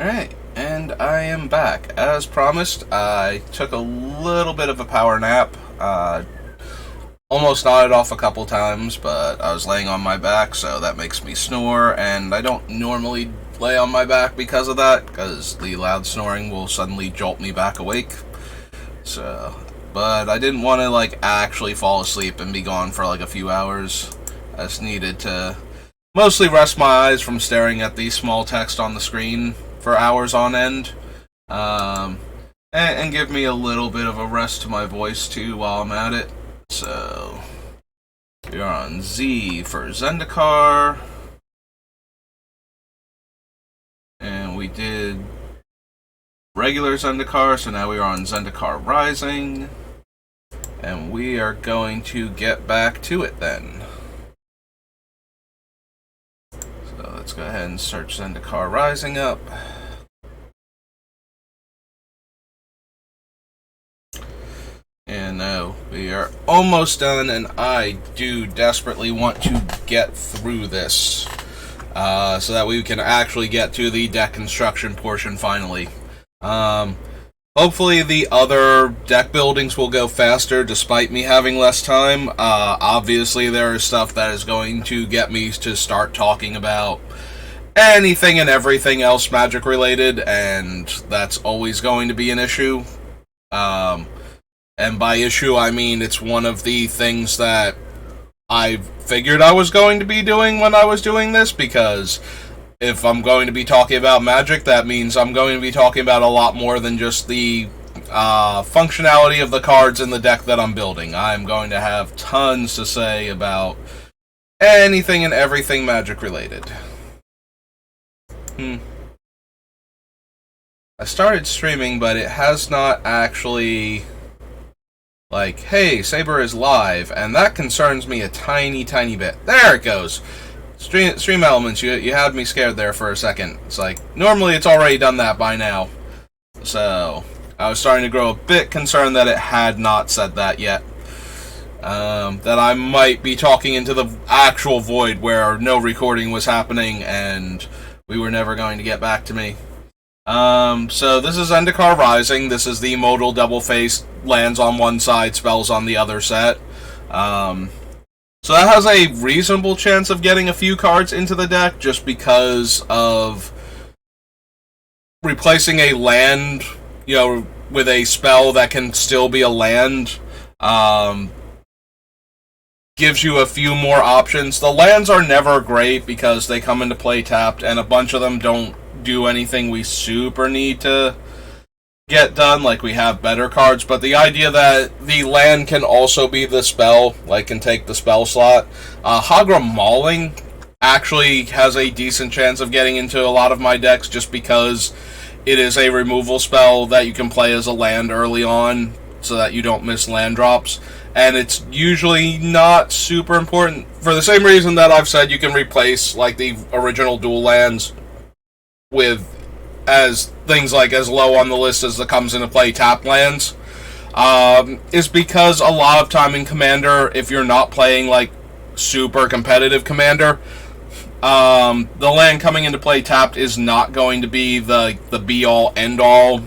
Alright, and I am back. As promised, I took a little bit of a power nap. Almost nodded off a couple times, but I was laying on my back, so that makes me snore, and I don't normally lay on my back because of that, because the loud snoring will suddenly jolt me back awake. So, but I didn't want to, actually fall asleep and be gone for, a few hours. I just needed to mostly rest my eyes from staring at the small text on the screen for hours on end, and give me a little bit of a rest to my voice too while I'm at it. So we are on Z for Zendikar, and we did regular Zendikar, so now we are on Zendikar Rising, and we are going to get back to it then. So let's go ahead and search Zendikar Rising up. And now we are almost done, and I do desperately want to get through this so that we can actually get to the deck construction portion finally. Hopefully the other deck buildings will go faster despite me having less time. Obviously there is stuff that is going to get me to start talking about anything and everything else Magic related, and that's always going to be an issue. And by issue, I mean it's one of the things that I figured I was going to be doing when I was doing this, because if I'm going to be talking about Magic, that means I'm going to be talking about a lot more than just the functionality of the cards in the deck that I'm building. I'm going to have tons to say about anything and everything Magic related. I started streaming, but it has not actually... hey, Saber is live, and that concerns me a tiny, tiny bit. There it goes! Stream elements, you had me scared there for a second. It's normally it's already done that by now. So, I was starting to grow a bit concerned that it had not said that yet. That I might be talking into the actual void where no recording was happening, and we were never going to get back to me. So this is Zendikar Rising. This is the modal double-faced, lands on one side, spells on the other set. So that has a reasonable chance of getting a few cards into the deck, just because of replacing a land, with a spell that can still be a land, gives you a few more options. The lands are never great because they come into play tapped, and a bunch of them don't do anything we super need to get done. We have better cards, but the idea that the land can also be the spell, can take the spell slot. Hagra Mauling actually has a decent chance of getting into a lot of my decks, just because it is a removal spell that you can play as a land early on, so that you don't miss land drops. And it's usually not super important, for the same reason that I've said you can replace, the original dual lands with as things as low on the list as the comes into play tap lands, is because a lot of time in Commander, if you're not playing super competitive Commander, the land coming into play tapped is not going to be the be all end all.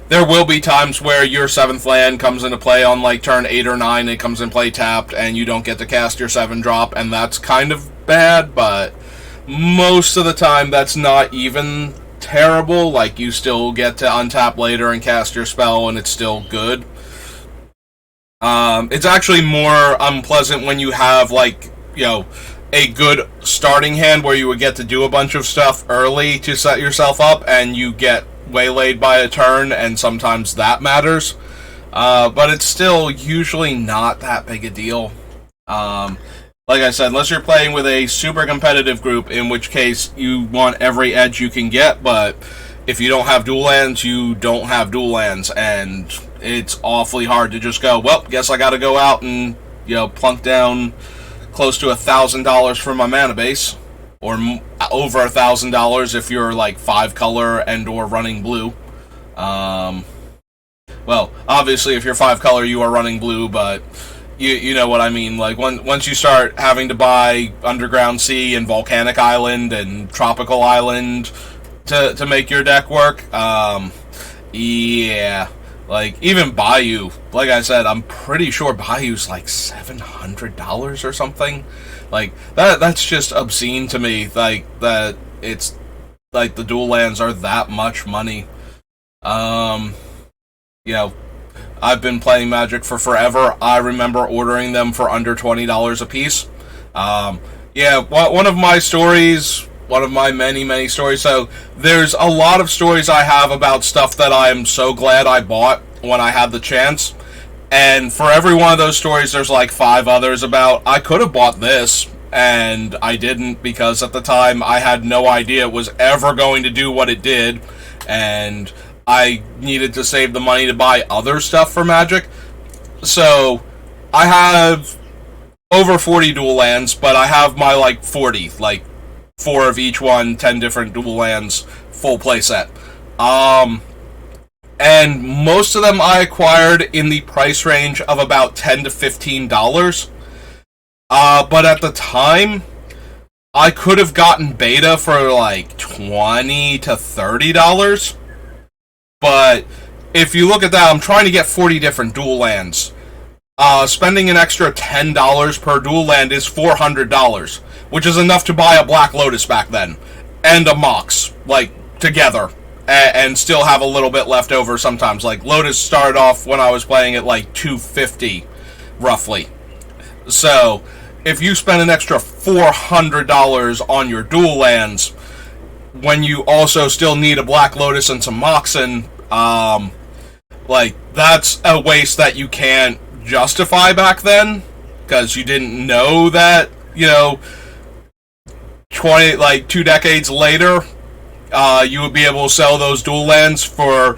There will be times where your 7th land comes into play on turn 8 or 9, it comes in play tapped, and you don't get to cast your 7 drop, and that's kind of bad, but most of the time that's not even terrible. You still get to untap later and cast your spell, and it's still good. It's actually more unpleasant when you have a good starting hand where you would get to do a bunch of stuff early to set yourself up, and you get waylaid by a turn, and sometimes that matters. But it's still usually not that big a deal. Like I said, unless you're playing with a super competitive group, in which case you want every edge you can get, but if you don't have dual lands, you don't have dual lands, and it's awfully hard to just go, well, guess I gotta go out and, plunk down close to $1,000 for my mana base, or over $1,000 if you're 5 color and or running blue. Well, obviously if you're 5 color you are running blue, but you know what I mean. Once you start having to buy Underground Sea and Volcanic Island and Tropical Island, to make your deck work. Yeah. Like, even Bayou, like I said, I'm pretty sure Bayou's like $700 or something. Like, that's just obscene to me. Like, that it's, like, the dual lands are that much money. You know, I've been playing Magic for forever. I remember ordering them for under $20 a piece. Yeah, one of my stories, one of my many, many stories. So there's a lot of stories I have about stuff that I am so glad I bought when I had the chance. And for every one of those stories, there's like 5 others about, I could have bought this, and I didn't, because at the time I had no idea it was ever going to do what it did, and I needed to save the money to buy other stuff for Magic. So I have over 40 dual lands, but I have my, like, 40, like, 4 of each one, 10 different dual lands, full playset. And most of them I acquired in the price range of about $10 to $15. But at the time, I could have gotten beta for like $20 to $30. But if you look at that, I'm trying to get 40 different dual lands. Spending an extra $10 per dual land is $400, which is enough to buy a Black Lotus back then, and a Mox, like, together, and still have a little bit left over sometimes. Like, Lotus started off when I was playing at like $250, roughly. So, if you spend an extra $400 on your dual lands, when you also still need a Black Lotus and some Moxen, like, that's a waste that you can't justify back then, because you didn't know that, you know, 2 decades later, you would be able to sell those dual lands for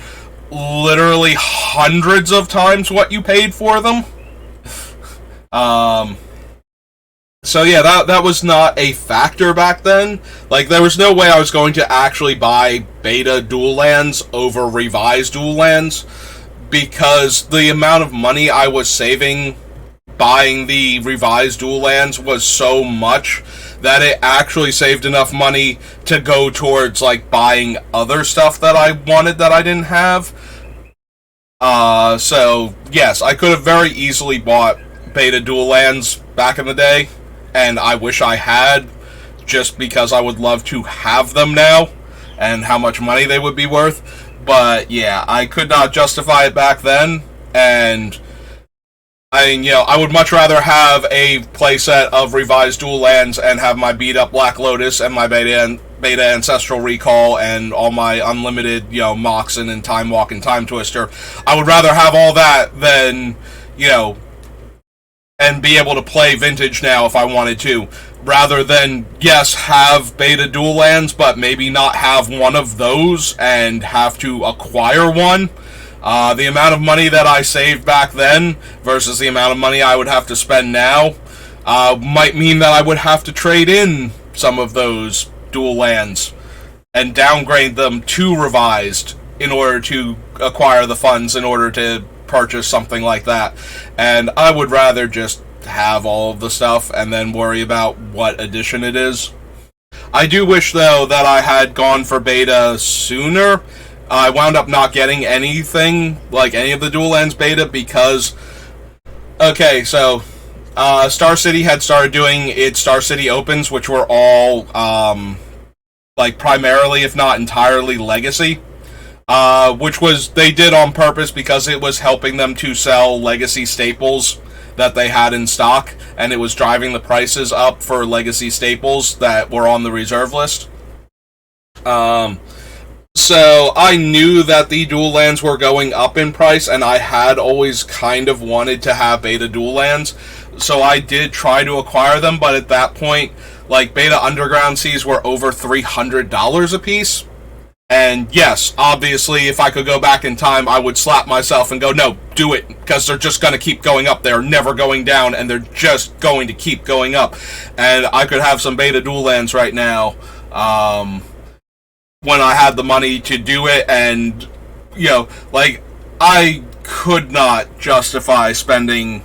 literally hundreds of times what you paid for them. So yeah, that was not a factor back then. Like, there was no way I was going to actually buy beta dual lands over revised dual lands, because the amount of money I was saving buying the revised dual lands was so much that it actually saved enough money to go towards, like, buying other stuff that I wanted that I didn't have. So, yes, I could have very easily bought beta dual lands back in the day, and I wish I had, just because I would love to have them now, and how much money they would be worth. But, yeah, I could not justify it back then, and I would much rather have a playset of revised dual lands and have my beat up Black Lotus and my beta Ancestral Recall and all my unlimited, Moxen and Time Walk and Time Twister. I would rather have all that than, and be able to play Vintage now if I wanted to, rather than, yes, have beta dual lands, but maybe not have one of those and have to acquire one. The amount of money that I saved back then versus the amount of money I would have to spend now might mean that I would have to trade in some of those dual lands and downgrade them to revised in order to acquire the funds in order to purchase something like that. And I would rather just have all of the stuff and then worry about what edition it is. I do wish, though, that I had gone for beta sooner. I wound up not getting anything, like any of the dual lands beta, because, okay, so, Star City had started doing its Star City Opens, which were all, like, primarily, if not entirely, Legacy, which was, they did on purpose because it was helping them to sell Legacy staples that they had in stock, and it was driving the prices up for Legacy staples that were on the reserve list. So I knew that the dual lands were going up in price, and I had always kind of wanted to have beta dual lands, so I did try to acquire them, but at that point, like, beta Underground Seas were over $300 a piece. And yes, obviously, if I could go back in time, I would slap myself and go, no, do it, because they're just going to keep going up. They're never going down, and they're just going to keep going up. And I could have some beta dual lands right now, when I had the money to do it, and, like, I could not justify spending...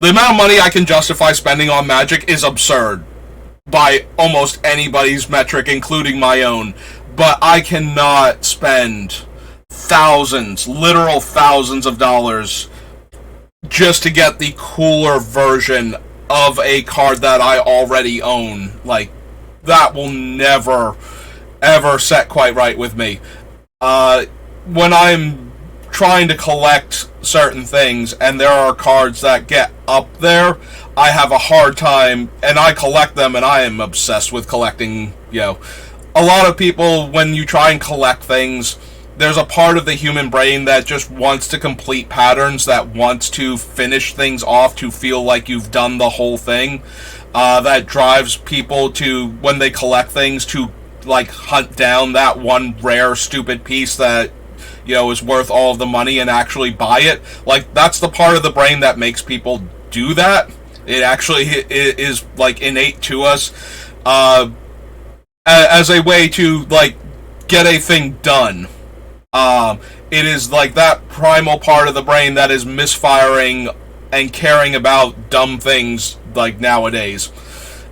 The amount of money I can justify spending on Magic is absurd, by almost anybody's metric, including my own. but I cannot spend thousands, literal thousands of dollars just to get the cooler version of a card that I already own. Like, that will never, ever set quite right with me. When I'm trying to collect certain things and there are cards that get up there, I have a hard time, and I collect them, and I am obsessed with collecting, a lot of people, when you try and collect things, there's a part of the human brain that just wants to complete patterns, that wants to finish things off, to feel like you've done the whole thing. That drives people to, when they collect things, to like hunt down that one rare stupid piece that is worth all of the money and actually buy it. Like, that's the part of the brain that makes people do that. It actually is like innate to us, as a way to like get a thing done. It is like that primal part of the brain that is misfiring and caring about dumb things like nowadays,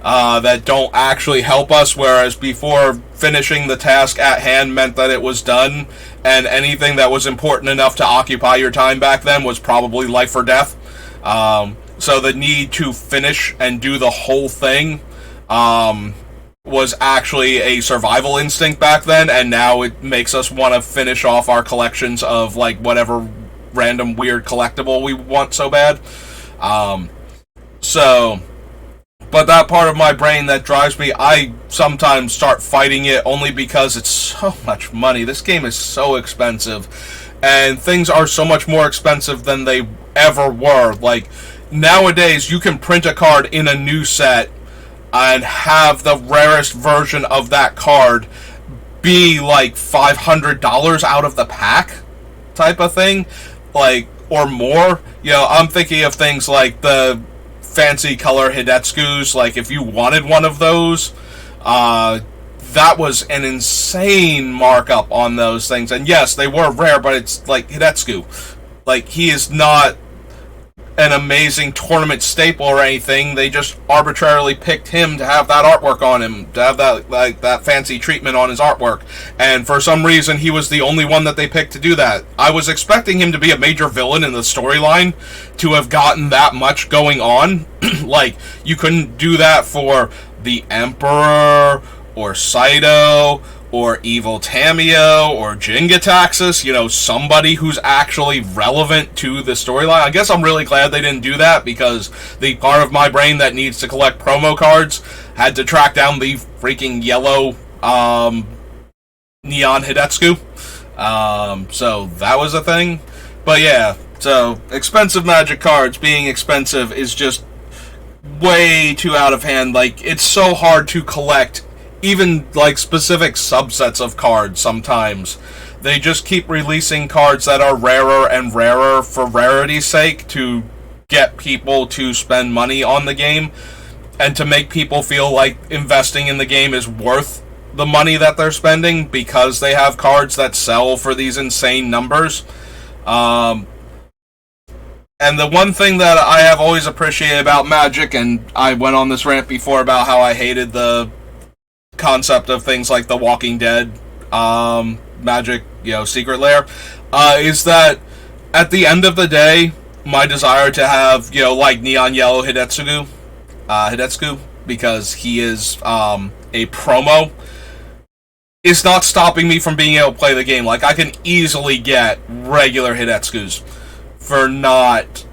that don't actually help us, whereas before, finishing the task at hand meant that it was done, and anything that was important enough to occupy your time back then was probably life or death. So the need to finish and do the whole thing was actually a survival instinct back then, and now it makes us want to finish off our collections of like whatever random weird collectible we want so bad. But that part of my brain that drives me, I sometimes start fighting it only because it's so much money. This game is so expensive, and things are so much more expensive than they ever were. Like, nowadays, you can print a card in a new set and have the rarest version of that card be like $500 out of the pack type of thing, like, or more. I'm thinking of things like the fancy color Hidetsugus. Like, if you wanted one of those, that was an insane markup on those things. And yes, they were rare, but it's like Hidetsugu. Like, he is not an amazing tournament staple or anything. They just arbitrarily picked him to have that artwork on him, to have that that fancy treatment on his artwork, and for some reason he was the only one that they picked to do that. I was expecting him to be a major villain in the storyline, to have gotten that much going on. Like, you couldn't do that for the Emperor or Saito or Evil Tamio or Jingataxis, somebody who's actually relevant to the storyline. I guess I'm really glad they didn't do that, because the part of my brain that needs to collect promo cards had to track down the freaking yellow Neon Hidetsugu. So that was a thing. But yeah, so expensive Magic cards being expensive is just way too out of hand. Like, it's so hard to collect even like specific subsets of cards sometimes. They just keep releasing cards that are rarer and rarer for rarity's sake, to get people to spend money on the game and to make people feel like investing in the game is worth the money that they're spending, because they have cards that sell for these insane numbers. And the one thing that I have always appreciated about Magic, and I went on this rant before about how I hated the concept of things like The Walking Dead, Magic, Secret Lair, is that at the end of the day, my desire to have, like Neon Yellow Hidetsugu, because he is a promo, is not stopping me from being able to play the game. Like, I can easily get regular Hidetsugus for not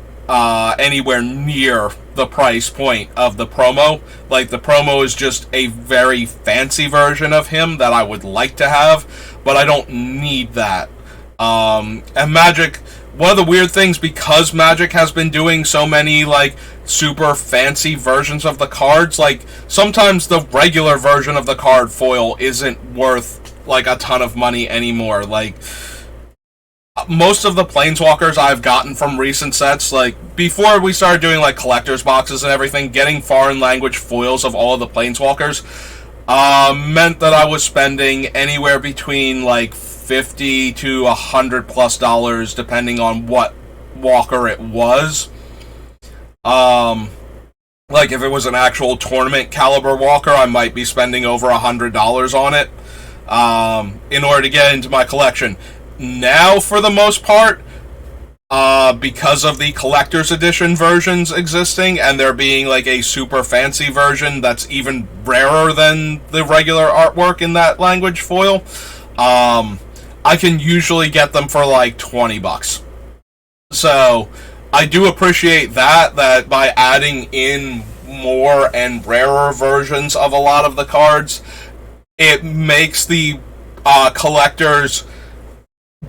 anywhere near the price point of the promo. Like, the promo is just a very fancy version of him that I would like to have, but I don't need that. And Magic, one of the weird things, because Magic has been doing so many, like, super fancy versions of the cards, like, sometimes the regular version of the card foil isn't worth, like, a ton of money anymore. Like, most of the Planeswalkers I've gotten from recent sets, like, before we started doing, like, collector's boxes and everything, getting foreign language foils of all of the Planeswalkers meant that I was spending anywhere between, like, $50 to $100+ depending on what walker it was. Like, if it was an actual tournament caliber walker, I might be spending over $100 on it. in order to get into my collection. Now, for the most part, because of the collector's edition versions existing, and there being like a super fancy version that's even rarer than the regular artwork in that language foil, I can usually get them for like $20. So I do appreciate that by adding in more and rarer versions of a lot of the cards, it makes the collectors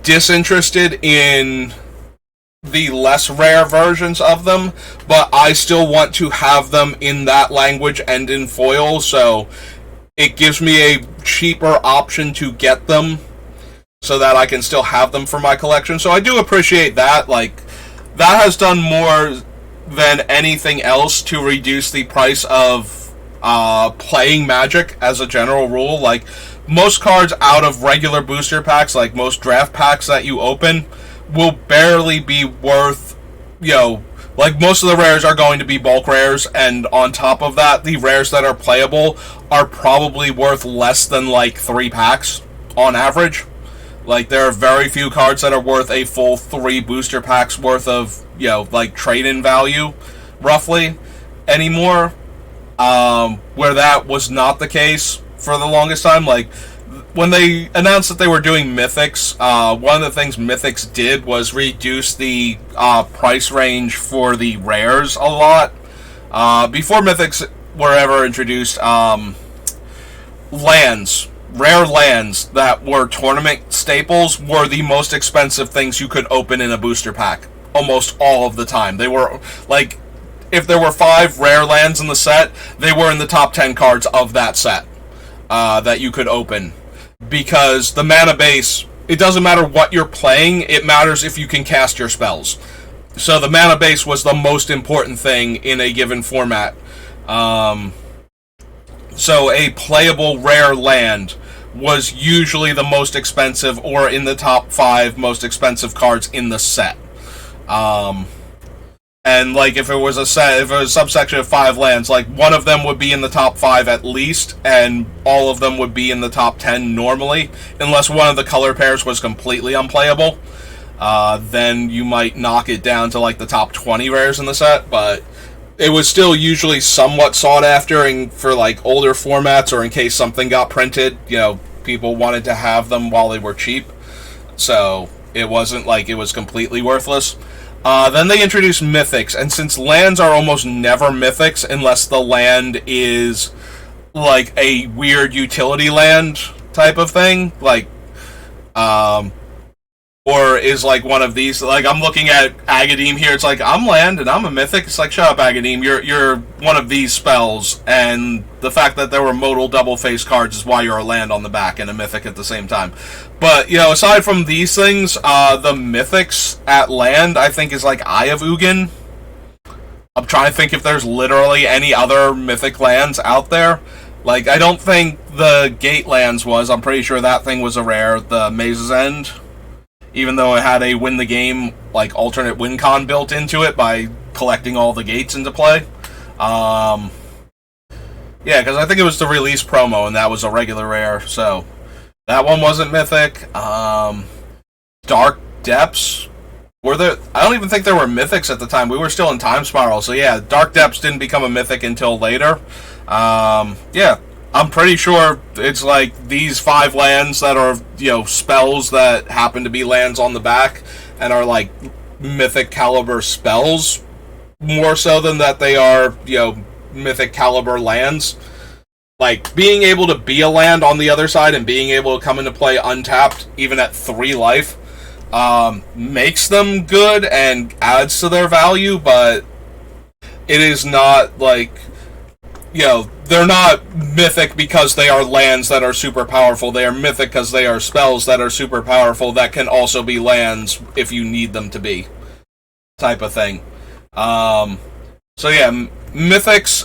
disinterested in the less rare versions of them, but I still want to have them in that language and in foil, so it gives me a cheaper option to get them so that I can still have them for my collection. So I do appreciate that. Like, that has done more than anything else to reduce the price of playing Magic as a general rule. Like, most cards out of regular booster packs, like most draft packs that you open, will barely be worth, like most of the rares are going to be bulk rares, and on top of that, the rares that are playable are probably worth less than like 3 packs on average. Like, there are very few cards that are worth a full 3 booster packs worth of, like trade-in value, roughly, anymore. Where that was not the case for the longest time. Like, when they announced that they were doing Mythics, one of the things Mythics did was reduce the price range for the rares a lot. Before Mythics were ever introduced, rare lands that were tournament staples were the most expensive things you could open in a booster pack, almost all of the time. They were, like, if there were 5 rare lands in the set, they were in the top 10 cards of that set that you could open. Because the mana base, it doesn't matter what you're playing, it matters if you can cast your spells. So the mana base was the most important thing in a given format. So a playable rare land was usually the most expensive, or in the top 5 most expensive cards in the set. And like, if it was a subsection of 5 lands, like, one of them would be in the top 5 at least, and all of them would be in the top 10 normally, unless one of the color pairs was completely unplayable. Then you might knock it down to like the top 20 rares in the set, but it was still usually somewhat sought after, and for like older formats, or in case something got printed, people wanted to have them while they were cheap. So it wasn't like it was completely worthless. Then they introduced Mythics, and since lands are almost never Mythics unless the land is like a weird utility land type of thing, like, or is like one of these, like, I'm looking at Agadeem here, it's like, I'm land and I'm a Mythic. It's like, shut up, Agadeem, you're one of these spells, and the fact that there were modal double face cards is why you're a land on the back and a Mythic at the same time. But, aside from these things, the Mythics at land, I think, is like Eye of Ugin. I'm trying to think if there's literally any other Mythic lands out there. Like, I don't think the Gate lands was. I'm pretty sure that thing was a rare. The Maze's End, even though it had a win the game, like, alternate win con built into it by collecting all the gates into play. Yeah, because I think it was the release promo, and that was a regular rare, so that one wasn't Mythic. Dark Depths, were there? I don't even think there were Mythics at the time. We were still in Time Spiral, so yeah, Dark Depths didn't become a Mythic until later. Yeah, I'm pretty sure it's like these 5 lands that are, spells that happen to be lands on the back and are like Mythic caliber spells, more so than that they are, Mythic caliber lands. Like, being able to be a land on the other side and being able to come into play untapped, even at 3 life, makes them good and adds to their value, but it is not like, they're not Mythic because they are lands that are super powerful. They are Mythic because they are spells that are super powerful that can also be lands if you need them to be, type of thing. So yeah, Mythics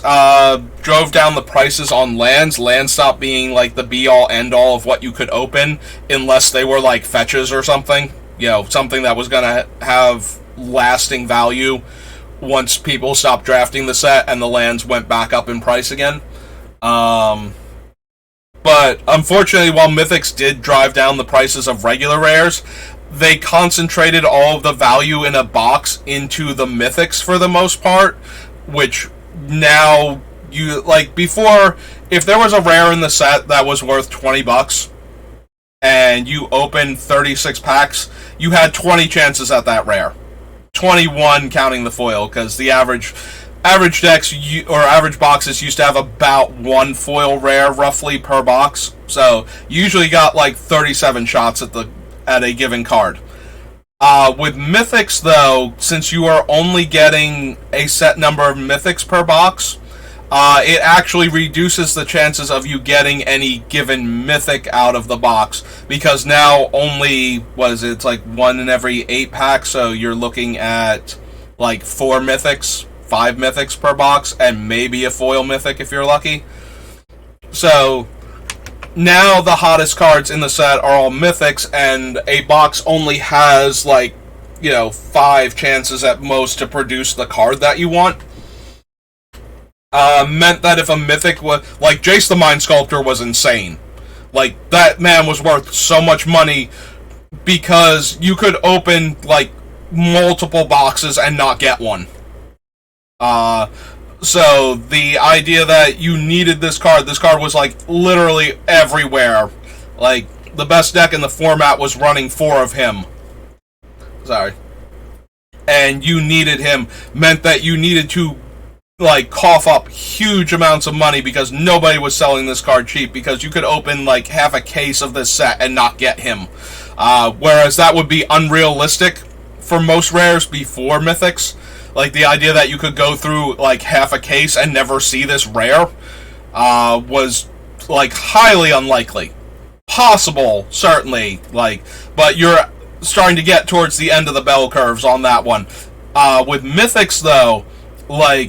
drove down the prices on lands. Lands stopped being like the be-all, end-all of what you could open, unless they were like fetches or something. Something that was going to have lasting value once people stopped drafting the set and the lands went back up in price again. But unfortunately, while Mythics did drive down the prices of regular rares, they concentrated all of the value in a box into the Mythics for the most part, which now you like before, if there was a rare in the set that was worth $20 and you opened 36 packs, you had 20 chances at that rare. 21 counting the foil, because the average decks or average boxes used to have about one foil rare roughly per box. So you usually got like 37 shots at a given card. With Mythics, though, since you are only getting a set number of Mythics per box, it actually reduces the chances of you getting any given Mythic out of the box, because now only, it's like 1 in every 8 packs, so you're looking at like 4 Mythics, 5 Mythics per box, and maybe a foil Mythic if you're lucky. So now the hottest cards in the set are all Mythics, and a box only has 5 chances at most to produce the card that you want. Meant that if a Mythic was, like, Jace the Mind Sculptor was insane. Like, that man was worth so much money because you could open, multiple boxes and not get one. So the idea that you needed this card was, literally everywhere. Like, the best deck in the format was running 4 of him. Sorry. And you needed him, meant that you needed to cough up huge amounts of money because nobody was selling this card cheap, because you could open half a case of this set and not get him. Whereas that would be unrealistic for most rares before Mythics. Like, the idea that you could go through half a case and never see this rare was highly unlikely. Possible, certainly, but you're starting to get towards the end of the bell curves on that one. With Mythics, though,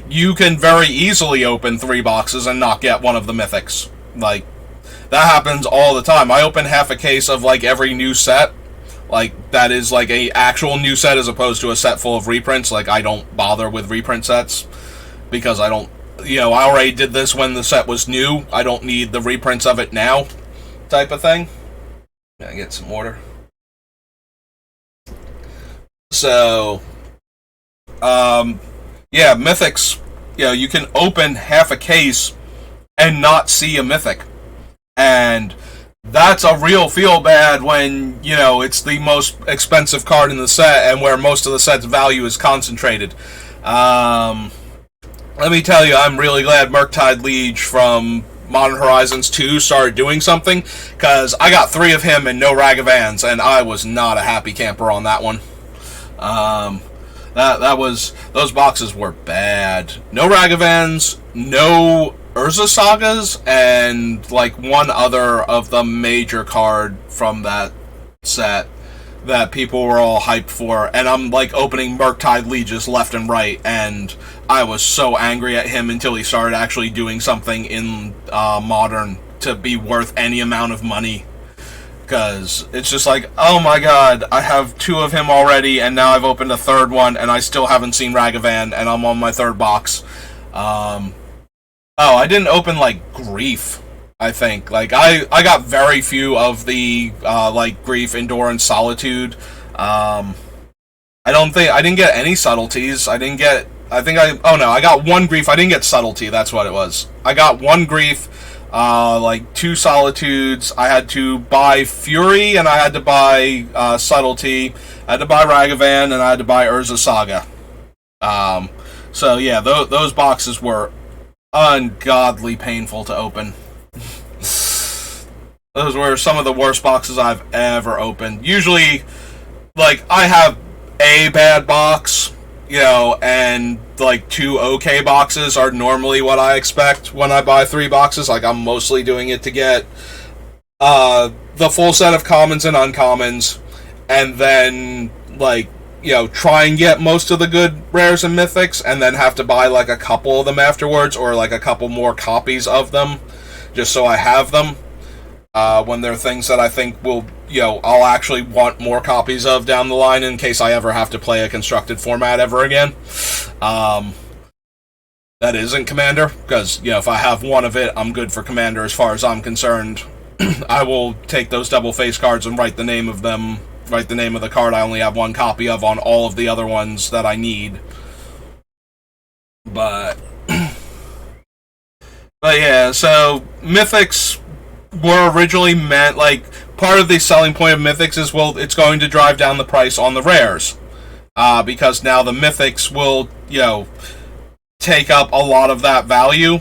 you can very easily open 3 boxes and not get one of the Mythics. That happens all the time. I open half a case of, every new set. That is, a actual new set as opposed to a set full of reprints. I don't bother with reprint sets because I don't, I already did this when the set was new. I don't need the reprints of it now type of thing. Gotta get some water. So, yeah, Mythics, you can open half a case and not see a Mythic. And that's a real feel-bad when, it's the most expensive card in the set and where most of the set's value is concentrated. Let me tell you, I'm really glad Murktide Liege from Modern Horizons 2 started doing something, because I got 3 of him and no Ragavans, and I was not a happy camper on that one. Those boxes were bad. No Ragavans, no Urza Sagas, and one other of the major card from that set that people were all hyped for. And I'm opening Murktide Lieges left and right, and I was so angry at him until he started actually doing something in Modern to be worth any amount of money. Because it's just oh my god, I have 2 of him already, and now I've opened a 3rd one, and I still haven't seen Ragavan, and I'm on my 3rd box. I didn't open, Grief, I think. I got very few of the, Grief, Endurance, Solitude. I didn't get any Subtleties. I got 1 Grief. I didn't get Subtlety, that's what it was. I got 1 Grief, 2 Solitudes. I had to buy Fury, and I had to buy Subtlety. I had to buy Ragavan, and I had to buy Urza Saga. So yeah, those boxes were ungodly painful to open. Those were some of the worst boxes I've ever opened. Usually, I have a bad box, and 2 okay boxes are normally what I expect when I buy 3 boxes. I'm mostly doing it to get the full set of commons and uncommons, and then try and get most of the good rares and mythics, and then have to buy a couple of them afterwards, or a couple more copies of them, just so I have them when they're things that I think will, I'll actually want more copies of down the line in case I ever have to play a constructed format ever again. that isn't Commander, because, if I have one of it, I'm good for Commander as far as I'm concerned. I will take those double face cards and write the name of the card I only have one copy of on all of the other ones that I need. But yeah, so Mythics were originally meant, part of the selling point of Mythics is, well, it's going to drive down the price on the rares. Because now the Mythics will, take up a lot of that value.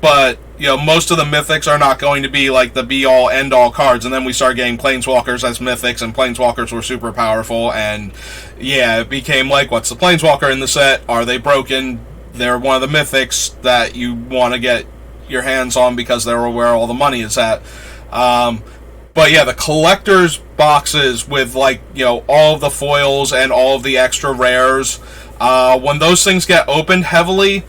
But, most of the Mythics are not going to be, the be-all, end-all cards. And then we start getting Planeswalkers as Mythics, and Planeswalkers were super powerful. And, yeah, it became what's the Planeswalker in the set? Are they broken? They're one of the Mythics that you want to get your hands on because they're where all the money is at. But yeah, the collector's boxes with all of the foils and all of the extra rares, when those things get opened heavily,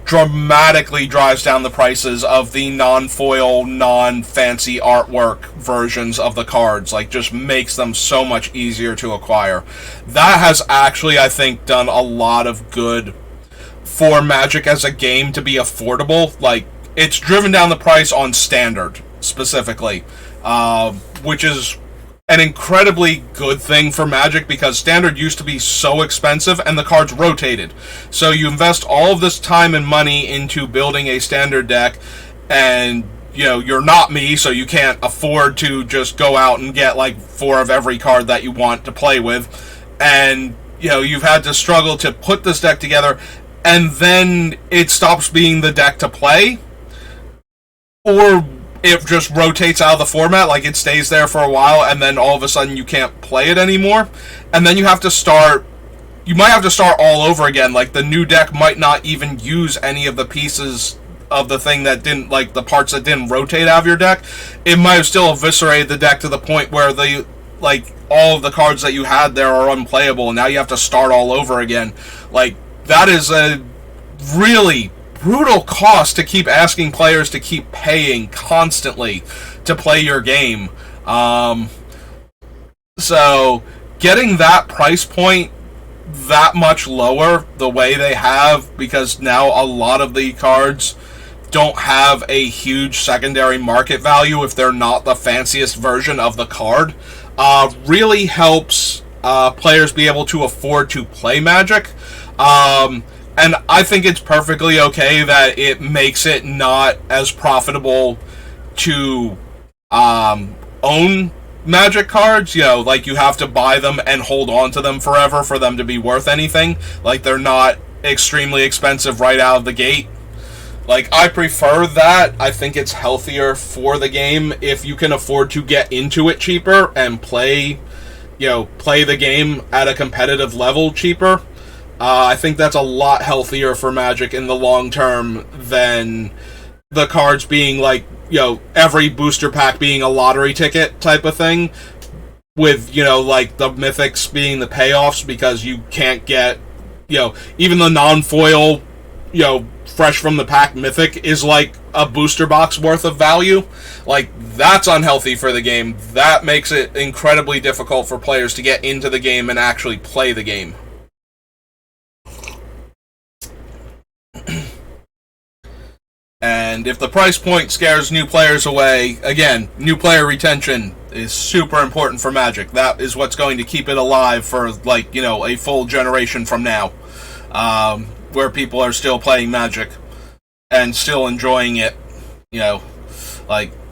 dramatically drives down the prices of the non-foil, non-fancy artwork versions of the cards. Just makes them so much easier to acquire. That has actually, I think, done a lot of good for Magic as a game to be affordable. It's driven down the price on Standard, specifically, which is an incredibly good thing for Magic, because Standard used to be so expensive and the cards rotated. So you invest all of this time and money into building a Standard deck, and you're not me, so you can't afford to just go out and get 4 of every card that you want to play with. And you've had to struggle to put this deck together, and then it stops being the deck to play, or it just rotates out of the format, it stays there for a while, and then all of a sudden you can't play it anymore, and then you might have to start all over again. The new deck might not even use any of the pieces of the thing that didn't, the parts that didn't rotate out of your deck. It might have still eviscerated the deck to the point where all of the cards that you had there are unplayable, and now you have to start all over again. That is a really brutal cost to keep asking players to keep paying constantly to play your game. So getting that price point that much lower the way they have, because now a lot of the cards don't have a huge secondary market value if they're not the fanciest version of the card, really helps players be able to afford to play Magic. And I think it's perfectly okay that it makes it not as profitable to own Magic cards. You have to buy them and hold on to them forever for them to be worth anything. They're not extremely expensive right out of the gate. I prefer that. I think it's healthier for the game if you can afford to get into it cheaper and play the game at a competitive level cheaper. I think that's a lot healthier for Magic in the long term than the cards being every booster pack being a lottery ticket type of thing, with, the Mythics being the payoffs, because you can't get, even the non-foil, fresh from the pack Mythic is a booster box worth of value. That's unhealthy for the game. That makes it incredibly difficult for players to get into the game and actually play the game. And if the price point scares new players away, again, new player retention is super important for Magic. That is what's going to keep it alive for, a full generation from now, where people are still playing Magic and still enjoying it.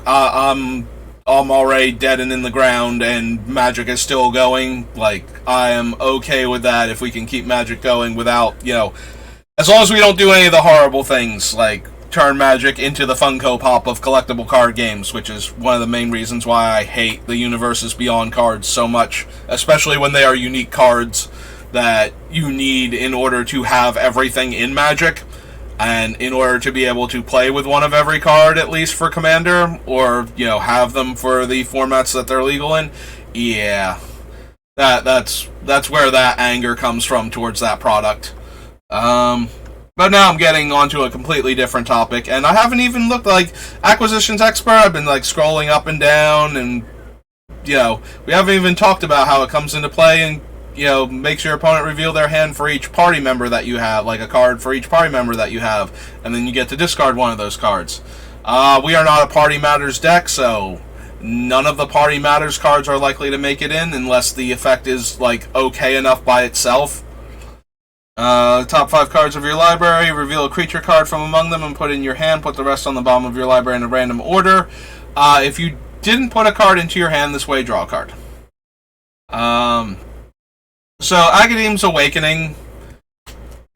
I'm already dead and in the ground, and Magic is still going. I am okay with that if we can keep Magic going without, as long as we don't do any of the horrible things, turn Magic into the Funko Pop of collectible card games, which is one of the main reasons why I hate the Universes Beyond cards so much, especially when they are unique cards that you need in order to have everything in Magic, and in order to be able to play with one of every card, at least for Commander, or, have them for the formats that they're legal in. Yeah, that's where that anger comes from towards that product. But now I'm getting onto a completely different topic, and I haven't even looked Acquisitions Expert. I've been scrolling up and down, and we haven't even talked about how it comes into play in makes your opponent reveal their hand for each party member that you have, like a card for each party member that you have, and then you get to discard one of those cards. We are not a Party Matters deck, so none of the Party Matters cards are likely to make it in unless the effect is like okay enough by itself. Top 5 cards of your library, reveal a creature card from among them and put it in your hand. Put the rest on the bottom of your library in a random order. If you didn't put a card into your hand this way, draw a card. So Agadeem's Awakening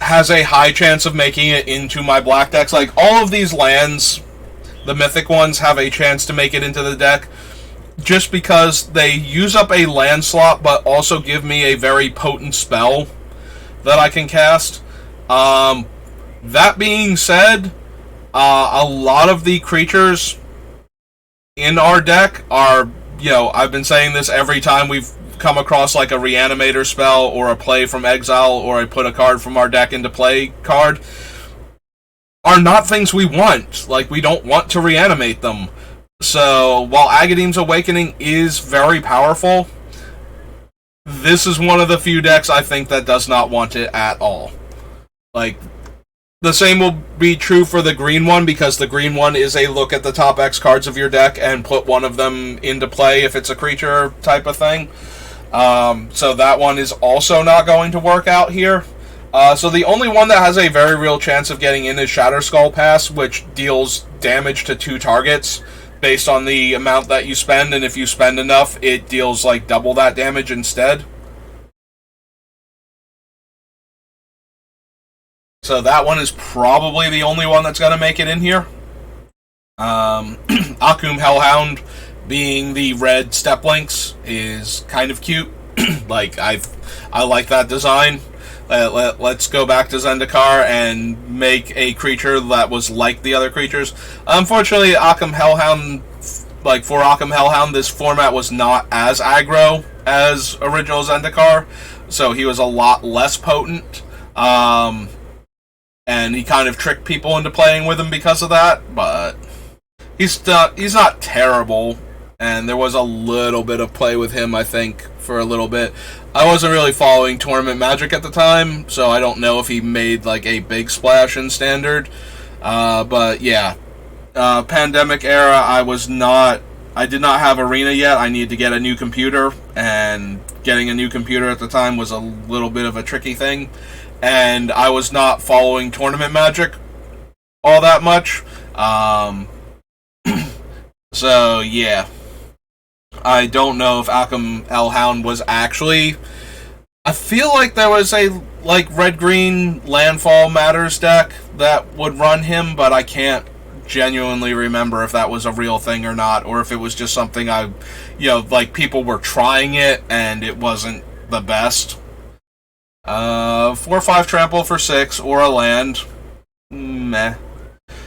has a high chance of making it into my black decks. Like, all of these lands, the mythic ones, have a chance to make it into the deck just because they use up a land slot but also give me a very potent spell that I can cast. That being said, a lot of the creatures in our deck are, I've been saying this every time we've come across like a Reanimator spell or a Play from Exile or I put a card from our deck into play card, are not things we want. Like, we don't want to reanimate them. So, while Agadeem's Awakening is very powerful, this is one of the few decks I think that does not want it at all. Like, the same will be true for the green one, because the green one is a look at the top X cards of your deck and put one of them into play if it's a creature type of thing. So that one is also not going to work out here. So the only one that has a very real chance of getting in is Shatterskull Pass, which deals damage to 2 targets based on the amount that you spend, and if you spend enough, it deals like double that damage instead. So that one is probably the only one that's going to make it in here. Akum Hellhound, being the red step links, is kind of cute. Like, I like that design. Let's go back to Zendikar and make a creature that was like the other creatures. Unfortunately, Akum Hellhound, like for Akum Hellhound, this format was not as aggro as original Zendikar, so he was a lot less potent. And he kind of tricked people into playing with him because of that, but he's not terrible, and there was a little bit of play with him, I think, for a little bit. I wasn't really following Tournament Magic at the time, so I don't know if he made like a big splash in Standard, but yeah. Pandemic era, I did not have Arena yet. I needed to get a new computer, and getting a new computer at the time was a little bit of a tricky thing. And I was not following Tournament Magic all that much. So, yeah. I don't know if Akum Hellhound was actually... I feel like there was a red-green Landfall Matters deck that would run him, but I can't genuinely remember if that was a real thing or not, or if it was just something people were trying it and it wasn't the best. 4/5 trample for 6 or a land. Meh.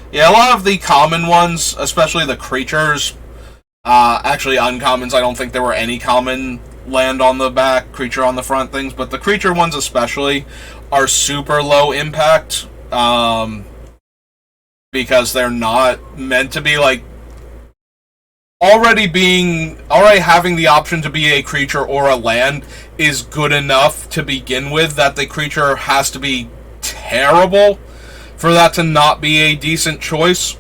Yeah, a lot of the common ones, especially the creatures, actually uncommons, I don't think there were any common land on the back, creature on the front things, but the creature ones especially are super low impact, because they're not meant to be like already having the option to be a creature or a land is good enough to begin with, that the creature has to be terrible for that to not be a decent choice.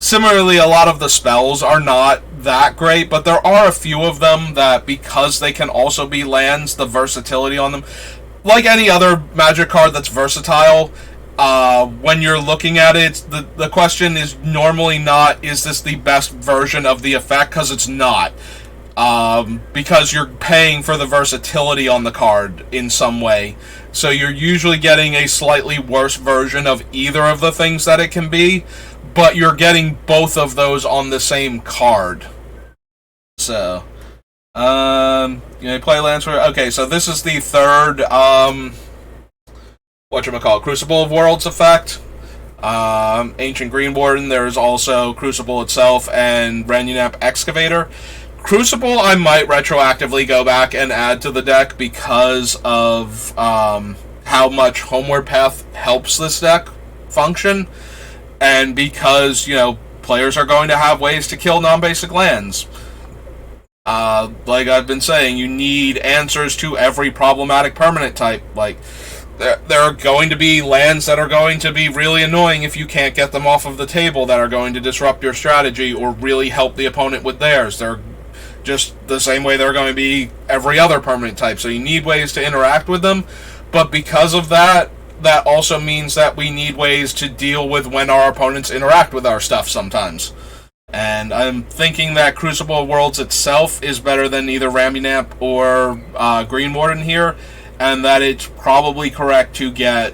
Similarly, a lot of the spells are not that great, but there are a few of them that, because they can also be lands, the versatility on them, like any other Magic card that's versatile, when you're looking at it, the question is normally not, is this the best version of the effect? Because it's not. Because you're paying for the versatility on the card in some way. So you're usually getting a slightly worse version of either of the things that it can be, but you're getting both of those on the same card. So, play lands for... Okay, so this is the third, Crucible of Worlds effect. Ancient Green Warden, there's also Crucible itself, and Renunap Excavator. Crucible, I might retroactively go back and add to the deck because of how much Homeward Path helps this deck function, and because, players are going to have ways to kill non-basic lands. Like I've been saying, you need answers to every problematic permanent type. Like, there are going to be lands that are going to be really annoying if you can't get them off of the table, that are going to disrupt your strategy or really help the opponent with theirs. They're just the same way they're going to be every other permanent type. So you need ways to interact with them. But because of that, that also means that we need ways to deal with when our opponents interact with our stuff sometimes. And I'm thinking that Crucible of Worlds itself is better than either Ramby or Green Warden here, and that it's probably correct to get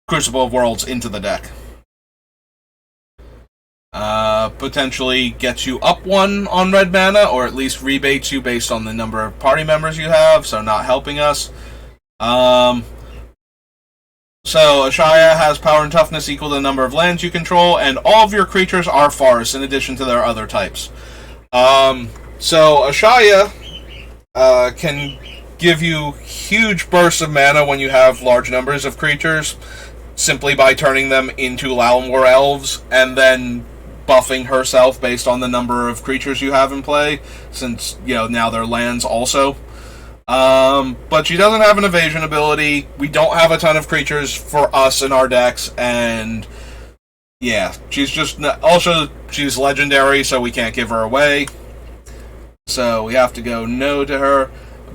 Crucible of Worlds into the deck. Potentially gets you up 1 on red mana, or at least rebates you based on the number of party members you have, so not helping us. So, Ashaya has power and toughness equal to the number of lands you control, and all of your creatures are forests in addition to their other types. So, Ashaya can give you huge bursts of mana when you have large numbers of creatures, simply by turning them into Lalamore Elves, and then buffing herself based on the number of creatures you have in play, since, now they're lands also. But she doesn't have an evasion ability. We don't have a ton of creatures for us in our decks, and yeah, she's just also she's legendary, so we can't give her away. So we have to go no to her.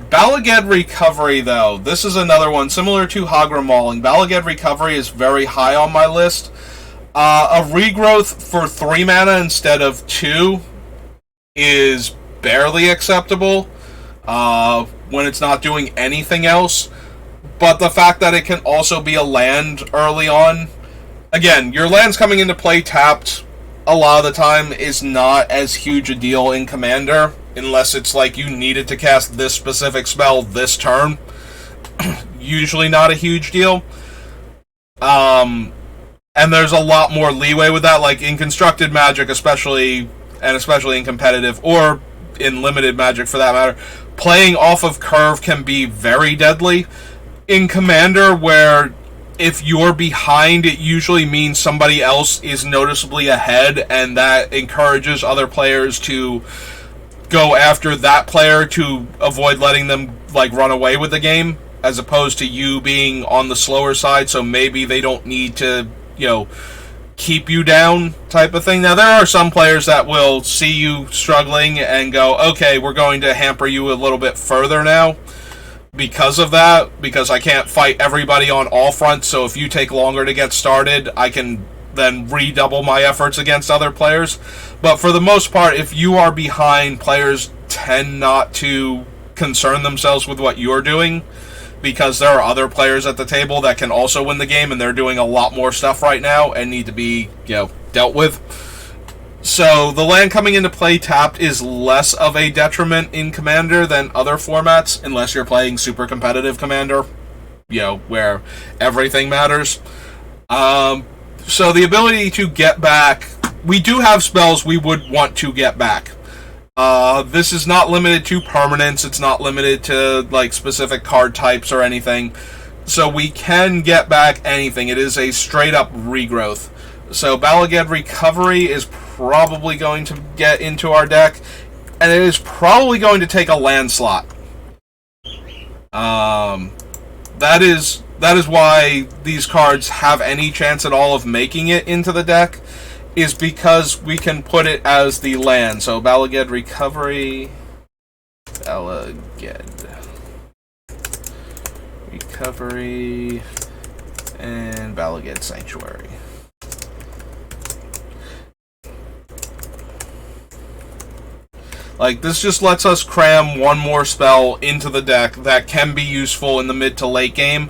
Balaged Recovery, though, this is another one similar to Hagra Mauling. Balaged Recovery is very high on my list. A regrowth for 3 mana instead of 2 is barely acceptable. When it's not doing anything else. But the fact that it can also be a land early on, again, your lands coming into play tapped a lot of the time is not as huge a deal in Commander, unless it's like you needed to cast this specific spell this turn. Usually not a huge deal. And there's a lot more leeway with that, like in Constructed Magic especially in competitive, or in limited Magic for that matter, playing off of curve can be very deadly. In Commander, where if you're behind, it usually means somebody else is noticeably ahead, and that encourages other players to go after that player to avoid letting them run away with the game, as opposed to you being on the slower side, so maybe they don't need to, keep you down type of thing. Now, there are some players that will see you struggling and go, okay, we're going to hamper you a little bit further now because of that, because I can't fight everybody on all fronts, so if you take longer to get started, I can then redouble my efforts against other players. But for the most part, if you are behind, players tend not to concern themselves with what you're doing, because there are other players at the table that can also win the game, and they're doing a lot more stuff right now and need to be, dealt with. So the land coming into play tapped is less of a detriment in Commander than other formats, unless you're playing super competitive Commander, where everything matters. So the ability to get back, we do have spells we would want to get back. This is not limited to permanents, it's not limited to specific card types or anything, so we can get back anything. It is a straight up regrowth. So Balaged Recovery is probably going to get into our deck, and it is probably going to take a land slot. That is why these cards have any chance at all of making it into the deck, is because we can put it as the land. So Balaged Recovery, and Balaged Sanctuary. This just lets us cram one more spell into the deck that can be useful in the mid to late game.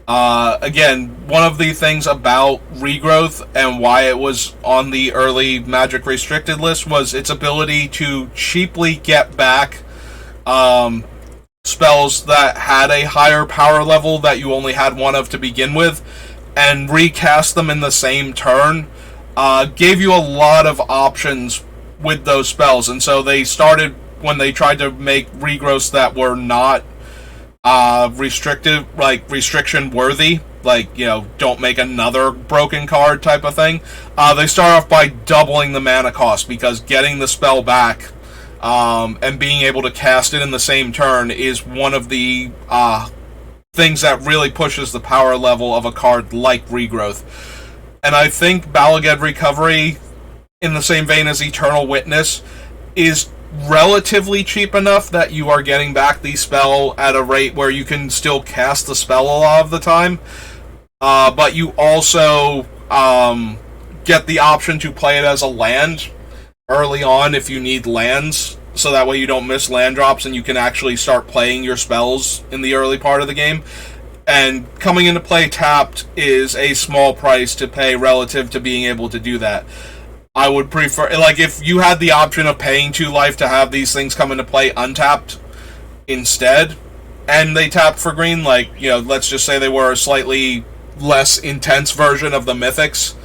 Again, one of the things about Regrowth and why it was on the early Magic restricted list was its ability to cheaply get back spells that had a higher power level that you only had one of to begin with, and recast them in the same turn. Gave you a lot of options with those spells, and so they started, when they tried to make regrowths that were not restrictive, restriction worthy, like, don't make another broken card type of thing. They start off by doubling the mana cost, because getting the spell back and being able to cast it in the same turn is one of the things that really pushes the power level of a card like Regrowth. And I think Bala Ged Recovery, in the same vein as Eternal Witness, is relatively cheap enough that you are getting back the spell at a rate where you can still cast the spell a lot of the time, but you also get the option to play it as a land early on if you need lands, so that way you don't miss land drops and you can actually start playing your spells in the early part of the game. And coming into play tapped is a small price to pay relative to being able to do that. I would prefer, like, if you had the option of paying 2 life to have these things come into play untapped instead, and they tapped for green, like, let's just say they were a slightly less intense version of the Mythics,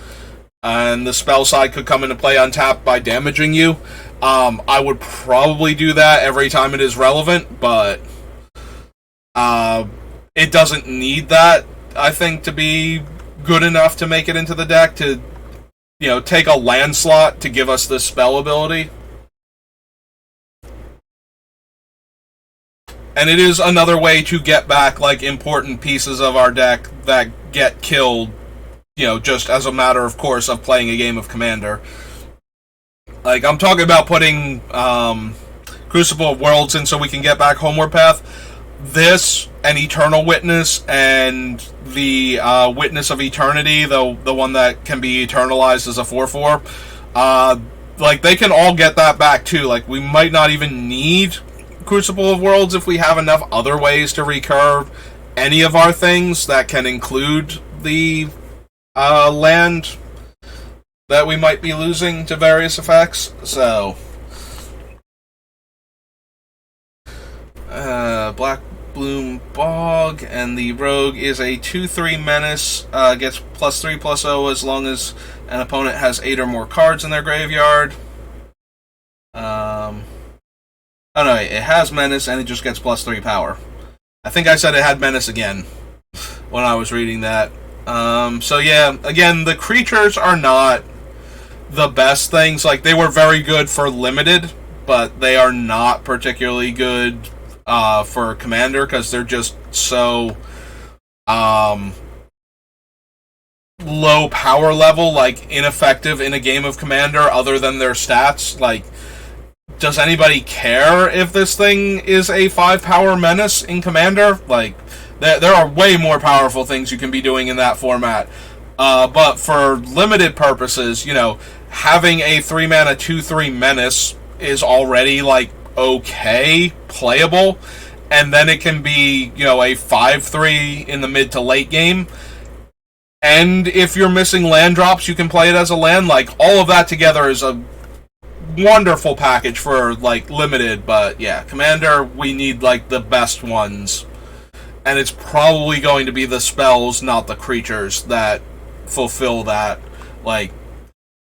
and the spell side could come into play untapped by damaging you, I would probably do that every time it is relevant, but it doesn't need that, I think, to be good enough to make it into the deck to, take a land slot to give us this spell ability. And it is another way to get back, like, important pieces of our deck that get killed, just as a matter of course of playing a game of Commander. Like, I'm talking about putting Crucible of Worlds in so we can get back Homeward Path. This, and Eternal Witness, and the Witness of Eternity, the one that can be eternalized as a 4/4, like, they can all get that back too. Like, we might not even need Crucible of Worlds if we have enough other ways to recurve any of our things that can include the land that we might be losing to various effects. So, Black Bloom Bog, and the Rogue is a 2/3 menace, gets +3/+0 as long as an opponent has 8 or more cards in their graveyard. Oh no, it has menace and it just gets +3 power. I think I said it had menace again when I was reading that. So yeah, again, the creatures are not the best things. Like, they were very good for limited, but they are not particularly good for Commander, because they're just so low power level, like, ineffective in a game of Commander other than their stats. Like, does anybody care if this thing is a 5 power menace in Commander? Like, there are way more powerful things you can be doing in that format. But for limited purposes, having a 3 mana 2/3 menace is already, like, okay, playable, and then it can be, a 5/3 in the mid to late game, and if you're missing land drops, you can play it as a land. Like, all of that together is a wonderful package for, like, limited. But yeah, Commander, we need, like, the best ones, and it's probably going to be the spells, not the creatures, that fulfill that. Like,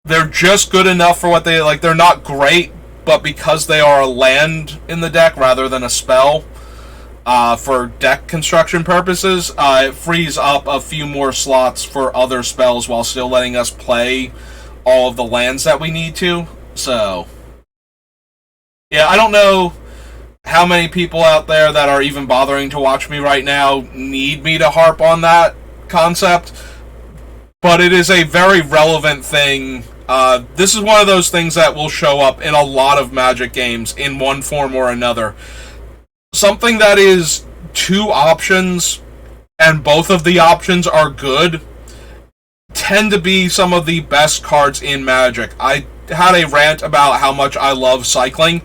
they're just good enough for what they, like, they're not great, but because they are a land in the deck rather than a spell, for deck construction purposes, it frees up a few more slots for other spells while still letting us play all of the lands that we need to. So, yeah, I don't know how many people out there that are even bothering to watch me right now need me to harp on that concept, but it is a very relevant thing. This is one of those things that will show up in a lot of Magic games in one form or another. Something that is 2 options, and both of the options are good, tend to be some of the best cards in Magic. I had a rant about how much I love cycling.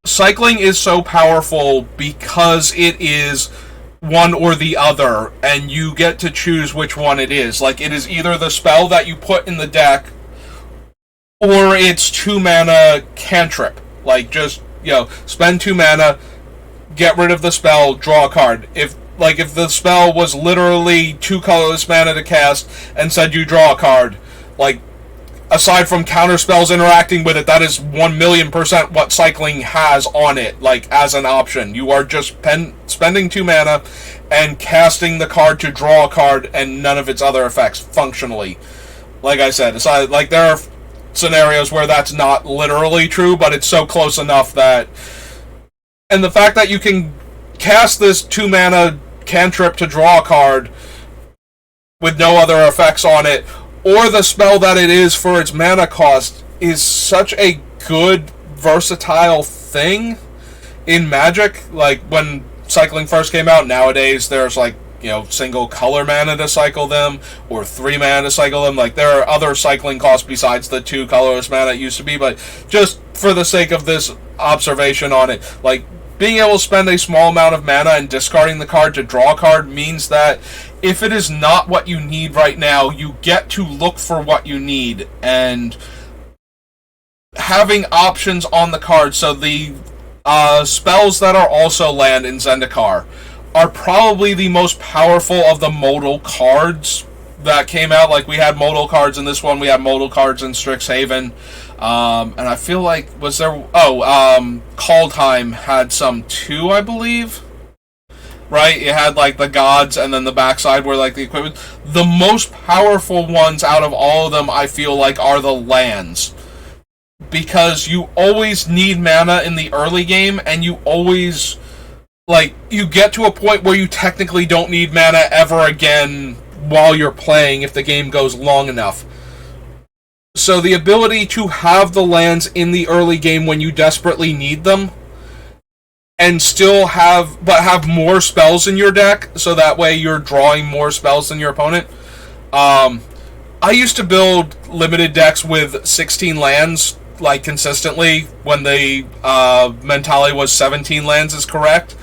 Cycling is so powerful because it is one or the other, and you get to choose which one it is. Like, it is either the spell that you put in the deck, or it's 2 mana cantrip. Like, just, spend 2 mana, get rid of the spell, draw a card. If the spell was literally 2 colorless mana to cast and said you draw a card, like, aside from counter spells interacting with it, that is 1,000,000% what cycling has on it, like, as an option. You are just spending 2 mana and casting the card to draw a card and none of its other effects functionally. Like I said, aside, like there are scenarios where that's not literally true, but it's so close enough that... And the fact that you can cast this 2-mana cantrip to draw a card with no other effects on it, or the spell that it is for its mana cost, is such a good, versatile thing in Magic. Like, when cycling first came out, nowadays there's like, you know, single color mana to cycle them, or 3 mana to cycle them. Like, there are other cycling costs besides the 2 colorless mana it used to be, but just for the sake of this observation on it, like, being able to spend a small amount of mana and discarding the card to draw a card means that if it is not what you need right now, you get to look for what you need, and having options on the card. So the spells that are also land in Zendikar are probably the most powerful of the modal cards that came out. Like, we had modal cards in this one, we had modal cards in Strixhaven, and I feel like, was there... Kaldheim had some too, I believe. Right? You had, like, the gods, and then the backside were, like, the equipment. The most powerful ones out of all of them, I feel like, are the lands. Because you always need mana in the early game, and you always... Like, you get to a point where you technically don't need mana ever again while you're playing if the game goes long enough. So the ability to have the lands in the early game when you desperately need them, and still have more spells in your deck, so that way you're drawing more spells than your opponent. I used to build limited decks with 16 lands, like, consistently, when the mentality was 17 lands is correct.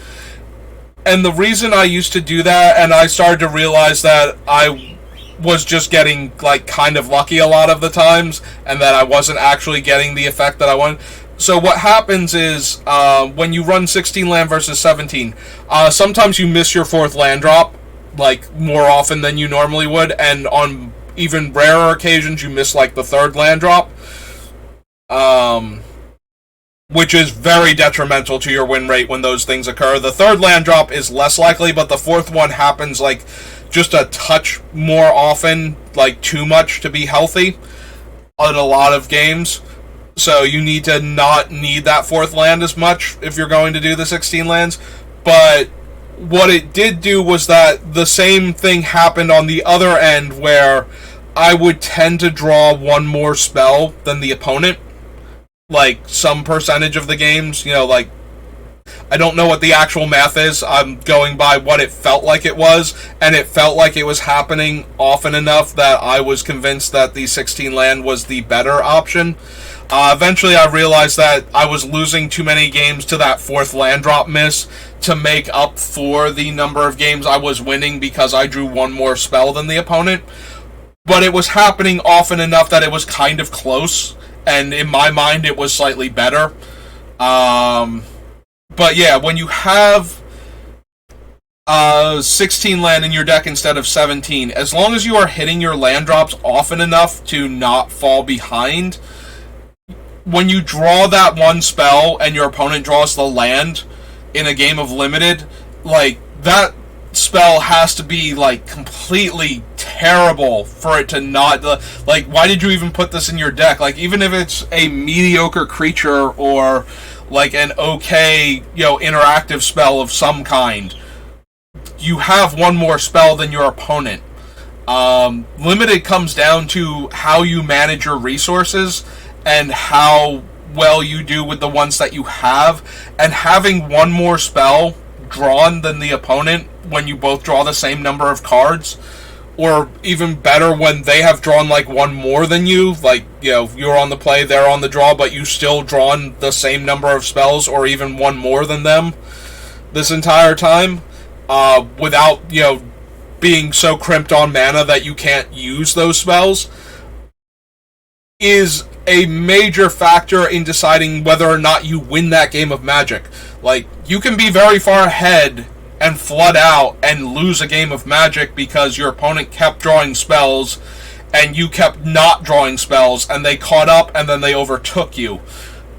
And the reason I used to do that, and I started to realize that I was just getting, like, kind of lucky a lot of the times, and that I wasn't actually getting the effect that I wanted. So what happens is, when you run 16 land versus 17, sometimes you miss your 4th land drop, like, more often than you normally would, and on even rarer occasions you miss, like, the 3rd land drop. Which is very detrimental to your win rate when those things occur. The 3rd land drop is less likely, but the 4th one happens, like, just a touch more often, like, too much to be healthy in a lot of games. So you need to not need that 4th land as much if you're going to do the 16 lands. But what it did do was that the same thing happened on the other end, where I would tend to draw one more spell than the opponent. Like, some percentage of the games, you know, like, I don't know what the actual math is, I'm going by what it felt like it was, and it felt like it was happening often enough that I was convinced that the 16 land was the better option. Eventually I realized that I was losing too many games to that 4th land drop miss to make up for the number of games I was winning because I drew one more spell than the opponent. But it was happening often enough that it was kind of close, and in my mind it was slightly better. But yeah, when you have 16 land in your deck instead of 17, as long as you are hitting your land drops often enough to not fall behind, when you draw that one spell and your opponent draws the land in a game of limited, like, that spell has to be, like, completely terrible for it to not... Like, why did you even put this in your deck? Like, even if it's a mediocre creature or, like, an okay, you know, interactive spell of some kind, you have one more spell than your opponent. Limited comes down to how you manage your resources and how well you do with the ones that you have, and having one more spell drawn than the opponent when you both draw the same number of cards, or even better when they have drawn, like, one more than you, like, you know, you're on the play, they're on the draw, but you still drawn the same number of spells or even one more than them this entire time, without, you know, being so crimped on mana that you can't use those spells, is a major factor in deciding whether or not you win that game of Magic. Like, you can be very far ahead and flood out and lose a game of Magic because your opponent kept drawing spells and you kept not drawing spells, and they caught up and then they overtook you.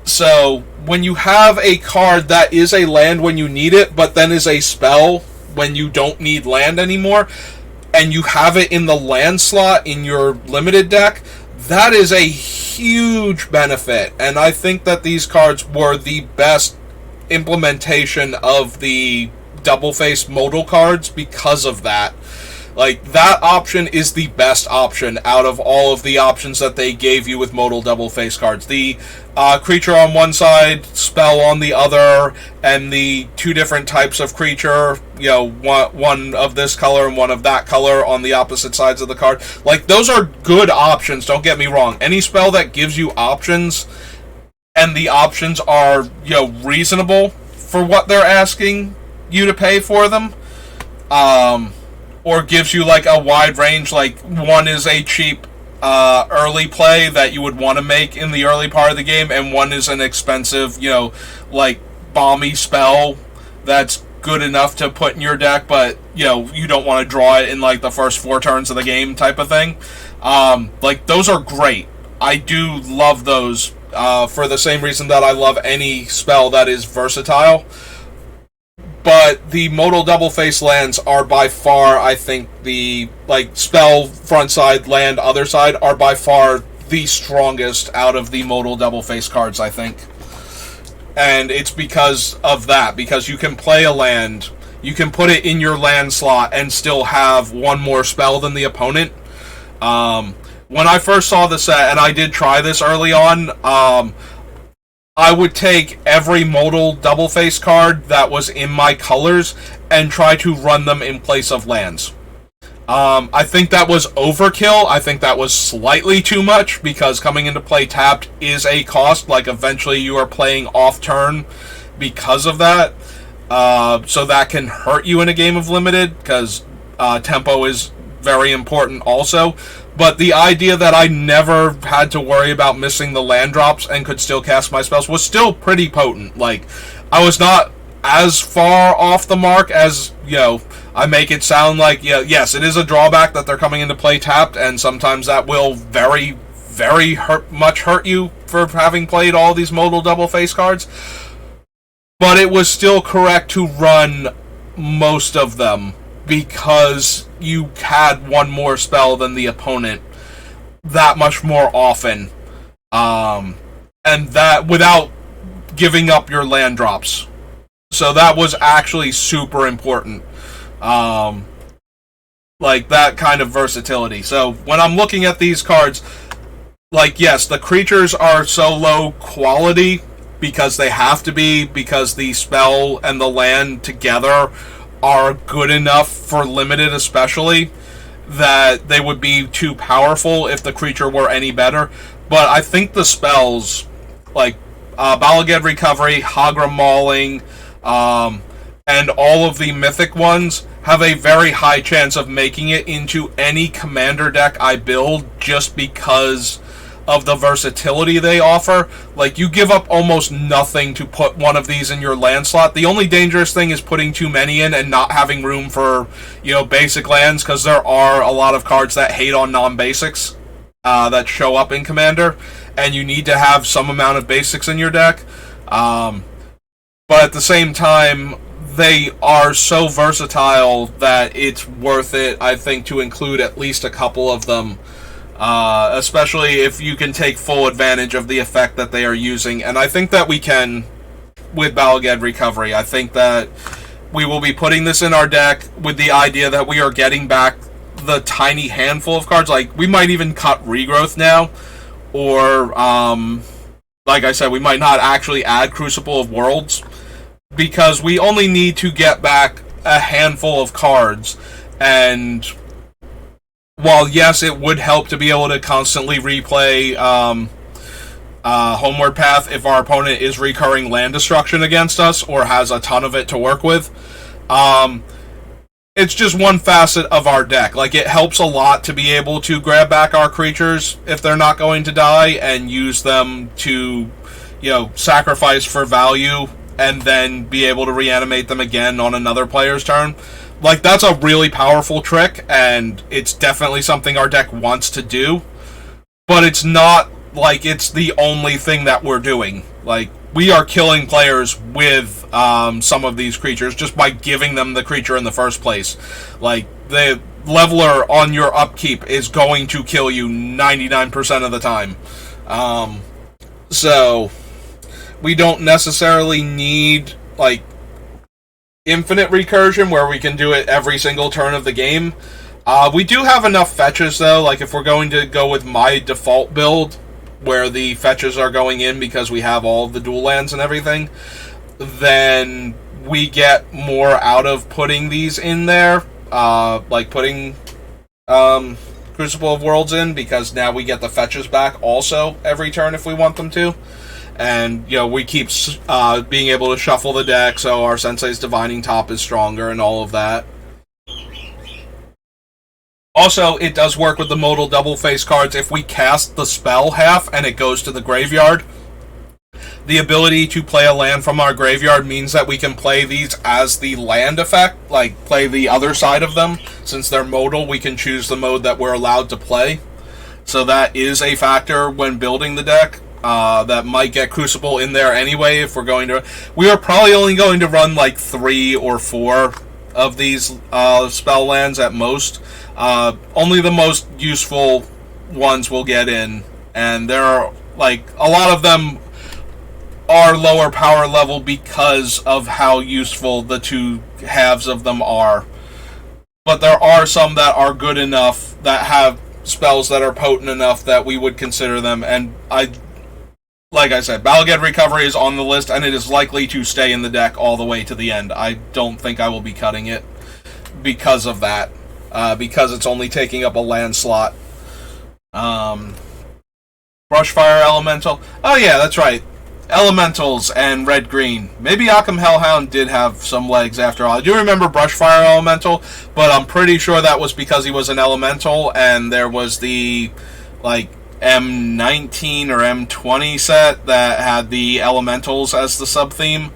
So when you have a card that is a land when you need it, but then is a spell when you don't need land anymore, and you have it in the land slot in your limited deck, that is a huge benefit. And I think that these cards were the best implementation of the double-face modal cards because of that. Like, that option is the best option out of all of the options that they gave you with modal double-face cards. The creature on one side, spell on the other, and the two different types of creature, you know, one of this color and one of that color on the opposite sides of the card. Like, those are good options, don't get me wrong. Any spell that gives you options, and the options are, you know, reasonable for what they're asking you to pay for them, or gives you, like, a wide range, like, one is a cheap early play that you would want to make in the early part of the game, and one is an expensive, you know, like, balmy spell that's good enough to put in your deck, but, you know, you don't want to draw it in, like, the first 4 turns of the game type of thing. Like, those are great. I do love those for the same reason that I love any spell that is versatile. But the modal double-face lands are by far, I think, the, like, spell, front side, land, other side, are by far the strongest out of the modal double-face cards, I think. And it's because of that, because you can play a land, you can put it in your land slot and still have one more spell than the opponent. When I first saw the set, and I did try this early on, I would take every modal double-face card that was in my colors and try to run them in place of lands. I think that was overkill. I think that was slightly too much, because coming into play tapped is a cost. Like, eventually you are playing off-turn because of that. So that can hurt you in a game of Limited, because tempo is very important also. But the idea that I never had to worry about missing the land drops and could still cast my spells was still pretty potent. Like, I was not as far off the mark as, you know, I make it sound like. Yeah, yes, it is a drawback that they're coming into play tapped, and sometimes that will very, very much hurt you for having played all these modal double-face cards. But it was still correct to run most of them, because you had one more spell than the opponent that much more often. And that without giving up your land drops. So that was actually super important. Like, that kind of versatility. So when I'm looking at these cards, like, yes, the creatures are so low quality because they have to be, because the spell and the land together are good enough for Limited especially, that they would be too powerful if the creature were any better. But I think the spells, like Bala Ged Recovery, Hagra Mauling, and all of the mythic ones, have a very high chance of making it into any commander deck I build, just because of the versatility they offer. Like, you give up almost nothing to put one of these in your land slot. The only dangerous thing is putting too many in and not having room for, you know, basic lands, because there are a lot of cards that hate on non-basics that show up in Commander, and you need to have some amount of basics in your deck. But at the same time, they are so versatile that it's worth it, I think, to include at least a couple of them. Especially if you can take full advantage of the effect that they are using. And I think that we can with Bala Ged Recovery. I think that we will be putting this in our deck with the idea that we are getting back the tiny handful of cards. Like, we might even cut Regrowth now, or, like I said, we might not actually add Crucible of Worlds, because we only need to get back a handful of cards. And while, yes, it would help to be able to constantly replay Homeward Path if our opponent is recurring land destruction against us or has a ton of it to work with, it's just one facet of our deck. Like, it helps a lot to be able to grab back our creatures if they're not going to die and use them to, you know, sacrifice for value and then be able to reanimate them again on another player's turn. Like, that's a really powerful trick, and it's definitely something our deck wants to do, but it's not like it's the only thing that we're doing. Like, we are killing players with some of these creatures just by giving them the creature in the first place. Like, the leveler on your upkeep is going to kill you 99% of the time. So, we don't necessarily need, like, infinite recursion where we can do it every single turn of the game. We do have enough fetches, though. Like, if we're going to go with my default build, where the fetches are going in because we have all of the dual lands and everything, then we get more out of putting these in there. Like putting Crucible of Worlds in, because now we get the fetches back also every turn if we want them to. And, you know, we keep being able to shuffle the deck, so our Sensei's Divining Top is stronger and all of that. Also, it does work with the modal double face cards. If we cast the spell half and it goes to the graveyard, the ability to play a land from our graveyard means that we can play these as the land effect, like play the other side of them. Since they're modal, we can choose the mode that we're allowed to play. So that is a factor when building the deck. That might get Crucible in there anyway if we're going to... We are probably only going to run like 3 or 4 of these spell lands at most. Only the most useful ones will get in, and there are, like, a lot of them are lower power level because of how useful the two halves of them are. But there are some that are good enough, that have spells that are potent enough that we would consider them, and like I said, Balaged Recovery is on the list, and it is likely to stay in the deck all the way to the end. I don't think I will be cutting it because of that. Because it's only taking up a land slot. Brushfire Elemental. Oh yeah, that's right. Elementals and red-green. Maybe Occam Hellhound did have some legs after all. I do remember Brushfire Elemental, but I'm pretty sure that was because he was an elemental, and there was the, like, M19 or M20 set that had the elementals as the sub-theme,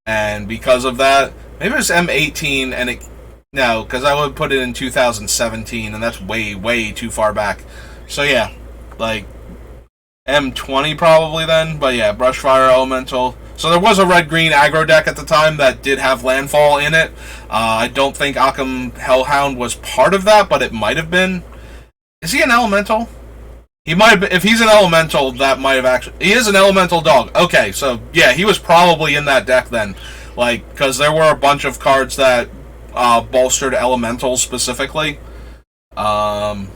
and because of that, maybe it was M18, and it... No, because I would put it in 2017, and that's way, way too far back. So yeah, like, M20 probably then, but yeah, Brushfire Elemental. So there was a red-green aggro deck at the time that did have landfall in it. I don't think Occam Hellhound was part of that, but it might have been. Is he an elemental? He might have been. If he's an elemental, that might have actually... He is an elemental dog. Okay, so yeah, he was probably in that deck then. Like, because there were a bunch of cards that bolstered elementals specifically. So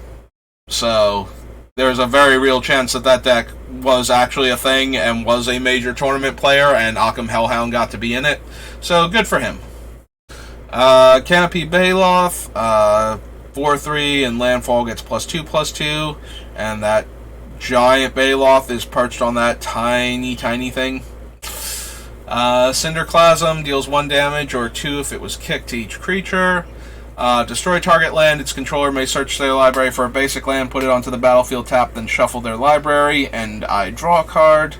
there's a very real chance that that deck was actually a thing and was a major tournament player, and Occam Hellhound got to be in it. So good for him. Canopy Baloth, 4/3, and landfall gets +2/+2, and that giant Baloth is perched on that tiny, tiny thing. Cinderclasm deals 1 damage or 2 if it was kicked to each creature. Destroy target land. Its controller may search their library for a basic land, put it onto the battlefield tap, then shuffle their library, and I draw a card.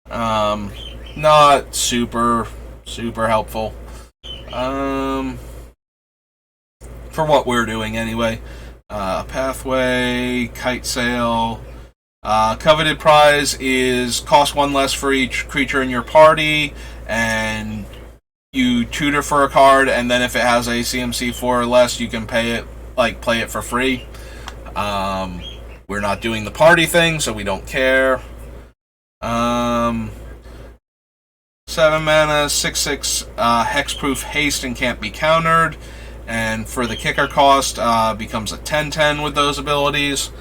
Not super helpful. For what we're doing anyway. Pathway, Kite Sail. Coveted Prize is cost 1 less for each creature in your party, and you tutor for a card, and then if it has a CMC 4 or less, you can pay it, like, play it for free. We're not doing the party thing, so we don't care. 7 mana, 6/6 hexproof haste and can't be countered, and for the kicker cost, becomes a 10/10 with those abilities.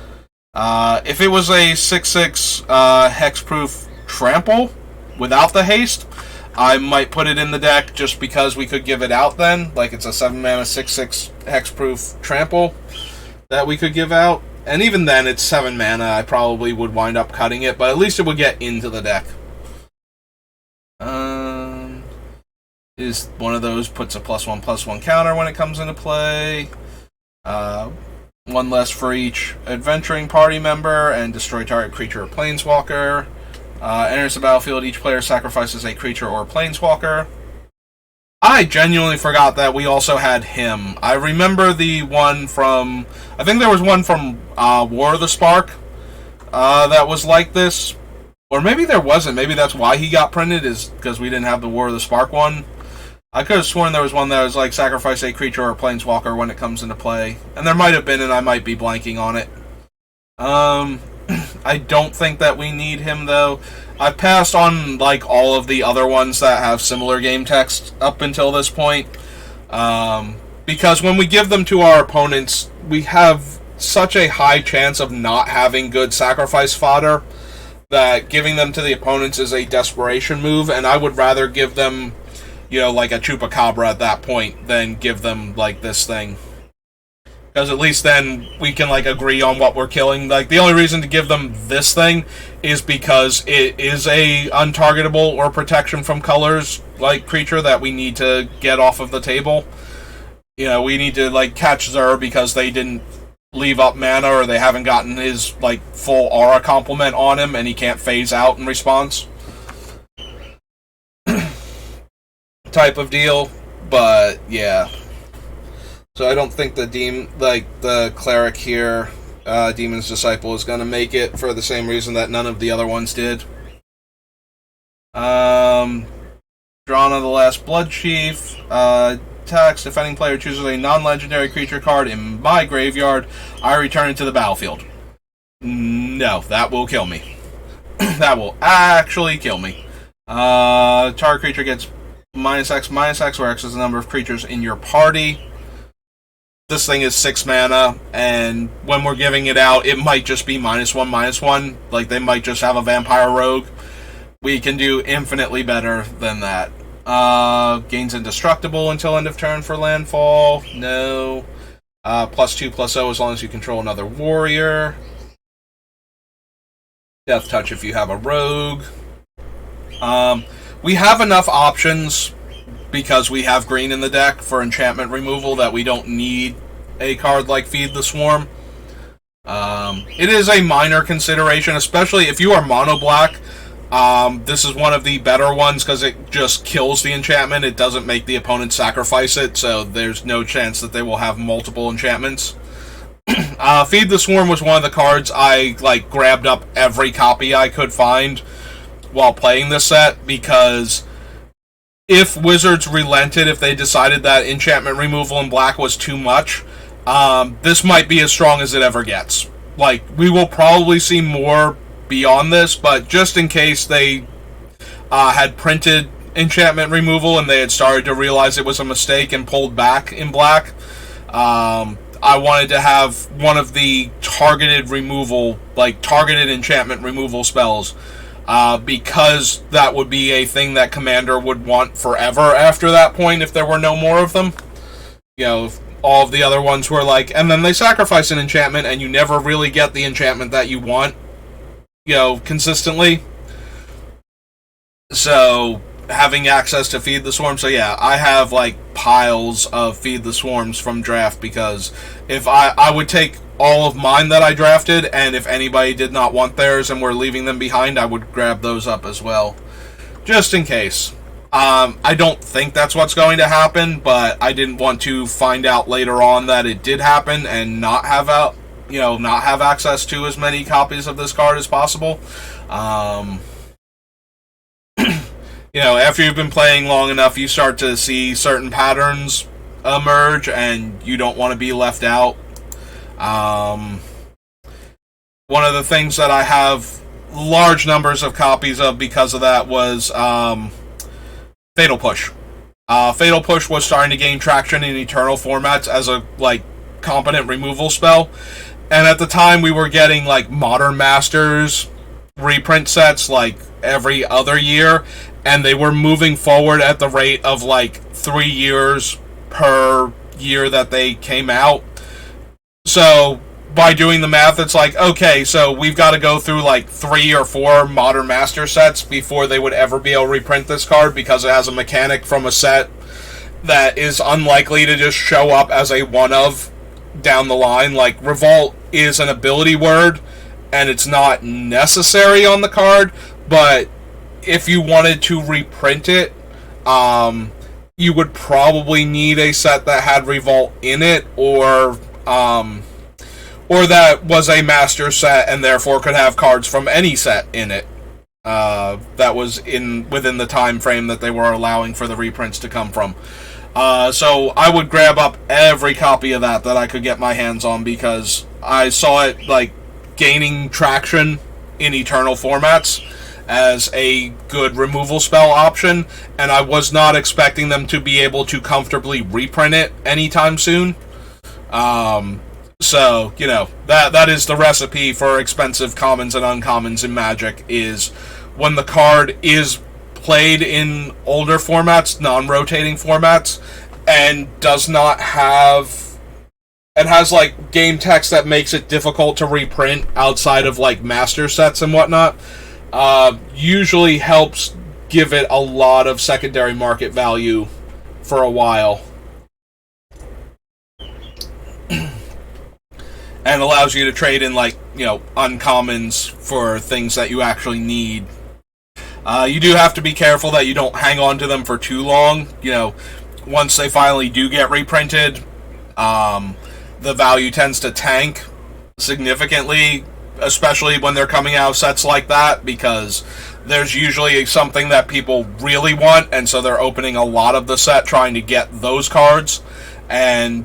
If it was a 6/6 hexproof trample without the haste, I might put it in the deck just because we could give it out then. Like, it's a 7 mana 6/6 hexproof trample that we could give out. And even then, it's 7 mana. I probably would wind up cutting it, but at least it would get into the deck. Is one of those, puts a +1/+1 counter when it comes into play. 1 less for each adventuring party member, and destroy target creature or planeswalker. Enters the battlefield, each player sacrifices a creature or planeswalker. I genuinely forgot that we also had him. I remember the one from... I think there was one from War of the Spark that was like this, Or maybe there wasn't. Maybe that's why he got printed, is because we didn't have the War of the Spark one. I could have sworn there was one that was like sacrifice a creature or planeswalker when it comes into play. And there might have been, and I might be blanking on it. I don't think that we need him, though. I've passed on like all of the other ones that have similar game text up until this point. Because when we give them to our opponents, we have such a high chance of not having good sacrifice fodder that giving them to the opponents is a desperation move, and I would rather give them, like a Chupacabra at that point than give them, like, this thing. Because at least then we can, like, agree on what we're killing. Like, the only reason to give them this thing is because it is a untargetable or protection from colors, like, creature that we need to get off of the table. We need to, like, catch Zur because they didn't leave up mana, or they haven't gotten his, like, full aura complement on him, and he can't phase out in response. Type of deal. But, yeah. So I don't think the cleric here, Demon's Disciple, is going to make it for the same reason that none of the other ones did. Drawn on the last Blood Chief. Text, defending player chooses a non-legendary creature card in my graveyard, I return it to the battlefield. No, that will kill me. That will actually kill me. Target creature gets -X, where X is the number of creatures in your party. This thing is 6 mana, and when we're giving it out, it might just be -1/-1. Like, they might just have a Vampire Rogue. We can do infinitely better than that. Gains indestructible until end of turn for landfall. No. +2/+0 as long as you control another warrior. Death touch if you have a rogue. We have enough options because we have green in the deck for enchantment removal that we don't need a card like Feed the Swarm. It is a minor consideration, especially if you are mono black. This is one of the better ones because it just kills the enchantment. It doesn't make the opponent sacrifice it, so there's no chance that they will have multiple enchantments. Feed the Swarm was one of the cards I grabbed up every copy I could find while playing this set, because if Wizards relented, if they decided that enchantment removal in black was too much, this might be as strong as it ever gets. Like, we will probably see more beyond this, but just in case they had printed enchantment removal and they had started to realize it was a mistake and pulled back in black, I wanted to have one of the targeted removal, targeted enchantment removal spells, because that would be a thing that Commander would want forever after that point if there were no more of them. If all of the other ones were and then they sacrifice an enchantment and you never really get the enchantment that you want, consistently. So, having access to Feed the Swarm. So yeah, I have piles of Feed the Swarms from draft, because if I would take all of mine that I drafted, and if anybody did not want theirs and were leaving them behind, I would grab those up as well, just in case. I don't think that's what's going to happen, but I didn't want to find out later on that it did happen and not have not have access to as many copies of this card as possible. After you've been playing long enough, you start to see certain patterns emerge, and you don't want to be left out. One of the things that I have large numbers of copies of because of that was Fatal Push. Fatal Push was starting to gain traction in Eternal formats as a competent removal spell, and at the time we were getting Modern Masters reprint sets every other year, and they were moving forward at the rate of 3 years per year that they came out. So by doing the math, it's okay, so we've got to go through 3 or 4 Modern Master sets before they would ever be able to reprint this card, because it has a mechanic from a set that is unlikely to just show up as a one-of down the line. Revolt is an ability word, and it's not necessary on the card, but if you wanted to reprint it, you would probably need a set that had Revolt in it, or that was a master set and therefore could have cards from any set in it. that was within the time frame that they were allowing for the reprints to come from. So I would grab up every copy of that I could get my hands on, because I saw it like gaining traction in Eternal formats as a good removal spell option, and I was not expecting them to be able to comfortably reprint it anytime soon. So, that is the recipe for expensive commons and uncommons in Magic, is when the card is played in older formats, non-rotating formats, and does not have... and has, like, game text that makes it difficult to reprint outside of, like, master sets and whatnot, usually helps give it a lot of secondary market value for a while. And allows you to trade in, like, uncommons for things that you actually need. You do have to be careful that you don't hang on to them for too long. Once they finally do get reprinted, the value tends to tank significantly, especially when they're coming out of sets like that, because there's usually something that people really want, and so they're opening a lot of the set trying to get those cards, and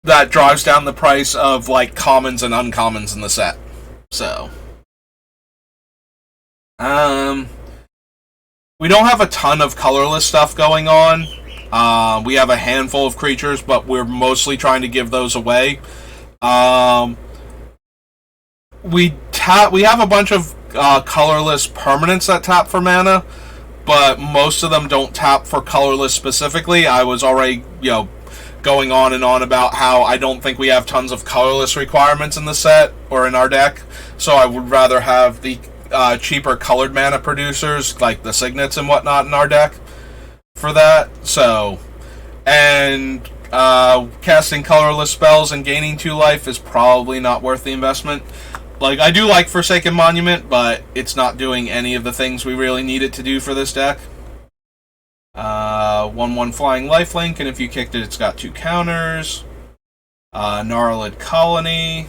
that drives down the price of, like, commons and uncommons in the set. So, we don't have a ton of colorless stuff going on. We have a handful of creatures, but we're mostly trying to give those away. We have a bunch of colorless permanents that tap for mana, but most of them don't tap for colorless specifically. I was already, going on and on about how I don't think we have tons of colorless requirements in the set or in our deck, so I would rather have the cheaper colored mana producers, like the signets and whatnot, in our deck for that. So, and casting colorless spells and gaining 2 life is probably not worth the investment. Like, I do like Forsaken Monument, but it's not doing any of the things we really need it to do for this deck. 1/1 flying lifelink, and if you kicked it, it's got 2 counters. Gnarlid Colony.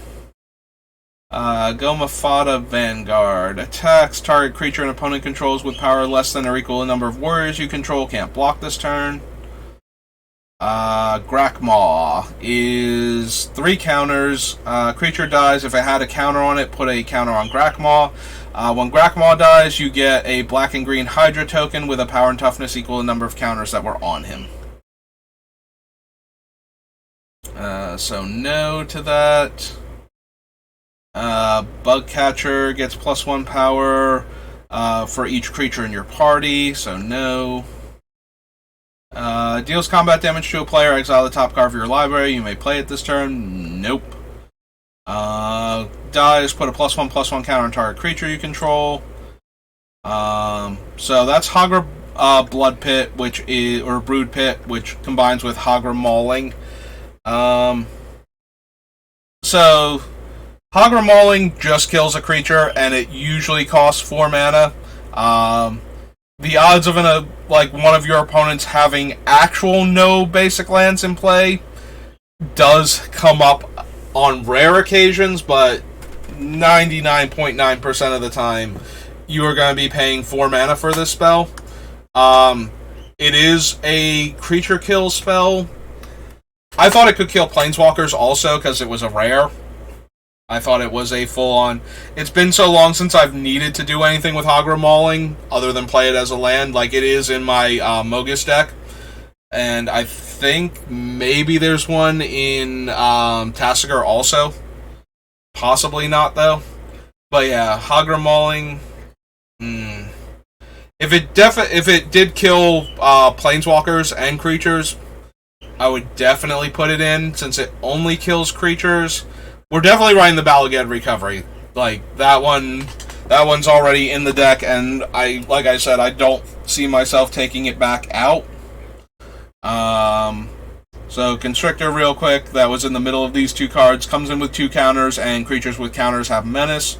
Goma Fada Vanguard. Attacks target creature an opponent controls with power less than or equal to the number of warriors you control. Can't block this turn. Grakmaw is 3 counters. Creature dies. If it had a counter on it, put a counter on Grakmaw. When Grakmaw dies, you get a black and green Hydra token with a power and toughness equal to the number of counters that were on him. So no to that. Bugcatcher gets +1 power for each creature in your party, so no. Deals combat damage to a player, exile the top card of your library. You may play it this turn. Nope. Dies, put a +1/+1 counter on target creature you control. So that's Hagra Blood Pit, or Brood Pit, which combines with Hagra Mauling. So Hagra Mauling just kills a creature, and it usually costs 4 mana. The odds of one of your opponents having actual no basic lands in play does come up on rare occasions, but 99.9% of the time you are going to be paying 4 mana for this spell. It is a creature kill spell. I thought it could kill planeswalkers also, because it was a rare. I thought it was a full-on... It's been so long since I've needed to do anything with Hagra Mauling, other than play it as a land. Like, it is in my Mogus deck. And I think maybe there's one in Tasigur also. Possibly not, though. But yeah, Hagra Mauling... If it did kill planeswalkers and creatures, I would definitely put it in, since it only kills creatures. We're definitely running the Bala Ged Recovery. Like, that one's already in the deck, and like I said, I don't see myself taking it back out. So Constrictor, real quick, that was in the middle of these 2 cards, comes in with 2 counters, and creatures with counters have Menace.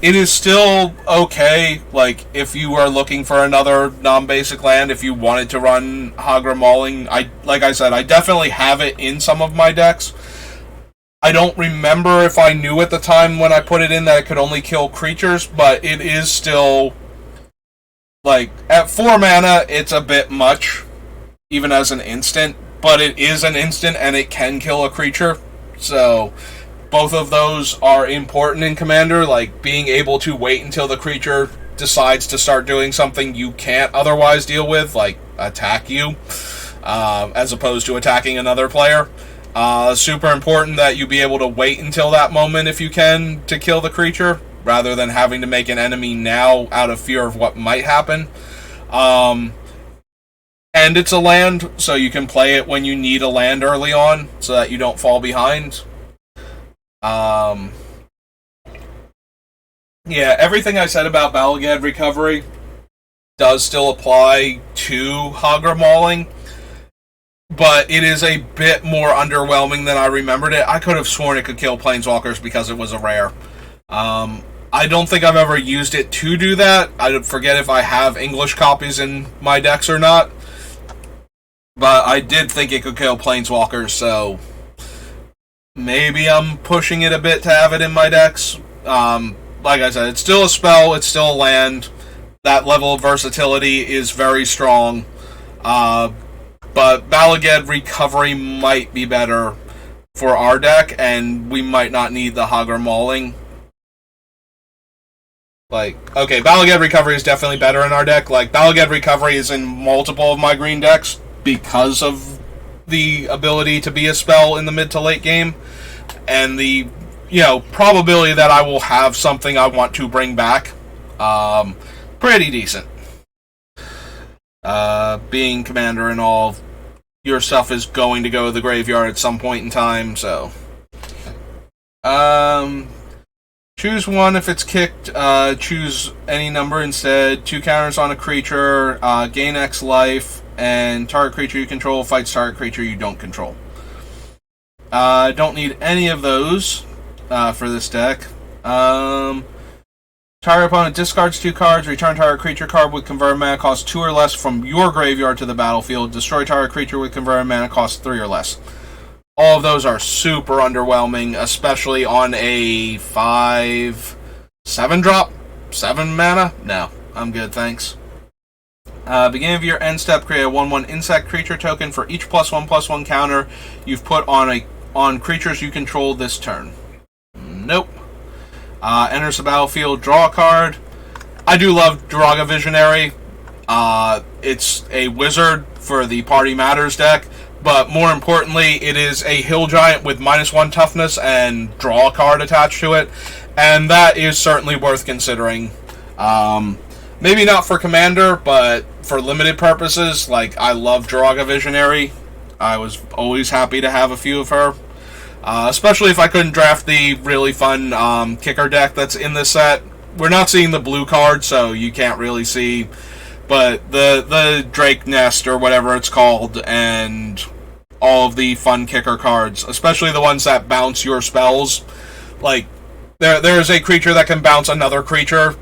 It is still okay, like, if you are looking for another non-basic land, if you wanted to run Hagra Mauling. Like I said, I definitely have it in some of my decks. I don't remember if I knew at the time when I put it in that it could only kill creatures, but it is still, like, at 4 mana, it's a bit much, even as an instant, but it is an instant and it can kill a creature, so both of those are important in Commander, like being able to wait until the creature decides to start doing something you can't otherwise deal with, like attack you, as opposed to attacking another player. Super important that you be able to wait until that moment if you can to kill the creature, rather than having to make an enemy now out of fear of what might happen. And it's a land, so you can play it when you need a land early on, so that you don't fall behind. Yeah, everything I said about Balagad Recovery does still apply to Hagra Mauling, but it is a bit more underwhelming than I remembered it. I could have sworn it could kill Planeswalkers because it was a rare. I don't think I've ever used it to do that. I forget if I have English copies in my decks or not. But I did think it could kill Planeswalkers, so maybe I'm pushing it a bit to have it in my decks. Like I said, it's still a spell, it's still a land. That level of versatility is very strong. But Balagad Recovery might be better for our deck, and we might not need the Hagra Mauling. Like, okay, Balagad Recovery is definitely better in our deck. Like, Balagad Recovery is in multiple of my green decks because of the ability to be a spell in the mid to late game, and the, probability that I will have something I want to bring back. Pretty decent. Being Commander and all, your stuff is going to go to the graveyard at some point in time, so. Choose one. If it's kicked, choose any number instead. 2 counters on a creature, gain X life, and target creature you control fights target creature you don't control. Don't need any of those for this deck. Target opponent discards 2 cards, return target creature card with converted mana cost 2 or less from your graveyard to the battlefield. Destroy target creature with converted mana cost 3 or less. All of those are super underwhelming, especially on a 5/7 drop. 7 mana? No, I'm good, thanks. Beginning of your end step, create a 1/1 insect creature token for each +1/+1 counter you've put on creatures you control this turn. Nope. Enters the battlefield, draw a card. I do love Draga Visionary. It's a wizard for the Party Matters deck, but more importantly, it is a hill giant with -1 toughness and draw a card attached to it, and that is certainly worth considering. Maybe not for Commander, but for limited purposes, like, I love Draga Visionary. I was always happy to have a few of her. Especially if I couldn't draft the really fun kicker deck that's in this set. We're not seeing the blue card, so you can't really see, but the Drake Nest, or whatever it's called, and all of the fun kicker cards, especially the ones that bounce your spells. Like, there's a creature that can bounce another creature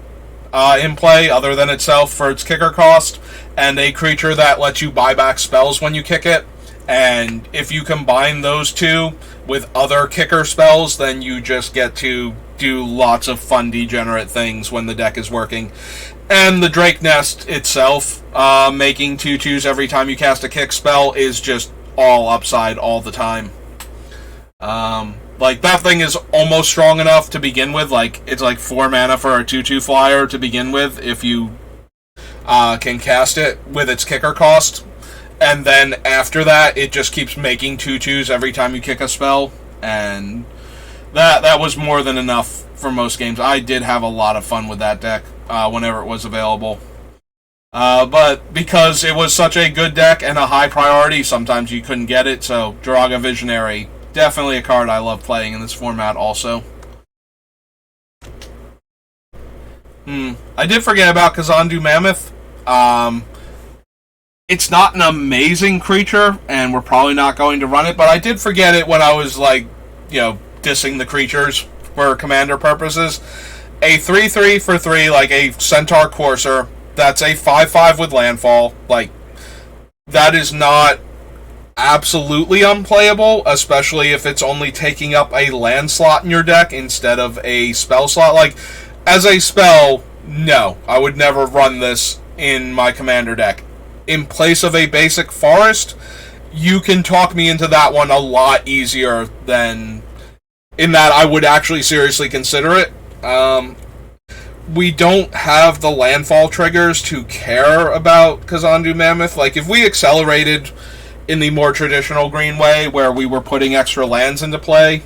in play other than itself for its kicker cost, and a creature that lets you buy back spells when you kick it. And if you combine those two with other kicker spells, then you just get to do lots of fun degenerate things when the deck is working. And the Drake Nest itself, making 2/2s every time you cast a kick spell, is just all upside all the time. Like, that thing is almost strong enough to begin with. Like, it's like 4 mana for a 2/2 flyer to begin with, if you can cast it with its kicker cost. And then after that, it just keeps making 2/2s every time you kick a spell. And that was more than enough for most games. I did have a lot of fun with that deck whenever it was available. But because it was such a good deck and a high priority, sometimes you couldn't get it. So Draga Visionary, definitely a card I love playing in this format also. I did forget about Kazandu Mammoth. It's not an amazing creature, and we're probably not going to run it, but I did forget it when I was, like, dissing the creatures for Commander purposes. A 3/3 for 3, like a Centaur Courser, that's a 5/5 with landfall. Like, that is not absolutely unplayable, especially if it's only taking up a land slot in your deck instead of a spell slot. Like, as a spell, no, I would never run this in my commander deck. In place of a basic forest, you can talk me into that one a lot easier than... In that, I would actually seriously consider it. We don't have the landfall triggers to care about Kazandu Mammoth. Like, if we accelerated in the more traditional green way, where we were putting extra lands into play,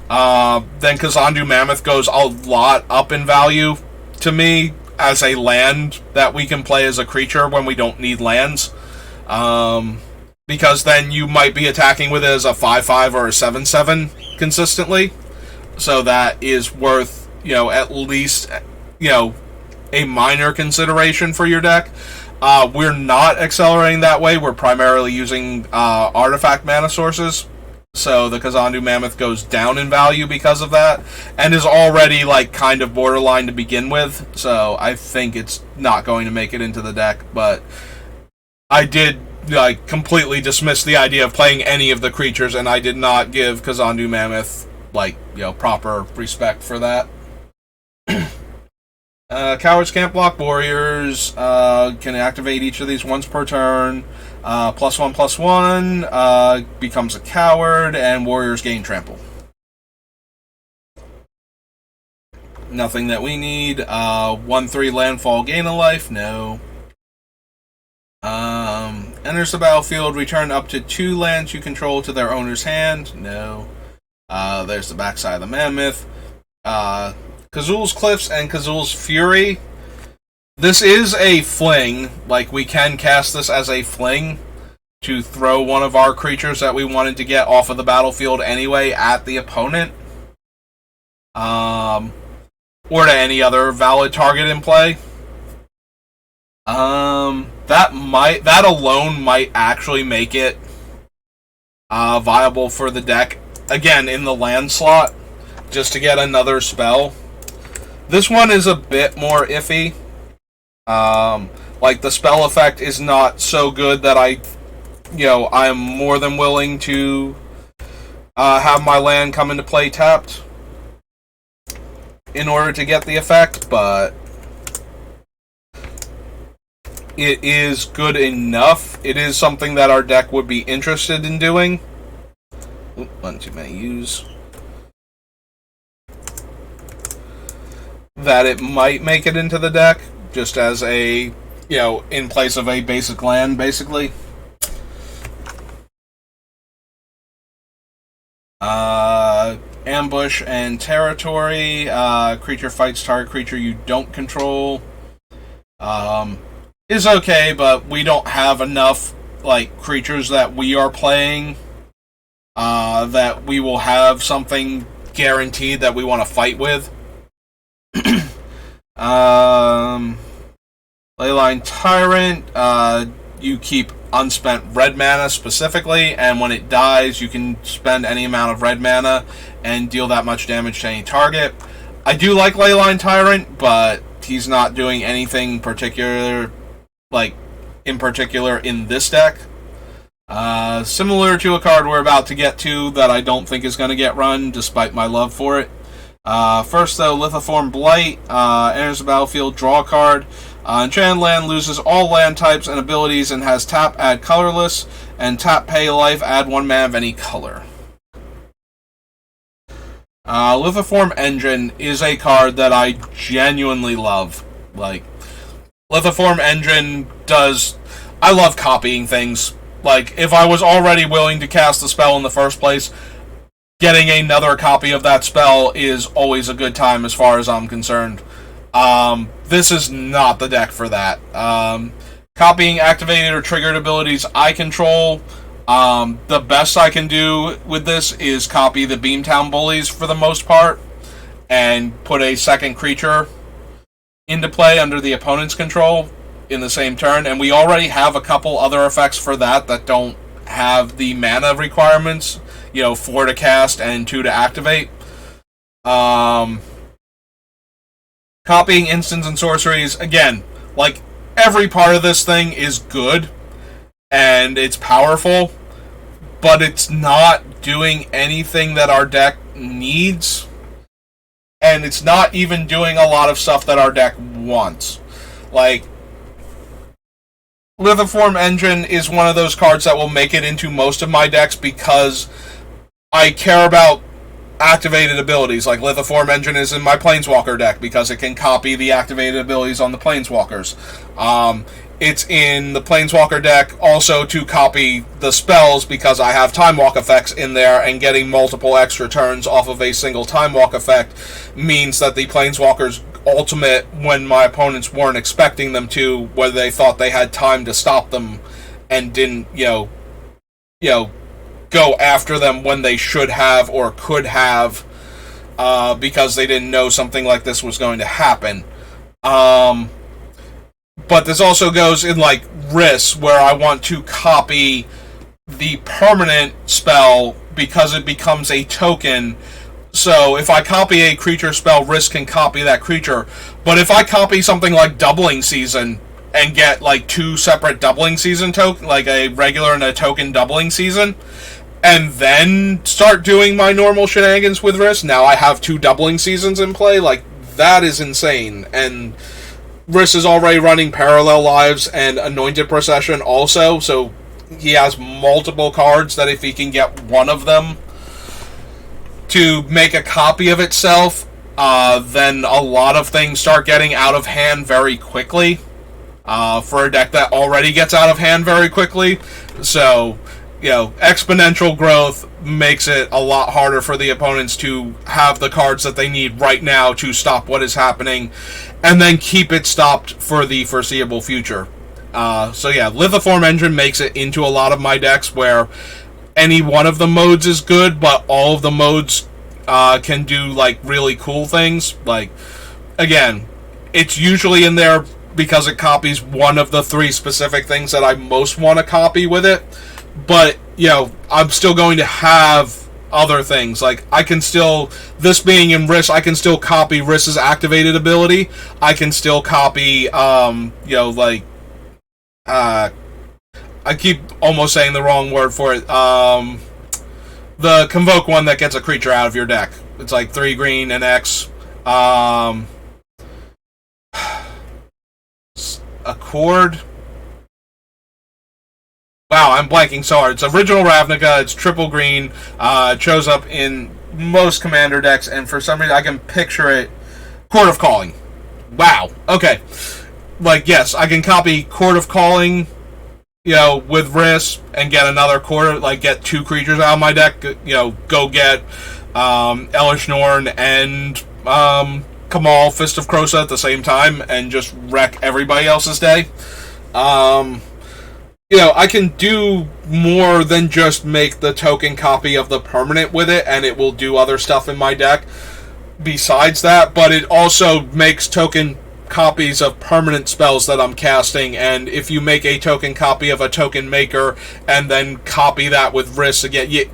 then Kazandu Mammoth goes a lot up in value to me as a land that we can play as a creature when we don't need lands. Because then you might be attacking with it as a 5/5 or a 7/7 consistently. So that is worth, at least, a minor consideration for your deck. We're not accelerating that way. We're primarily using artifact mana sources. So the Kazandu Mammoth goes down in value because of that, and is already, kind of borderline to begin with. So I think it's not going to make it into the deck, but I did completely dismiss the idea of playing any of the creatures, and I did not give Kazandu Mammoth, proper respect for that. Cowards can't block warriors, can activate each of these once per turn, +1/+1, becomes a coward, and warriors gain trample. Nothing that we need. 1/3 landfall, gain a life, no. Enters the battlefield, return up to 2 lands you control to their owner's hand, no. There's the backside of the Mammoth. Kazul's Cliffs and Kazul's Fury. This is a fling. We can cast this as a fling to throw one of our creatures that we wanted to get off of the battlefield anyway at the opponent. Or to any other valid target in play. That alone might actually make it viable for the deck. Again, in the land slot, just to get another spell. This one is a bit more iffy. The spell effect is not so good that I'm more than willing to have my land come into play tapped in order to get the effect, but it is good enough. It is something that our deck would be interested in doing. One too many U's. That it might make it into the deck, just as a, in place of a basic land, basically. Ambush and Territory. Creature fights target creature you don't control. Is okay, but we don't have enough, creatures that we are playing, that we will have something guaranteed that we want to fight with. Leyline Tyrant, you keep unspent red mana specifically, and when it dies, you can spend any amount of red mana and deal that much damage to any target. I do like Leyline Tyrant, but he's not doing anything particular, in particular in this deck. Similar to a card we're about to get to that I don't think is going to get run, despite my love for it. First, though, Lithoform Blight enters the battlefield, draw a card. Enchanted land loses all land types and abilities and has tap, add colorless, and tap, pay life, add 1 mana of any color. Lithoform Engine is a card that I genuinely love. Lithoform Engine does... I love copying things. If I was already willing to cast the spell in the first place, getting another copy of that spell is always a good time as far as I'm concerned. This is not the deck for that. Copying activated or triggered abilities I control. The best I can do with this is copy the Beamtown Bullies for the most part, and put a second creature into play under the opponent's control in the same turn. And we already have a couple other effects for that don't have the mana requirements. 4 to cast and 2 to activate. Copying instants and sorceries, again, every part of this thing is good, and it's powerful, but it's not doing anything that our deck needs, and it's not even doing a lot of stuff that our deck wants. Like, Lithiform Engine is one of those cards that will make it into most of my decks because I care about activated abilities. Like, Lithiform Engine is in my Planeswalker deck because it can copy the activated abilities on the Planeswalkers. It's in the Planeswalker deck also to copy the spells because I have Time Walk effects in there, and getting multiple extra turns off of a single Time Walk effect means that the Planeswalkers ultimate when my opponents weren't expecting them to, whether they thought they had time to stop them and didn't, go after them when they should have or could have, because they didn't know something like this was going to happen. But this also goes in, like, risks, where I want to copy the permanent spell because it becomes a token. So if I copy a creature spell, risk can copy that creature. But if I copy something like Doubling Season and get, like, 2 separate Doubling Season tokens, like a regular and a token Doubling Season, and then start doing my normal shenanigans with risk, now I have 2 Doubling Seasons in play. Like, that is insane. And Riss is already running Parallel Lives and Anointed Procession also, so he has multiple cards that if he can get one of them to make a copy of itself, then a lot of things start getting out of hand very quickly, for a deck that already gets out of hand very quickly. So, exponential growth makes it a lot harder for the opponents to have the cards that they need right now to stop what is happening, and then keep it stopped for the foreseeable future. Lithiform Engine makes it into a lot of my decks where any one of the modes is good, but all of the modes can do, like, really cool things. Like, again, it's usually in there because it copies one of the 3 specific things that I most want to copy with it. But, I'm still going to have other things. Like, I can still, this being in Riss, I can still copy Riss's activated ability. I can still copy, I keep almost saying the wrong word for it. The Convoke one that gets a creature out of your deck. It's like 3 green and X. Accord. Wow, I'm blanking so hard. It's original Ravnica, it's triple green, it shows up in most Commander decks, and for some reason I can picture it. Court of Calling. Wow, okay. Like, yes, I can copy Court of Calling, with Riss, and get another Court, like, get 2 creatures out of my deck, go get Elish Norn and Kamal, Fist of Krosa at the same time, and just wreck everybody else's day. I can do more than just make the token copy of the permanent with it, and it will do other stuff in my deck besides that, but it also makes token copies of permanent spells that I'm casting, and if you make a token copy of a token maker, and then copy that with Riss again,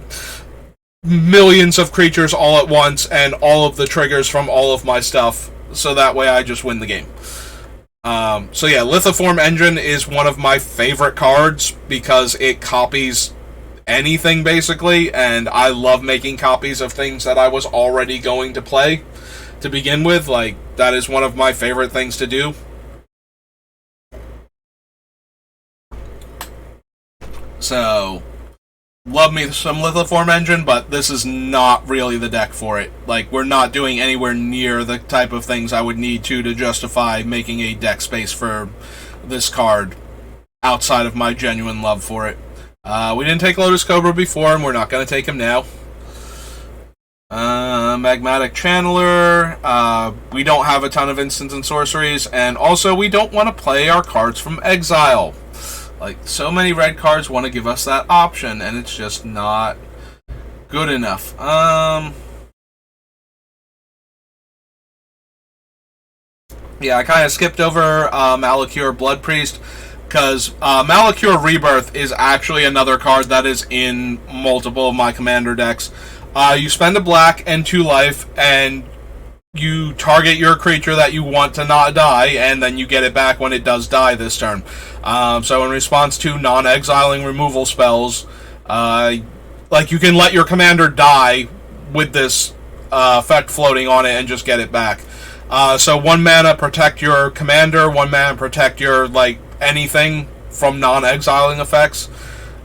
millions of creatures all at once, and all of the triggers from all of my stuff, so that way I just win the game. Lithiform Engine is one of my favorite cards because it copies anything, basically, and I love making copies of things that I was already going to play to begin with. Like, that is one of my favorite things to do. So, love me some Lithiform Engine, but this is not really the deck for it. Like, we're not doing anywhere near the type of things I would need to justify making a deck space for this card outside of my genuine love for it. We didn't take Lotus Cobra before, and we're not going to take him now. Magmatic Channeler. We don't have a ton of instants and sorceries, and also we don't want to play our cards from exile. Like, so many red cards want to give us that option, and it's just not good enough. Yeah, I kind of skipped over Malakir Blood Priest, because Malakir Rebirth is actually another card that is in multiple of my commander decks. You spend a black and 2 life, and you target your creature that you want to not die, and then you get it back when it does die this turn. So in response to non-exiling removal spells, Like, you can let your commander die with this effect floating on it and just get it back. So 1 mana protect your commander, 1 mana protect your, like, anything from non-exiling effects.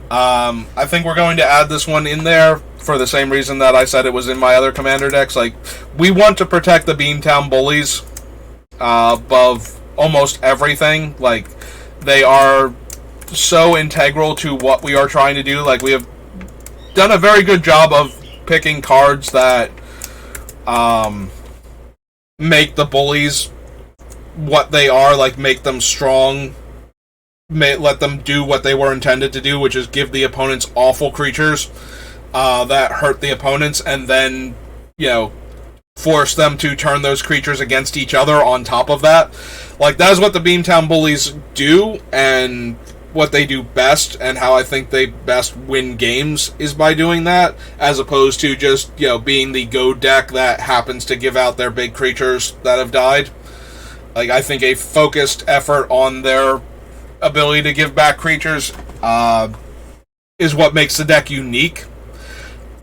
I think we're going to add this one in there for the same reason that I said it was in my other commander decks. Like, we want to protect the Beamtown Bullies above almost everything. Like, they are so integral to what we are trying to do. Like, we have done a very good job of picking cards that make the Bullies what they are, like, make them strong, let them do what they were intended to do, which is give the opponents awful creatures that hurt the opponents, and then, you know, force them to turn those creatures against each other on top of that. Like, that is what the Beamtown Bullies do, and what they do best, and how I think they best win games is by doing that, as opposed to just, you know, being the go deck that happens to give out their big creatures that have died. Like, I think a focused effort on their ability to give back creatures is what makes the deck unique.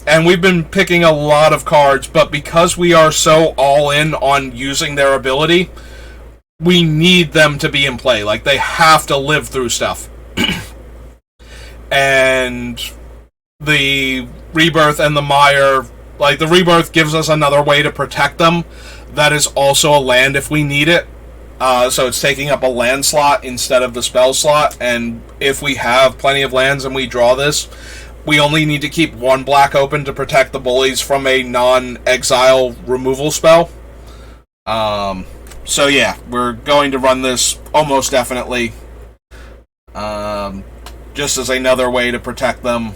And we've been picking a lot of cards, but because we are so all in on using their ability, we need them to be in play. Like, they have to live through stuff. And the Rebirth and the Mire, like, the Rebirth gives us another way to protect them. That is also a land if we need it. So it's taking up a land slot instead of the spell slot, and if we have plenty of lands and we draw this, we only need to keep 1 black open to protect the Bullies from a non-exile removal spell. So yeah, we're going to run this almost definitely, just as another way to protect them,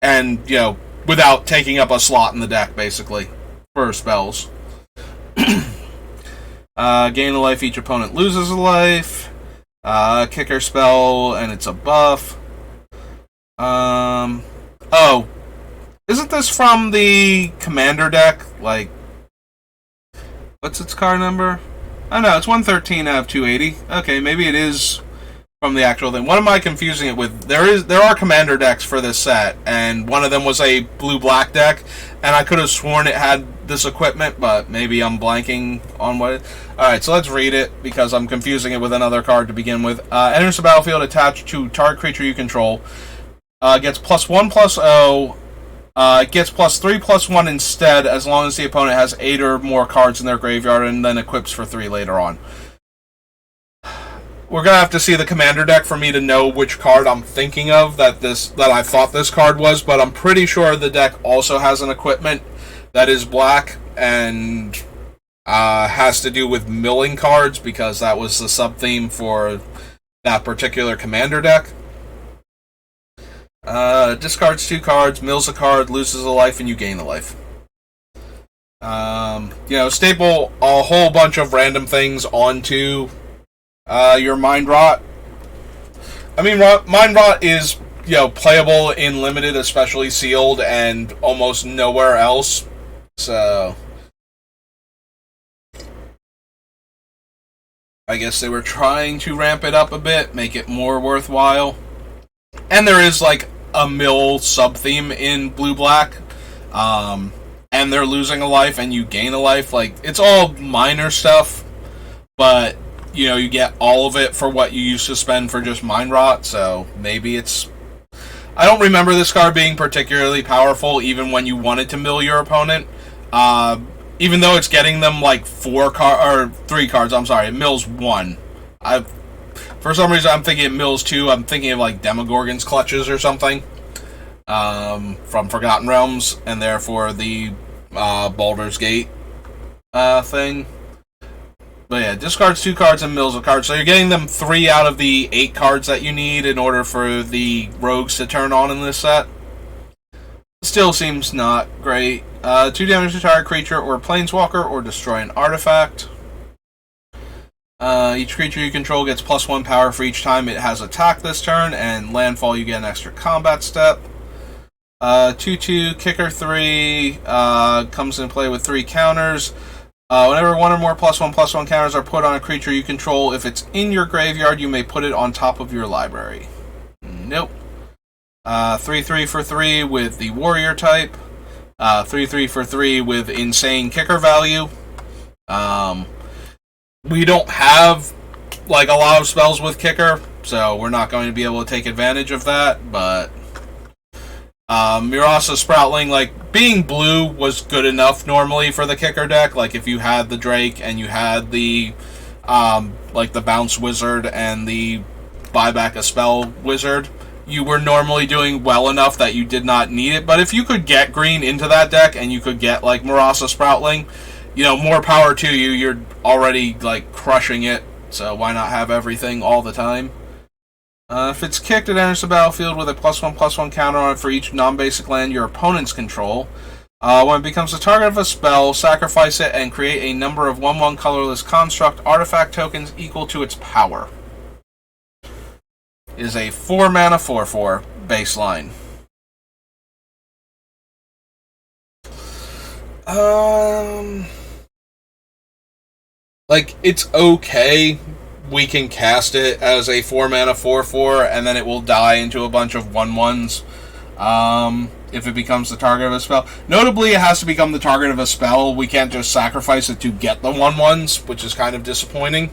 and, you know, without taking up a slot in the deck, basically, for spells. Gain a life, each opponent loses a life. Kicker spell, and it's a buff. Oh, isn't this from the commander deck? Like, what's its card number? Oh no, it's 113 out of 280. Okay, maybe it is from the actual thing. What am I confusing it with? There are commander decks for this set, and one of them was a blue-black deck, and I could have sworn it had this equipment, but maybe I'm blanking on what it... Alright, so let's read it, because I'm confusing it with another card to begin with. Enters the battlefield attached to target creature you control. Gets +1/+0. Gets +3/+1 instead, as long as the opponent has 8 or more cards in their graveyard, and then equips for 3 later on. We're gonna have to see the commander deck for me to know which card I'm thinking of that I thought this card was, but I'm pretty sure the deck also has an equipment that is black and has to do with milling cards, because that was the sub-theme for that particular commander deck. Discards 2 cards, mills a card, loses a life, and you gain a life. You know, staple a whole bunch of random things onto your Mind Rot. I mean, Mind Rot is, you know, playable in Limited, especially Sealed, and almost nowhere else. So I guess they were trying to ramp it up a bit, make it more worthwhile. And there is, like, a mill sub-theme in Blue-Black. And they're losing a life and you gain a life. Like, it's all minor stuff, but, you know, you get all of it for what you used to spend for just Mind Rot, so maybe it's... I don't remember this card being particularly powerful, even when you wanted to mill your opponent. Even though it's getting them, like, 3 cards, I'm sorry, it mills 1. For some reason, I'm thinking it mills 2. I'm thinking of, like, Demogorgon's Clutches or something from Forgotten Realms, and therefore the Baldur's Gate thing. But yeah, discards 2 cards and mills a card. So you're getting them 3 out of the 8 cards that you need in order for the rogues to turn on in this set. Still seems not great. 2 damage to target creature or planeswalker, or destroy an artifact. Each creature you control gets +1 power for each time it has attack this turn, and landfall you get an extra combat step. 2/2, kicker 3, comes into play with 3 counters. Whenever 1 or more +1/+1 counters are put on a creature you control, if it's in your graveyard, you may put it on top of your library. Nope. 3/3 for 3 with the warrior type. 3/3 for 3 with insane kicker value. We don't have like a lot of spells with kicker, so we're not going to be able to take advantage of that. But Murasa Sproutling, like being blue was good enough normally for the kicker deck. Like if you had the Drake and you had the like the bounce wizard and the buyback a spell wizard, you were normally doing well enough that you did not need it. But if you could get green into that deck and you could get like Murasa Sproutling, you know, more power to you. You're already like crushing it, so why not have everything all the time? If it's kicked, it enters the battlefield with a +1/+1 counter on it for each non-basic land your opponents control. When it becomes the target of a spell, sacrifice it and create a number of 1/1 colorless construct artifact tokens equal to its power. It is a 4-mana 4/4 baseline. Like, it's okay. We can cast it as a 4-mana 4/4, and then it will die into a bunch of 1/1s. If it becomes the target of a spell. Notably, it has to become the target of a spell. We can't just sacrifice it to get the 1/1s, which is kind of disappointing.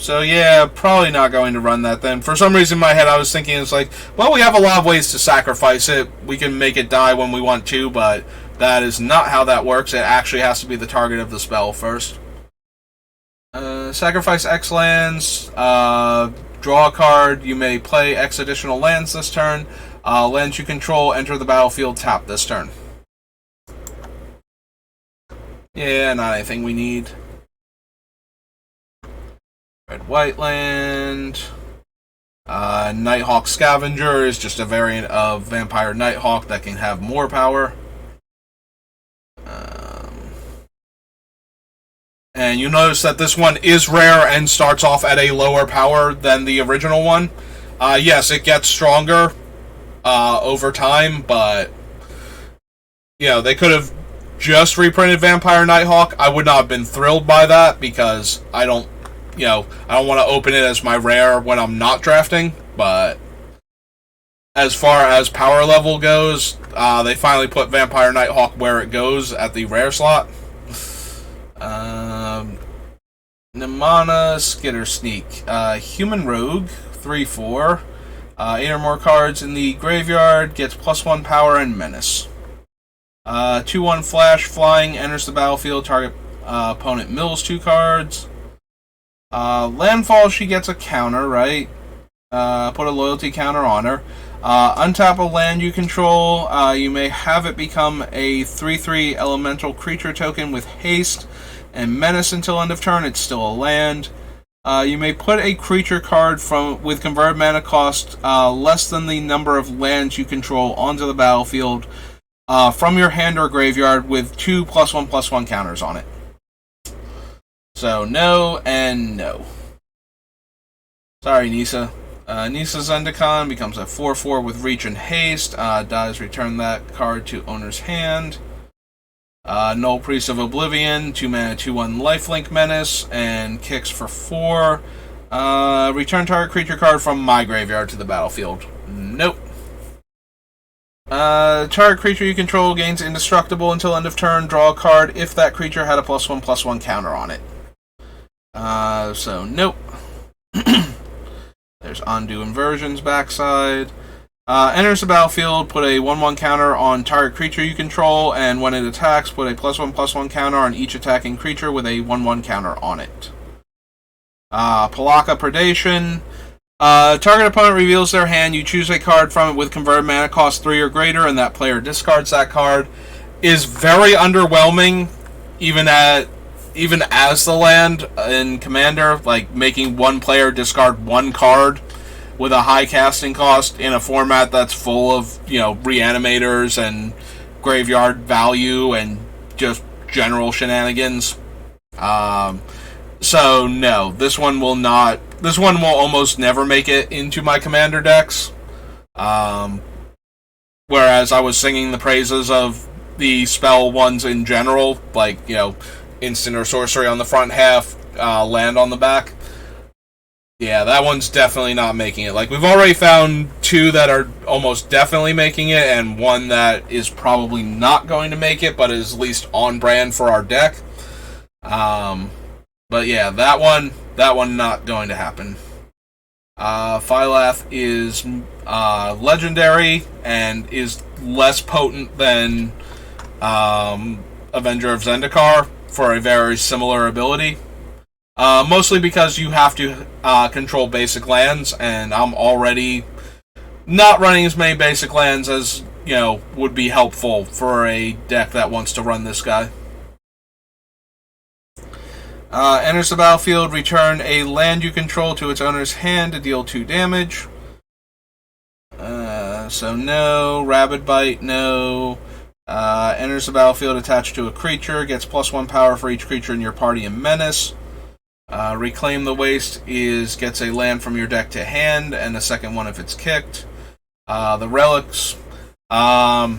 So yeah, probably not going to run that then. For some reason in my head I was thinking it's like, well, we have a lot of ways to sacrifice it. We can make it die when we want to, but that is not how that works. It actually has to be the target of the spell first. Sacrifice X lands, draw a card. You may play X additional lands this turn. Lands you control enter the battlefield tapped this turn. Yeah, not anything we need. Red-white land. Nighthawk Scavenger is just a variant of Vampire Nighthawk that can have more power. And you notice that this one is rare and starts off at a lower power than the original one. Yes, it gets stronger over time, but you know, they could have just reprinted Vampire Nighthawk. I would not have been thrilled by that because I don't want to open it as my rare when I'm not drafting. But as far as power level goes, they finally put Vampire Nighthawk where it goes at the rare slot. Nimana Skitter Sneak. Human Rogue, 3/4. 8 or more cards in the graveyard, gets +1 power and menace. 2/1 flash, flying, enters the battlefield, target opponent mills 2 cards. Landfall, she gets a counter, right? Put a loyalty counter on her. Untap a land you control. You may have it become a 3/3 elemental creature token with haste and menace until end of turn. It's still a land. You may put a creature card with converted mana cost less than the number of lands you control onto the battlefield from your hand or graveyard with 2 +1/+1 counters on it. So no and no. Sorry, Nisa. Nisa Zendikon becomes a 4/4 with reach and haste. Dies, return that card to owner's hand. Null Priest of Oblivion, 2-mana 2/1 lifelink menace, and kicks for 4. Return target creature card from my graveyard to the battlefield. Nope. Target creature you control gains indestructible until end of turn. Draw a card if that creature had a +1/+1 counter on it. So nope. There's Undo Inversion's backside. Enters the battlefield, put a 1/1 counter on target creature you control, and when it attacks, put a +1/+1 counter on each attacking creature with a 1/1 counter on it. Palaka Predation. Target opponent reveals their hand. You choose a card from it with converted mana cost 3 or greater, and that player discards that card. Is very underwhelming, even as the land in Commander, like making one player discard one card with a high casting cost in a format that's full of, reanimators and graveyard value and just general shenanigans. So no, this one will almost never make it into my Commander decks. Whereas I was singing the praises of the spell ones in general, like, instant or sorcery on the front half, land on the back. Yeah, that one's definitely not making it. Like, we've already found 2 that are almost definitely making it, and 1 that is probably not going to make it, but is at least on brand for our deck. But yeah, that one not going to happen. Phylath is legendary and is less potent than Avenger of Zendikar for a very similar ability. Mostly because you have to control basic lands, and I'm already not running as many basic lands as, would be helpful for a deck that wants to run this guy. Enters the battlefield, return a land you control to its owner's hand to deal 2 damage. So no. Rabid Bite, no. Enters the battlefield attached to a creature, gets +1 power for each creature in your party and menace. Reclaim the Waste gets a land from your deck to hand, and a second one if it's kicked. The relics. I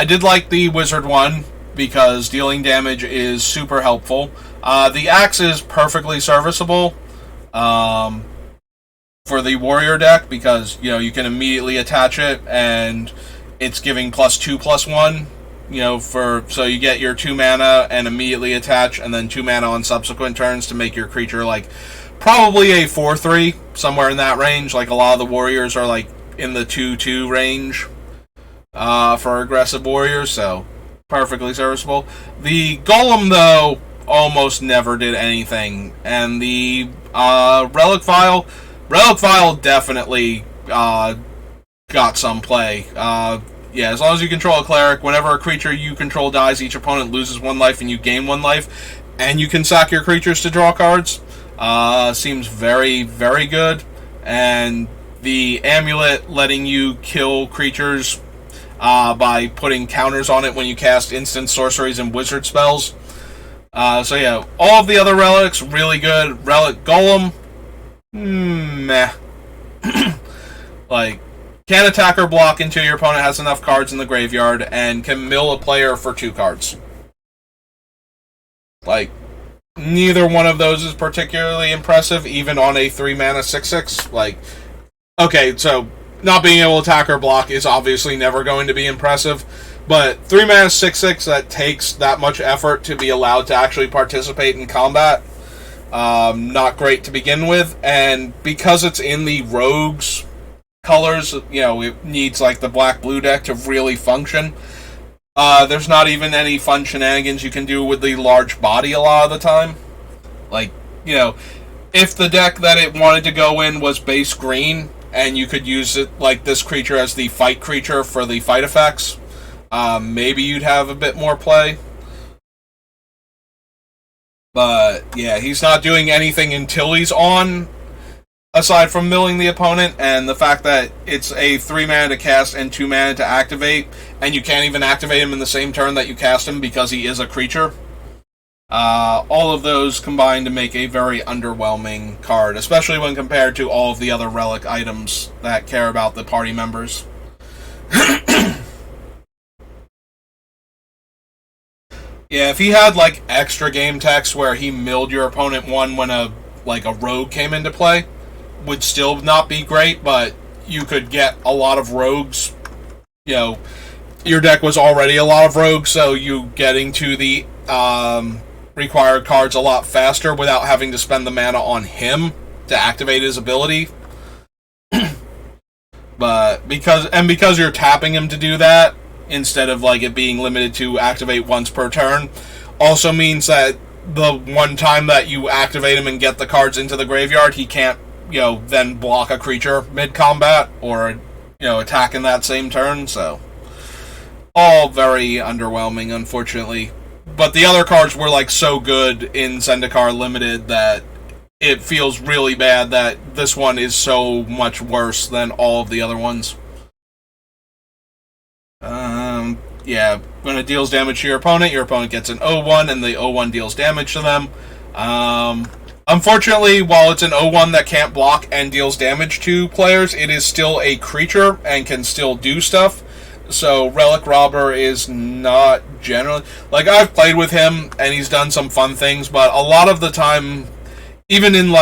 did like the wizard one, because dealing damage is super helpful. The axe is perfectly serviceable for the warrior deck, because you can immediately attach it, and it's giving +2/+1. So you get your 2 mana and immediately attach, and then 2 mana on subsequent turns to make your creature probably a 4/3, somewhere in that range. Like, a lot of the warriors are in the 2/2 range for aggressive warriors, so perfectly serviceable. The golem, though, almost never did anything, and the relic vial definitely got some play. Yeah, as long as you control a cleric, whenever a creature you control dies, each opponent loses 1 life and you gain 1 life, and you can sack your creatures to draw cards. Seems very, very good. And the amulet letting you kill creatures by putting counters on it when you cast instant sorceries and wizard spells. So yeah, all of the other relics, really good. Relic Golem, meh. Can attack or block until your opponent has enough cards in the graveyard, and can mill a player for 2 cards. Neither one of those is particularly impressive, even on a 3 mana 6/6. Okay, so not being able to attack or block is obviously never going to be impressive, but 3 mana 6/6 that takes that much effort to be allowed to actually participate in combat, not great to begin with, and because it's in the rogues colors, it needs the black-blue deck to really function. There's not even any fun shenanigans you can do with the large body a lot of the time. If the deck that it wanted to go in was base green, and you could use it this creature as the fight creature for the fight effects, maybe you'd have a bit more play. But yeah, he's not doing anything until he's on, aside from milling the opponent, and the fact that it's a 3 mana to cast and 2 mana to activate, and you can't even activate him in the same turn that you cast him because he is a creature. All of those combine to make a very underwhelming card, especially when compared to all of the other relic items that care about the party members. Yeah, if he had extra game text where he milled your opponent 1 when a rogue came into play, would still not be great, but you could get a lot of rogues. Your deck was already a lot of rogues, so you getting to the required cards a lot faster without having to spend the mana on him to activate his ability. But because you're tapping him to do that, instead of it being limited to activate once per turn, also means that the one time that you activate him and get the cards into the graveyard, he can't then block a creature mid-combat or, attack in that same turn, so all very underwhelming, unfortunately. But the other cards were, so good in Zendikar Limited that it feels really bad that this one is so much worse than all of the other ones. Yeah, when it deals damage to your opponent gets an 0/1, and the 0/1 deals damage to them. Unfortunately, while it's an 0/1 that can't block and deals damage to players, it is still a creature and can still do stuff. So Relic Robber is not generally... I've played with him, and he's done some fun things, but a lot of the time, even in,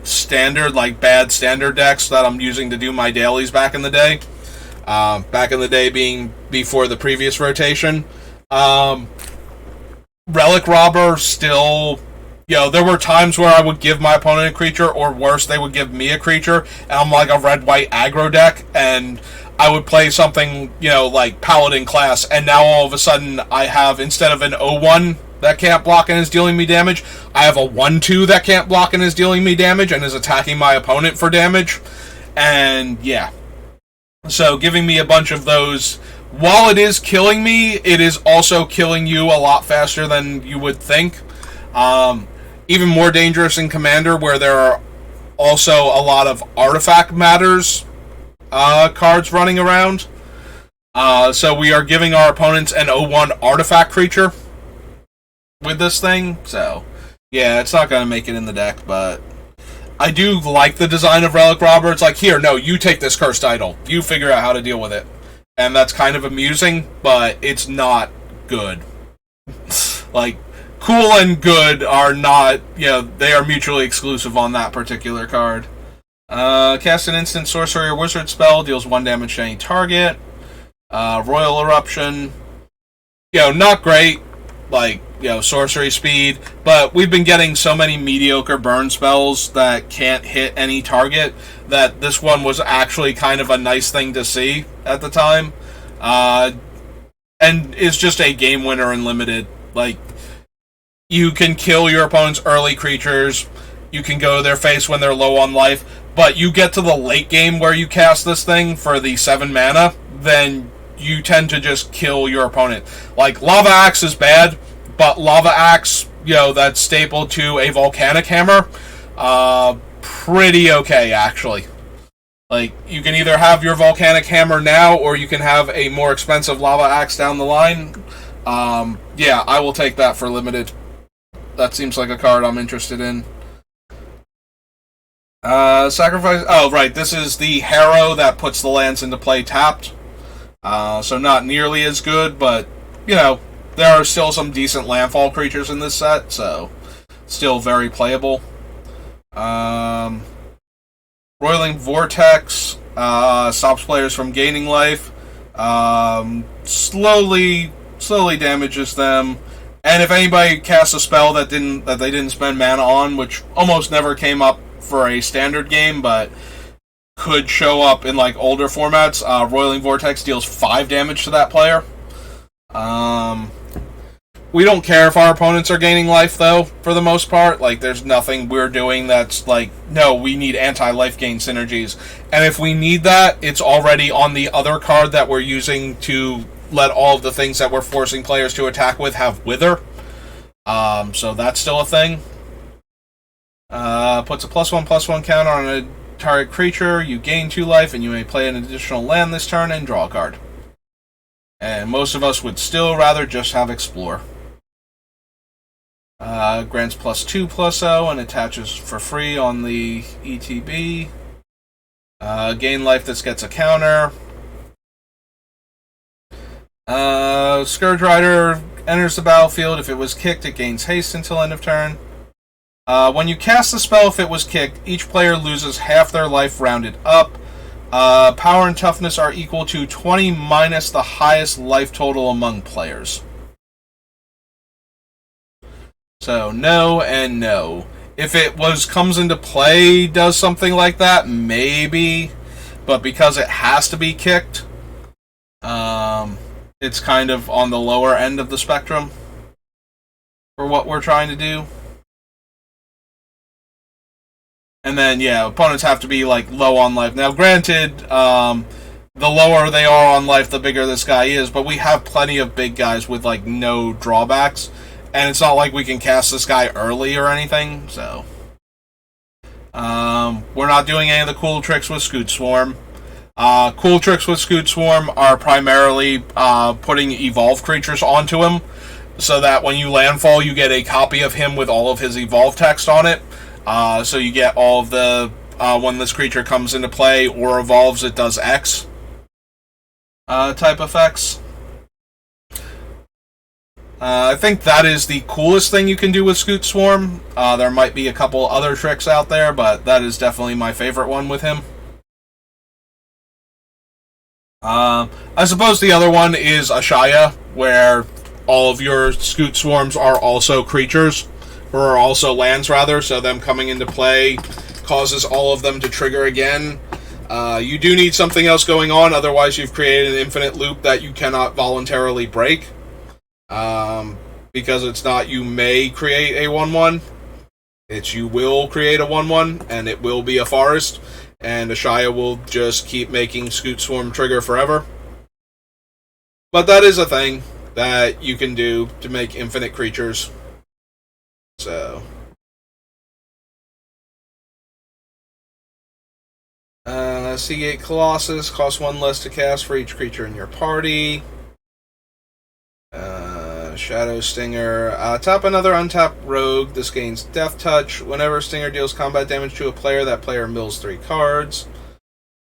standard, like bad standard decks that I'm using to do my dailies back in the day. Back in the day being before the previous rotation. Relic Robber still, there were times where I would give my opponent a creature, or worse, they would give me a creature, and I'm like a red-white aggro deck, and I would play something, like Paladin class, and now all of a sudden I have, instead of an 0-1 that can't block and is dealing me damage, I have a 1-2 that can't block and is dealing me damage and is attacking my opponent for damage. And yeah. So giving me a bunch of those, while it is killing me, it is also killing you a lot faster than you would think. Even more dangerous in Commander, where there are also a lot of Artifact Matters cards running around. So we are giving our opponents an 0-1 artifact creature with this thing. So, yeah, it's not going to make it in the deck, but I do like the design of Relic Robber. It's like, here, no, you take this cursed idol. You figure out how to deal with it. And that's kind of amusing, but it's not good. Like, cool and good are not, they are mutually exclusive on that particular card. Cast an instant sorcery or wizard spell, deals 1 damage to any target. Royal Eruption, not great, like, sorcery speed, but we've been getting so many mediocre burn spells that can't hit any target that this one was actually kind of a nice thing to see at the time. And is just a game winner in limited. Like, you can kill your opponent's early creatures, you can go to their face when they're low on life, but you get to the late game where you cast this thing for the 7 mana, then you tend to just kill your opponent. Like, Lava Axe is bad, but Lava Axe, that's stapled to a Volcanic Hammer, pretty okay, actually. Like, you can either have your Volcanic Hammer now, or you can have a more expensive Lava Axe down the line. Yeah, I will take that for limited. That seems like a card I'm interested in. Sacrifice... Oh, right, this is the Harrow that puts the lands into play tapped. So not nearly as good, but, there are still some decent landfall creatures in this set, so still very playable. Roiling Vortex stops players from gaining life, slowly damages them, and if anybody casts a spell that they didn't spend mana on, which almost never came up for a standard game, but could show up in like older formats, Roiling Vortex deals 5 damage to that player. We don't care if our opponents are gaining life, though, for the most part. Like, there's nothing we're doing that's like, no, we need anti-life gain synergies. And if we need that, it's already on the other card that we're using to let all of the things that we're forcing players to attack with have Wither. So that's still a thing. Puts a +1/+1 counter on a target creature. You gain 2 life, and you may play an additional land this turn and draw a card. And most of us would still rather just have Explore. Grants +2/+0 and attaches for free on the ETB. Gain life, this gets a counter. Scourge Rider enters the battlefield. If it was kicked, it gains haste until end of turn. When you cast the spell, if it was kicked, each player loses half their life rounded up. Power and toughness are equal to 20 minus the highest life total among players. So, no and no. If it comes into play, does something like that, maybe. But because it has to be kicked, it's kind of on the lower end of the spectrum for what we're trying to do. And then, yeah, opponents have to be, like, low on life. Now, granted, the lower they are on life, the bigger this guy is, but we have plenty of big guys with, like, no drawbacks. And it's not like we can cast this guy early or anything, so... we're not doing any of the cool tricks with Scoot Swarm. Cool tricks with Scoot Swarm are primarily putting evolved creatures onto him, so that when you landfall, you get a copy of him with all of his evolved text on it. So you get all of the, when this creature comes into play or evolves, it does X type effects. I think that is the coolest thing you can do with Scoot Swarm. There might be a couple other tricks out there, but that is definitely my favorite one with him. I suppose the other one is Ashaya, where all of your Scoot Swarms are also creatures, or are also lands rather, so them coming into play causes all of them to trigger again. You do need something else going on, otherwise you've created an infinite loop that you cannot voluntarily break. Because it's not you may create a 1-1, it's you will create a 1-1, and it will be a forest, and Ashaya will just keep making Scoot Swarm trigger forever. But that is a thing that you can do to make infinite creatures. So... Seagate Colossus costs 1 less to cast for each creature in your party. Shadow Stinger. Top another untapped rogue. This gains Death Touch. Whenever Stinger deals combat damage to a player, that player mills 3 cards.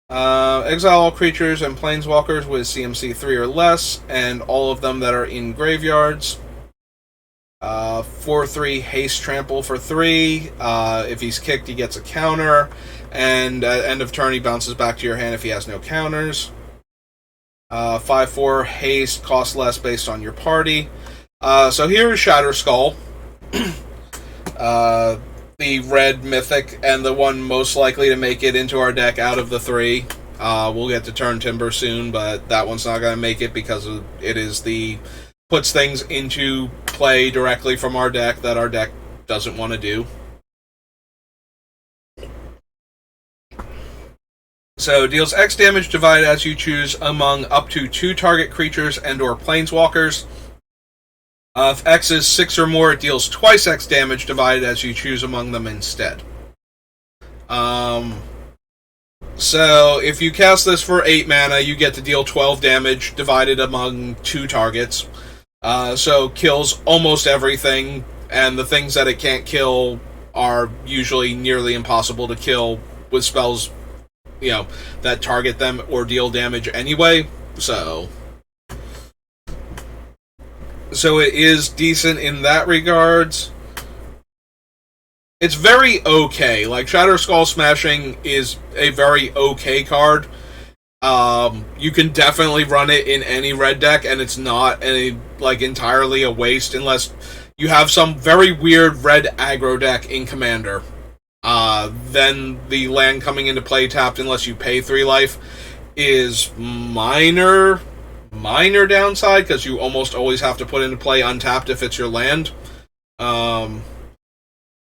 Exile all creatures and planeswalkers with CMC 3 or less, and all of them that are in graveyards. 4/3 Haste Trample for 3. If he's kicked, he gets a counter. And at end of turn, he bounces back to your hand if he has no counters. 5/4 Haste, costs less based on your party. So here is Shatter Skull. The red mythic, and the one most likely to make it into our deck out of the 3. We'll get to Turn Timber soon, but that one's not going to make it because it is the... puts things into play directly from our deck that our deck doesn't want to do. So, deals X damage divided as you choose among up to 2 target creatures and or planeswalkers. If X is 6 or more, it deals twice X damage divided as you choose among them instead. So, if you cast this for 8 mana, you get to deal 12 damage divided among 2 targets. So, kills almost everything, and the things that it can't kill are usually nearly impossible to kill with spells, you know, that target them or deal damage anyway. So it is decent in that regards. It's very okay. Like, Shatter Skull Smashing is a very okay card. You can definitely run it in any red deck, and it's not entirely a waste unless you have some very weird red aggro deck in Commander. Then the land coming into play tapped unless you pay 3 life is minor downside, because you almost always have to put into play untapped if it's your land. And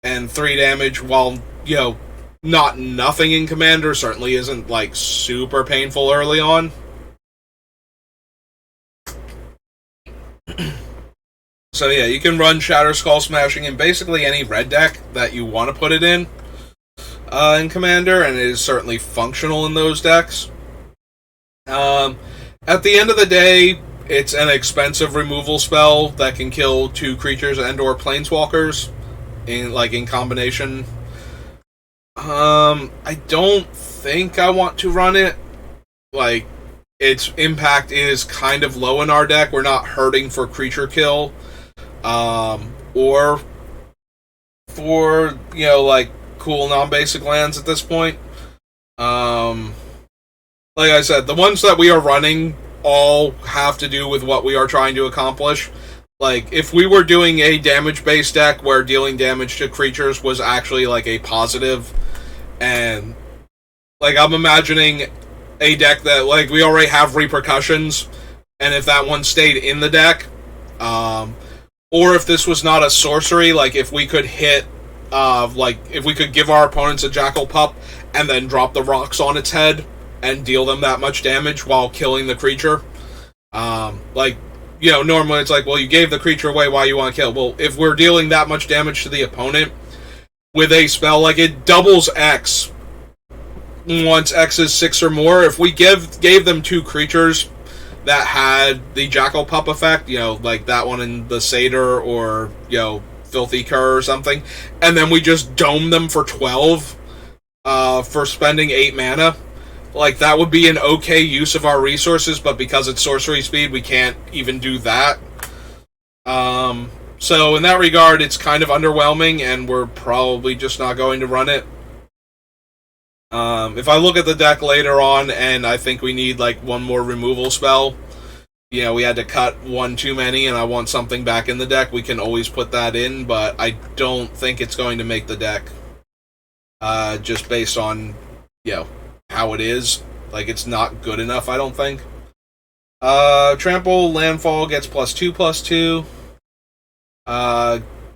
3 damage, while, you know, not nothing in Commander, certainly isn't, like, super painful early on. So yeah, you can run Shatter Skull Smashing in basically any red deck that you want to put it in Commander, and it is certainly functional in those decks. At the end of the day, it's an expensive removal spell that can kill 2 creatures and or planeswalkers in combination. I don't think I want to run it. Like, its impact is kind of low in our deck. We're not hurting for creature kill. Or for, you know, like, cool non-basic lands at this point. Like I said, the ones that we are running all have to do with what we are trying to accomplish. Like, if we were doing a damage-based deck where dealing damage to creatures was actually, like, a positive, and, like, I'm imagining a deck that, like, we already have repercussions, and if that one stayed in the deck, or if this was not a sorcery, like, if we could hit, if we could give our opponents a Jackal Pup, and then drop the rocks on its head, and deal them that much damage while killing the creature. Like, you know, normally it's like, well, you gave the creature away, why you want to kill? Well, if we're dealing that much damage to the opponent with a spell, like, it doubles X once X is 6 or more. If we gave them 2 creatures that had the Jackal Pup effect, you know, like that one in the Satyr, or, you know, Filthy Cur or something, and then we just dome them for 12 for spending 8 mana, like, that would be an okay use of our resources, but because it's sorcery speed, we can't even do that. So in that regard, it's kind of underwhelming, and we're probably just not going to run it. If I look at the deck later on, and I think we need like one more removal spell, we had to cut one too many, and I want something back in the deck, we can always put that in, but I don't think it's going to make the deck. Just based on, how it is. Like, it's not good enough, I don't think. Trample, landfall gets +2/+2.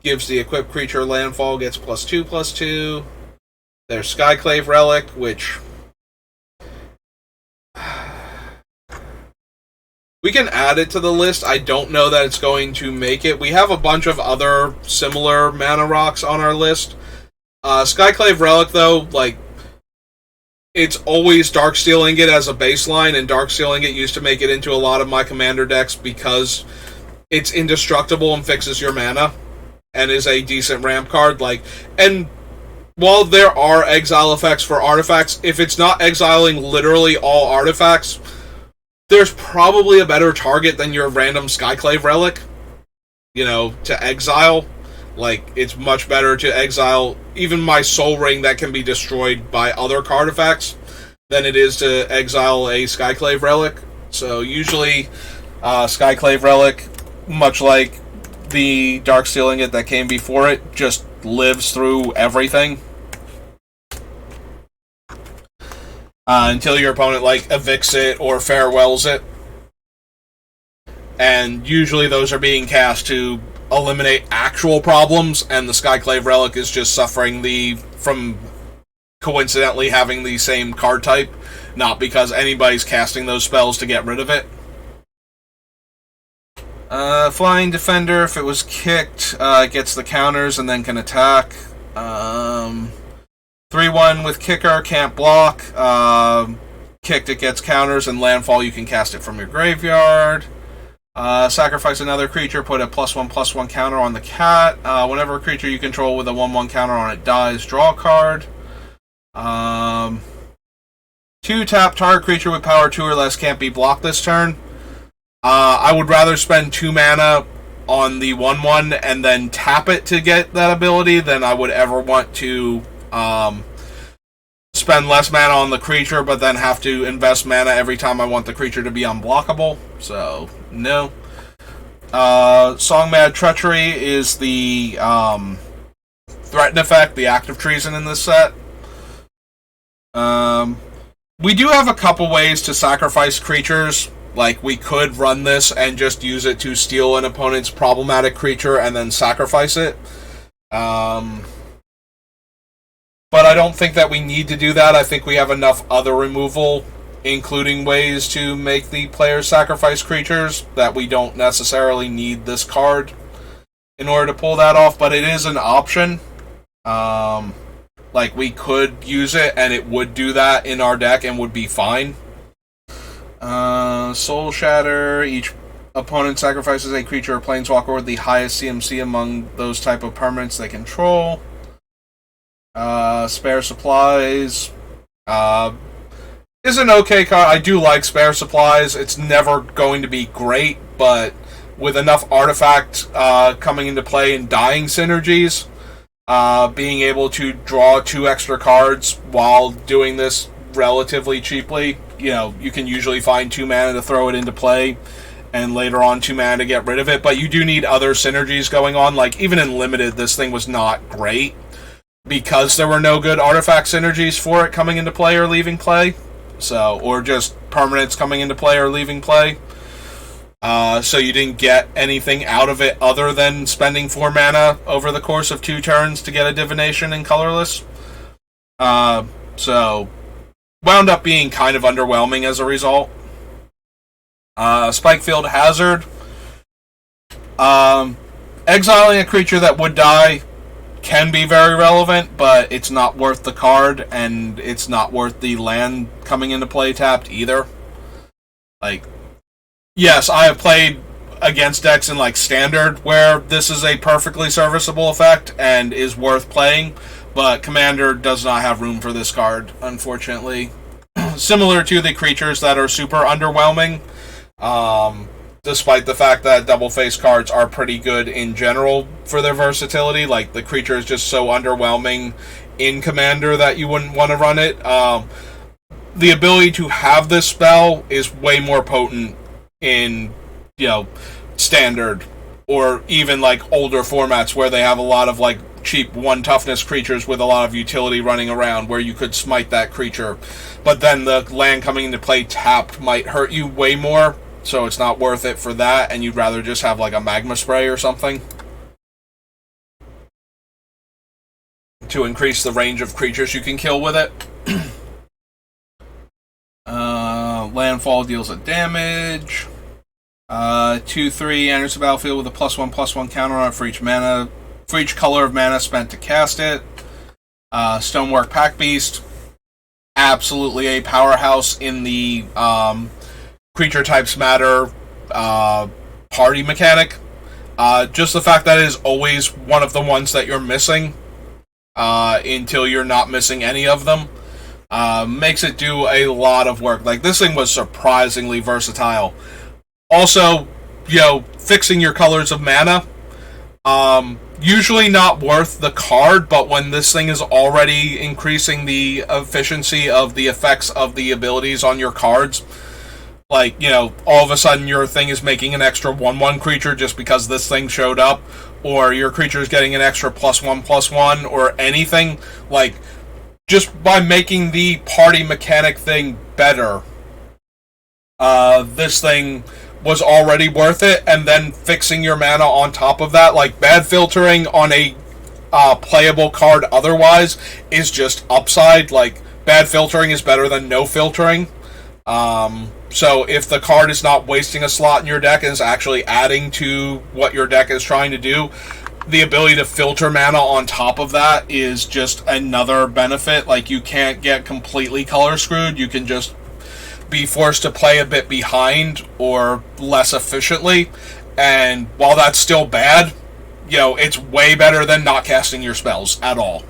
Gives the equipped creature landfall, gets +2/+2. There's Skyclave Relic, which we can add it to the list. I don't know that it's going to make it. We have a bunch of other similar mana rocks on our list. Skyclave Relic, though, like, it's always Darksteel Ingot as a baseline, and Darksteel Ingot used to make it into a lot of my commander decks because it's indestructible and fixes your mana, and is a decent ramp card. And while there are exile effects for artifacts, if it's not exiling literally all artifacts, there's probably a better target than your random Skyclave Relic, to exile. Like, it's much better to exile even my Soul Ring that can be destroyed by other cardifacts than it is to exile a Skyclave Relic. So usually, Skyclave Relic, much like the Darksteel Ingot that came before it, just lives through everything. Until your opponent, evicts it or farewells it. And usually those are being cast to eliminate actual problems, and the Skyclave Relic is just suffering from coincidentally having the same card type, not because anybody's casting those spells to get rid of it. Flying Defender, if it was kicked, it gets the counters and then can attack. 3/1 with Kicker, can't block. Kicked, it gets counters, and landfall, you can cast it from your graveyard. Sacrifice another creature, put a +1/+1 counter on the cat. Whenever a creature you control with a 1/1 counter on it dies, draw a card. 2 tap, target creature with power 2 or less can't be blocked this turn. I would rather spend 2 mana on the 1/1 and then tap it to get that ability than I would ever want to spend less mana on the creature, but then have to invest mana every time I want the creature to be unblockable. So, no. Songmad Treachery is the threaten effect, the active treason in this set. We do have a couple ways to sacrifice creatures. Like, we could run this and just use it to steal an opponent's problematic creature and then sacrifice it. But I don't think that we need to do that. I think we have enough other removal, including ways to make the player sacrifice creatures, that we don't necessarily need this card in order to pull that off. But it is an option. We could use it, and it would do that in our deck and would be fine. Soul Shatter. Each opponent sacrifices a creature or planeswalker with the highest CMC among those type of permanents they control. Spare Supplies is an okay card. I do like Spare Supplies. It's never going to be great, but with enough artifact coming into play and dying synergies, being able to draw 2 extra cards while doing this relatively cheaply, you can usually find 2 mana to throw it into play, and later on 2 mana to get rid of it. But you do need other synergies going on. Like, even in Limited, this thing was not great, because there were no good artifact synergies for it coming into play or leaving play. So, or just permanents coming into play or leaving play. So you didn't get anything out of it other than spending 4 mana over the course of 2 turns to get a Divination and colorless. So, wound up being kind of underwhelming as a result. Spikefield Hazard. Exiling a creature that would die can be very relevant, but it's not worth the card, and it's not worth the land coming into play tapped either. Yes, I have played against decks in Standard where this is a perfectly serviceable effect and is worth playing, but Commander does not have room for this card, unfortunately. Similar to the creatures that are super underwhelming, despite the fact that double face cards are pretty good in general for their versatility. Like, the creature is just so underwhelming in Commander that you wouldn't want to run it. The ability to have this spell is way more potent in, Standard, or even, like, older formats where they have a lot of, like, cheap 1 toughness creatures with a lot of utility running around where you could smite that creature. But then the land coming into play tapped might hurt you way more, so it's not worth it for that, and you'd rather just have, like, a magma spray or something to increase the range of creatures you can kill with it. Landfall deals a damage. 2/3 enters the battlefield with a +1/+1 counter on it for each color of mana spent to cast it. Stonework Pack Beast, absolutely a powerhouse in the creature types matter party mechanic. Just the fact that it is always one of the ones that you're missing until you're not missing any of them makes it do a lot of work. Like, this thing was surprisingly versatile. Also, fixing your colors of mana, usually not worth the card, but when this thing is already increasing the efficiency of the effects of the abilities on your cards, like, all of a sudden your thing is making an extra 1/1 creature just because this thing showed up, or your creature is getting an extra +1/+1, or anything, like, just by making the party mechanic thing better, this thing was already worth it, and then fixing your mana on top of that, like, bad filtering on a playable card otherwise is just upside. Like, bad filtering is better than no filtering. So if the card is not wasting a slot in your deck and is actually adding to what your deck is trying to do, the ability to filter mana on top of that is just another benefit. Like, you can't get completely color screwed. You can just be forced to play a bit behind or less efficiently, and while that's still bad, it's way better than not casting your spells at all.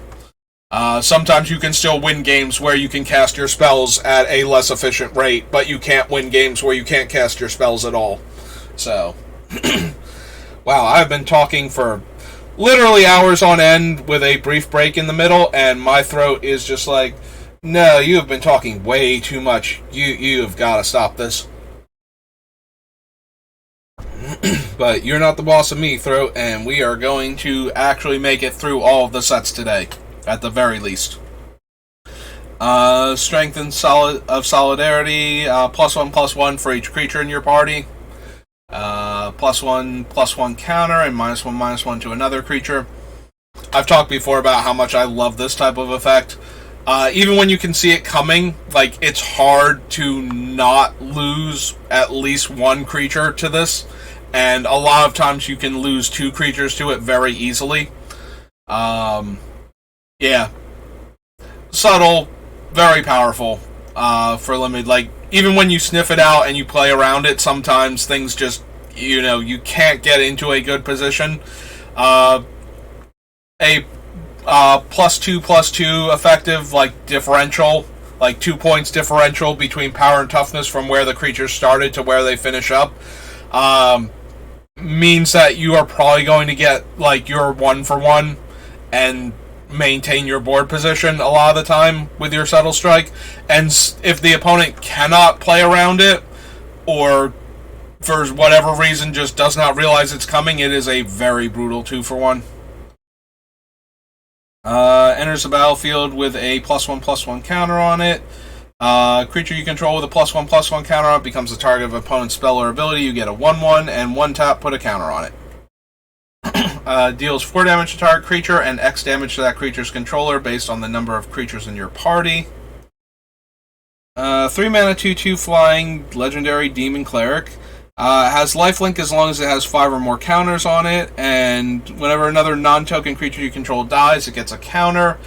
Sometimes you can still win games where you can cast your spells at a less efficient rate, but you can't win games where you can't cast your spells at all. So, wow, I've been talking for literally hours on end with a brief break in the middle, and my throat is just like, no, you have been talking way too much. You have got to stop this. But you're not the boss of me, Throat, and we are going to actually make it through all of the sets today, at the very least. Strength and Solidarity, +1/+1 for each creature in your party. +1/+1 counter, and -1/-1 to another creature. I've talked before about how much I love this type of effect. Even when you can see it coming, like, it's hard to not lose at least one creature to this, and a lot of times you can lose 2 creatures to it very easily. Yeah. Subtle, very powerful for limited. Like, even when you sniff it out and you play around it, sometimes things just, you can't get into a good position. A +2/+2 effective, like, differential, like 2 points differential between power and toughness from where the creature started to where they finish up, means that you are probably going to get, like, your 1-for-1 and maintain your board position a lot of the time with your Subtle Strike. And if the opponent cannot play around it, or for whatever reason just does not realize it's coming, it is a very brutal 2-for-1. Enters the battlefield with a +1/+1 counter on it. Creature you control with a +1/+1 counter on it becomes the target of an opponent's spell or ability. You get a 1/1, and 1 tap, put a counter on it. Deals 4 damage to target creature and X damage to that creature's controller based on the number of creatures in your party. 3 mana, 2/2 flying, legendary demon cleric. Has lifelink as long as it has 5 or more counters on it, and whenever another non-token creature you control dies, it gets a counter.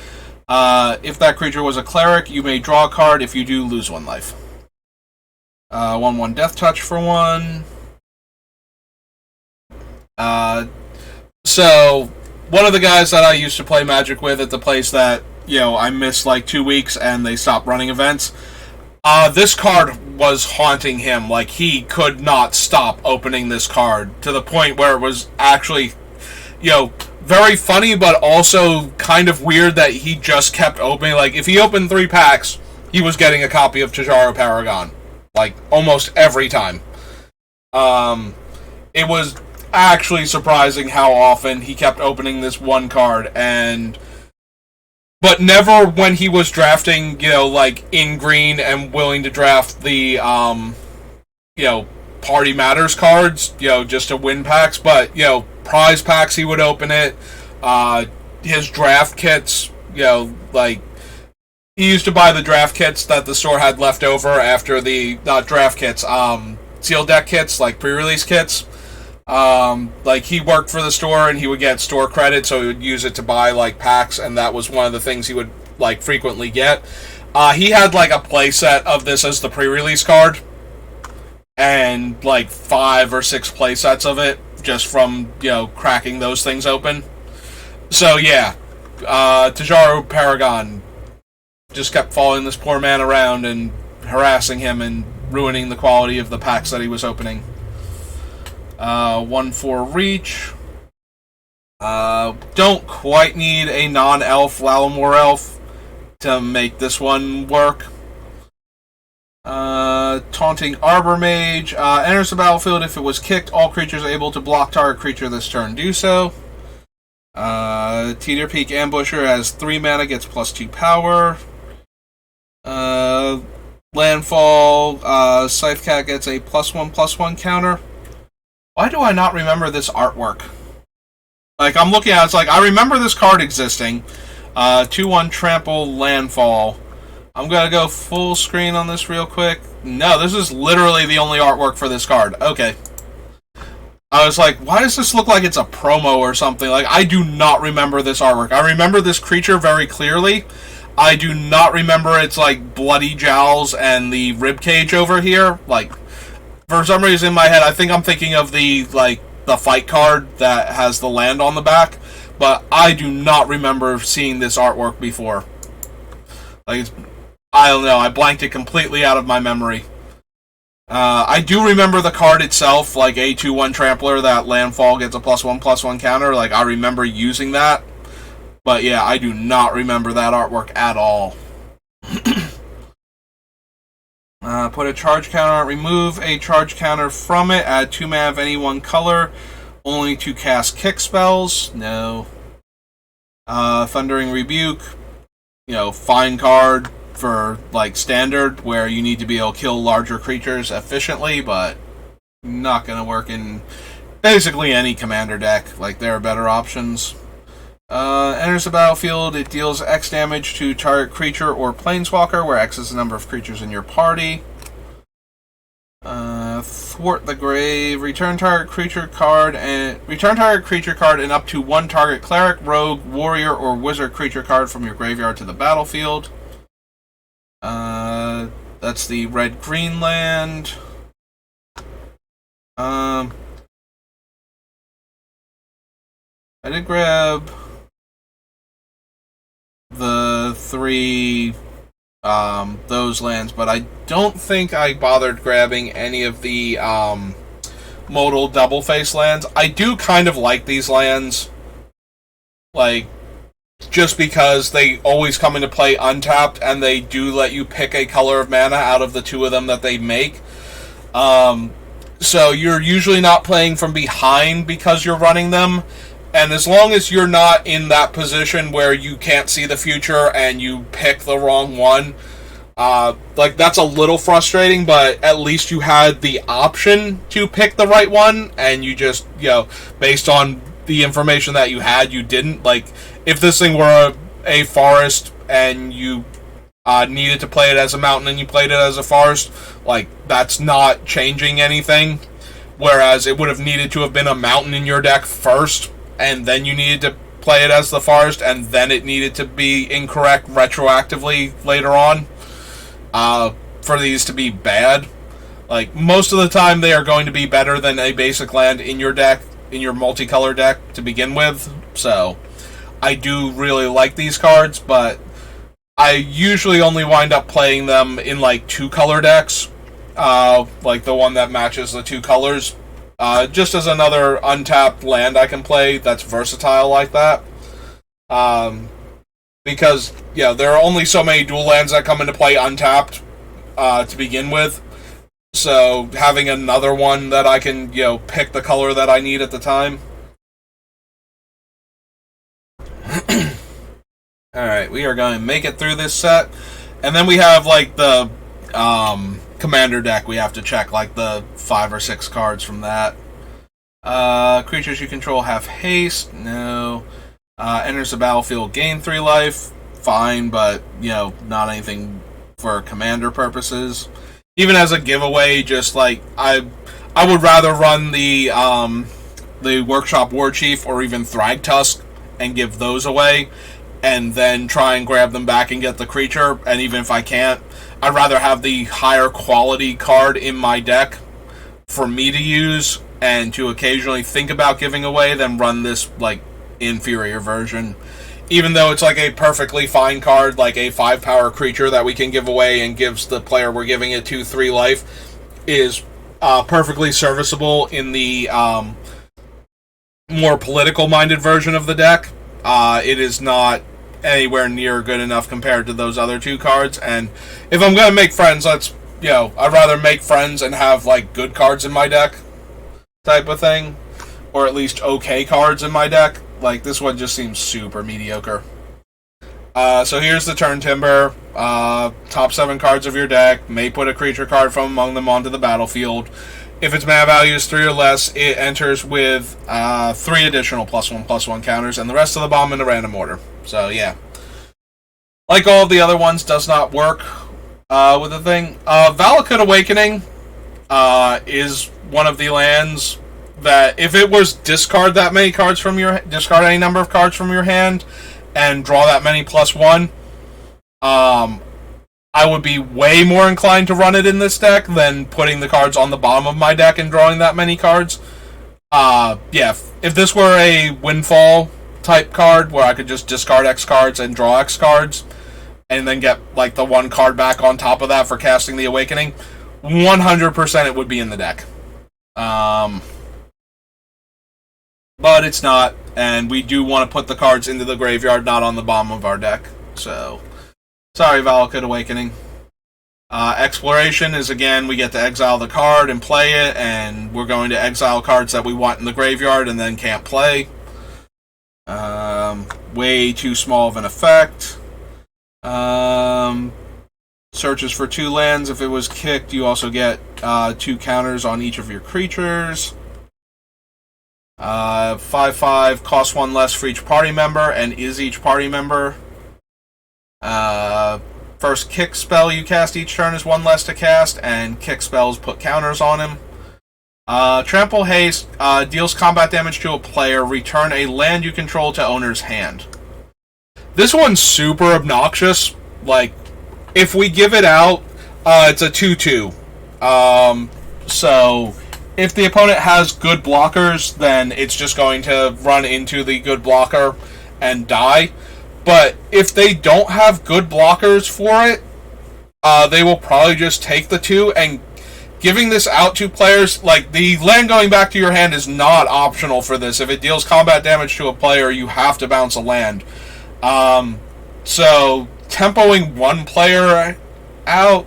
If that creature was a cleric, you may draw a card. If you do, lose 1 life. 1/1 Death Touch for 1. So, one of the guys that I used to play Magic with at the place that, I missed like 2 weeks and they stopped running events, this card was haunting him. Like, he could not stop opening this card to the point where it was actually, very funny, but also kind of weird that he just kept opening. Like, if he opened 3 packs, he was getting a copy of Tajaro Paragon. Like, almost every time. It was actually surprising how often he kept opening this one card, but never when he was drafting, like, in green and willing to draft the, Party Matters cards, just to win packs, but, prize packs, he would open it. His draft kits, like, he used to buy the draft kits that the store had left over after the, not draft kits, sealed deck kits, like pre-release kits. Like, he worked for the store and he would get store credit, so he would use it to buy, like, packs, and that was one of the things he would, like, frequently get. He had, like, a playset of this as the pre-release card, and, like, 5 or 6 playsets of it, just from, cracking those things open. So, yeah, Tajaro Paragon just kept following this poor man around and harassing him and ruining the quality of the packs that he was opening. 1 for reach. Don't quite need a non-elf Lalamore elf to make this one work. Taunting Arbor Mage. Enters the battlefield. If it was kicked, all creatures able to block target creature this turn do so. Teeter Peak Ambusher has 3 mana, gets +2 power. Landfall. Scythecat gets a +1/+1 counter. Why do I not remember this artwork? Like, I'm looking at it, it's like, I remember this card existing. 2/1 Trample Landfall. I'm gonna go full screen on this real quick. No, this is literally the only artwork for this card. Okay. I was like, why does this look like it's a promo or something? Like, I do not remember this artwork. I remember this creature very clearly. I do not remember its, like, bloody jowls and the ribcage over here. Like, for some reason in my head, I think I'm thinking of the fight card that has the land on the back, but I do not remember seeing this artwork before. Like, I don't know, I blanked it completely out of my memory. I do remember the card itself, like a 2/1 Trampler that landfall gets a +1/+1 counter. Like, I remember using that, but yeah, I do not remember that artwork at all. Put a charge counter, remove a charge counter from it, add 2 mana of any one color, only to cast kick spells. No. Thundering Rebuke, fine card for, like, standard, where you need to be able to kill larger creatures efficiently, but not going to work in basically any commander deck. Like, there are better options. Enters the battlefield, it deals X damage to target creature or planeswalker, where X is the number of creatures in your party. Thwart the Grave, return target creature card and up to 1 target cleric, rogue, warrior, or wizard creature card from your graveyard to the battlefield. That's the red-green land. I did grab the 3 those lands, but I don't think I bothered grabbing any of the modal double face lands. I do kind of like these lands, like, just because they always come into play untapped, and they do let you pick a color of mana out of the 2 of them that they make. So you're usually not playing from behind because you're running them. And as long as you're not in that position where you can't see the future and you pick the wrong one, like, that's a little frustrating, but at least you had the option to pick the right one, and you just, based on the information that you had, you didn't. Like, if this thing were a forest and you needed to play it as a mountain and you played it as a forest, like, that's not changing anything. Whereas it would have needed to have been a mountain in your deck first, and then you needed to play it as the forest, and then it needed to be incorrect retroactively later on for these to be bad. Like, most of the time they are going to be better than a basic land in your deck, in your multicolor deck to begin with. So I do really like these cards, but I usually only wind up playing them in, like, 2-color decks, like the one that matches the two colors, just as another untapped land I can play that's versatile like that. Because there are only so many dual lands that come into play untapped to begin with. So having another one that I can pick the color that I need at the time. Alright, we are going to make it through this set. And then we have like the commander deck we have to check, like the 5 or 6 cards from that. Creatures you control have haste. No. Enters the battlefield, gain 3 life. Fine, but not anything for commander purposes. Even as a giveaway, just like I would rather run the Workshop War Chief or even Thragtusk and give those away, and then try and grab them back and get the creature. And even if I can't, I'd rather have the higher quality card in my deck for me to use and to occasionally think about giving away than run this like inferior version. Even though it's like a perfectly fine card, like a 5-power creature that we can give away and gives the player we're giving it to 3 life, is perfectly serviceable in the more political-minded version of the deck. It is not anywhere near good enough compared to those other 2 cards. And if I'm going to make friends, I'd rather make friends and have like good cards in my deck type of thing, or at least okay cards in my deck. Like, this one just seems super mediocre. So here's the Turn Timber. Top 7 cards of your deck. May put a creature card from among them onto the battlefield. If its mana value is 3 or less, it enters with 3 additional +1/+1 counters, and the rest of the bomb in a random order. So, yeah. Like all of the other ones, does not work with the thing. Valakut Awakening is one of the lands that if it was discard that many cards from discard any number of cards from your hand and draw that many +1, I would be way more inclined to run it in this deck than putting the cards on the bottom of my deck and drawing that many cards. If this were a Windfall type card where I could just discard X cards and draw X cards and then get like the 1 card back on top of that for casting the Awakening, 100% it would be in the deck. But it's not, and we do want to put the cards into the graveyard, not on the bottom of our deck. So, sorry, Valakut Awakening. Exploration is, again, we get to exile the card and play it, and we're going to exile cards that we want in the graveyard and then can't play. Way too small of an effect. Searches for 2 lands. If it was kicked, you also get 2 counters on each of your creatures. 5/5 costs 1 less for each party member and is each party member. First kick spell you cast each turn is 1 less to cast, and kick spells put counters on him. Trample Haste deals combat damage to a player. Return a land you control to owner's hand. This one's super obnoxious. Like, if we give it out, it's a 2/2. So if the opponent has good blockers, then it's just going to run into the good blocker and die. But if they don't have good blockers for it, they will probably just take the 2. And giving this out to players, like, the land going back to your hand is not optional for this. If it deals combat damage to a player, you have to bounce a land. So tempoing 1 player out,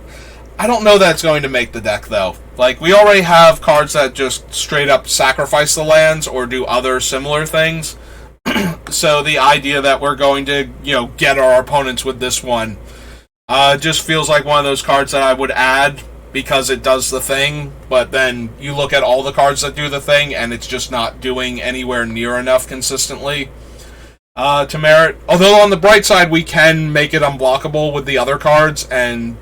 I don't know that's going to make the deck, though. Like, we already have cards that just straight up sacrifice the lands or do other similar things. So the idea that we're going to, get our opponents with this one just feels like one of those cards that I would add because it does the thing, but then you look at all the cards that do the thing and it's just not doing anywhere near enough consistently to merit. Although on the bright side, we can make it unblockable with the other cards, and,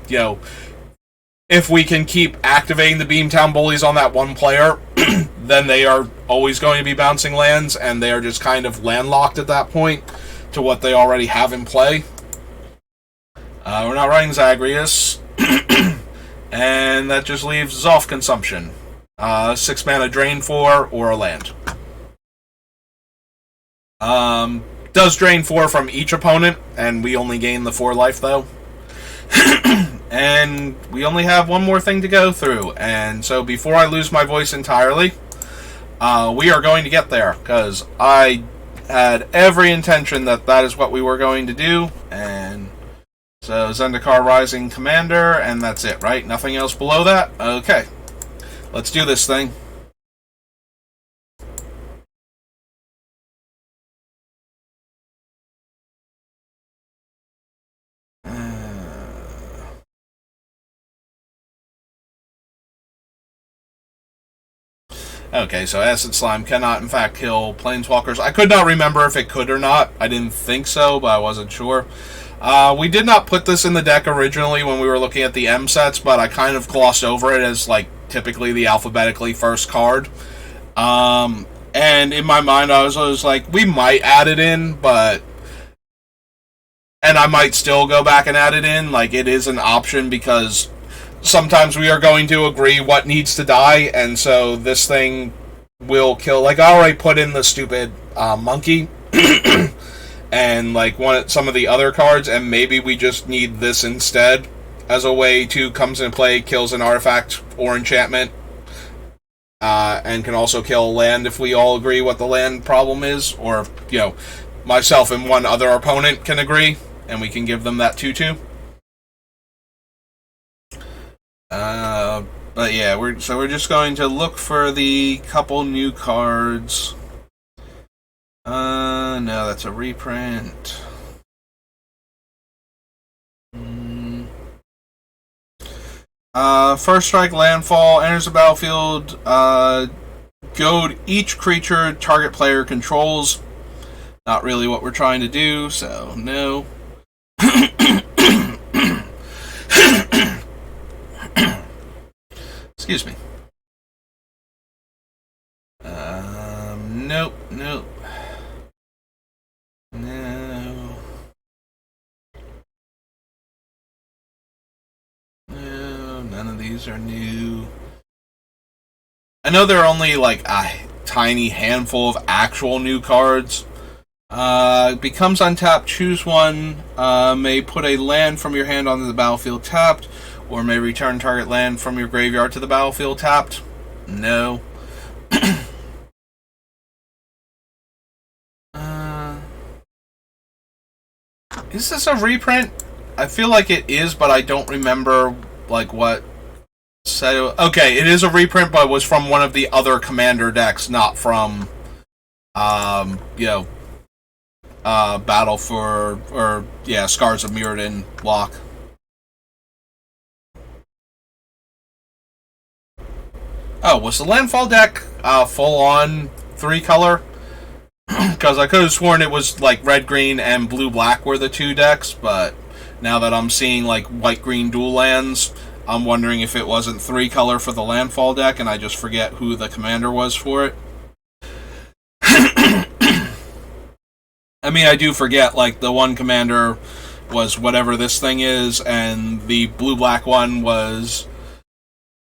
if we can keep activating the Beamtown Bullies on that 1 player, then they are always going to be bouncing lands, and they are just kind of landlocked at that point to what they already have in play. We're not running Zagreus, and that just leaves Zoff Consumption. 6 mana drain 4 or a land. Does drain 4 from each opponent, and we only gain the 4 life, though. And we only have one more thing to go through. And so before I lose my voice entirely, we are going to get there. Because I had every intention that that is what we were going to do. And so Zendikar Rising Commander, and that's it, right? Nothing else below that? Okay. Let's do this thing. Okay, so Acid Slime cannot, in fact, kill Planeswalkers. I could not remember if it could or not. I didn't think so, but I wasn't sure. We did not put this in the deck originally when we were looking at the M sets, but I kind of glossed over it as, like, typically the alphabetically first card. And in my mind, I was like, we might add it in, but... And I might still go back and add it in. Like, it is an option because... sometimes we are going to agree what needs to die, and so this thing will kill. Like, I already put in the stupid monkey and like some of the other cards, and maybe we just need this instead as a way to comes into play, kills an artifact or enchantment, and can also kill a land if we all agree what the land problem is, or myself and one other opponent can agree, and we can give them that 2/2. But yeah, we're just going to look for the couple new cards. No, that's a reprint. First strike landfall enters the battlefield. Goad each creature target player controls. Not really what we're trying to do, so no. Excuse me. Nope. No. No, none of these are new. I know there are only like a tiny handful of actual new cards. Becomes untapped, choose one. May put a land from your hand onto the battlefield tapped, or may return target land from your graveyard to the battlefield tapped. No. Is this a reprint? I feel like it is, but I don't remember like what said. Okay, it is a reprint, but it was from one of the other commander decks, not from Battle for Scars of Mirrodin block. Oh, was the landfall deck full on 3-color? Because I could have sworn it was like red, green, and blue, black were the 2 decks, but now that I'm seeing like white, green dual lands, I'm wondering if it wasn't 3-color for the landfall deck, and I just forget who the commander was for it. I mean, I do forget, like, the one commander was whatever this thing is, and the blue-black one was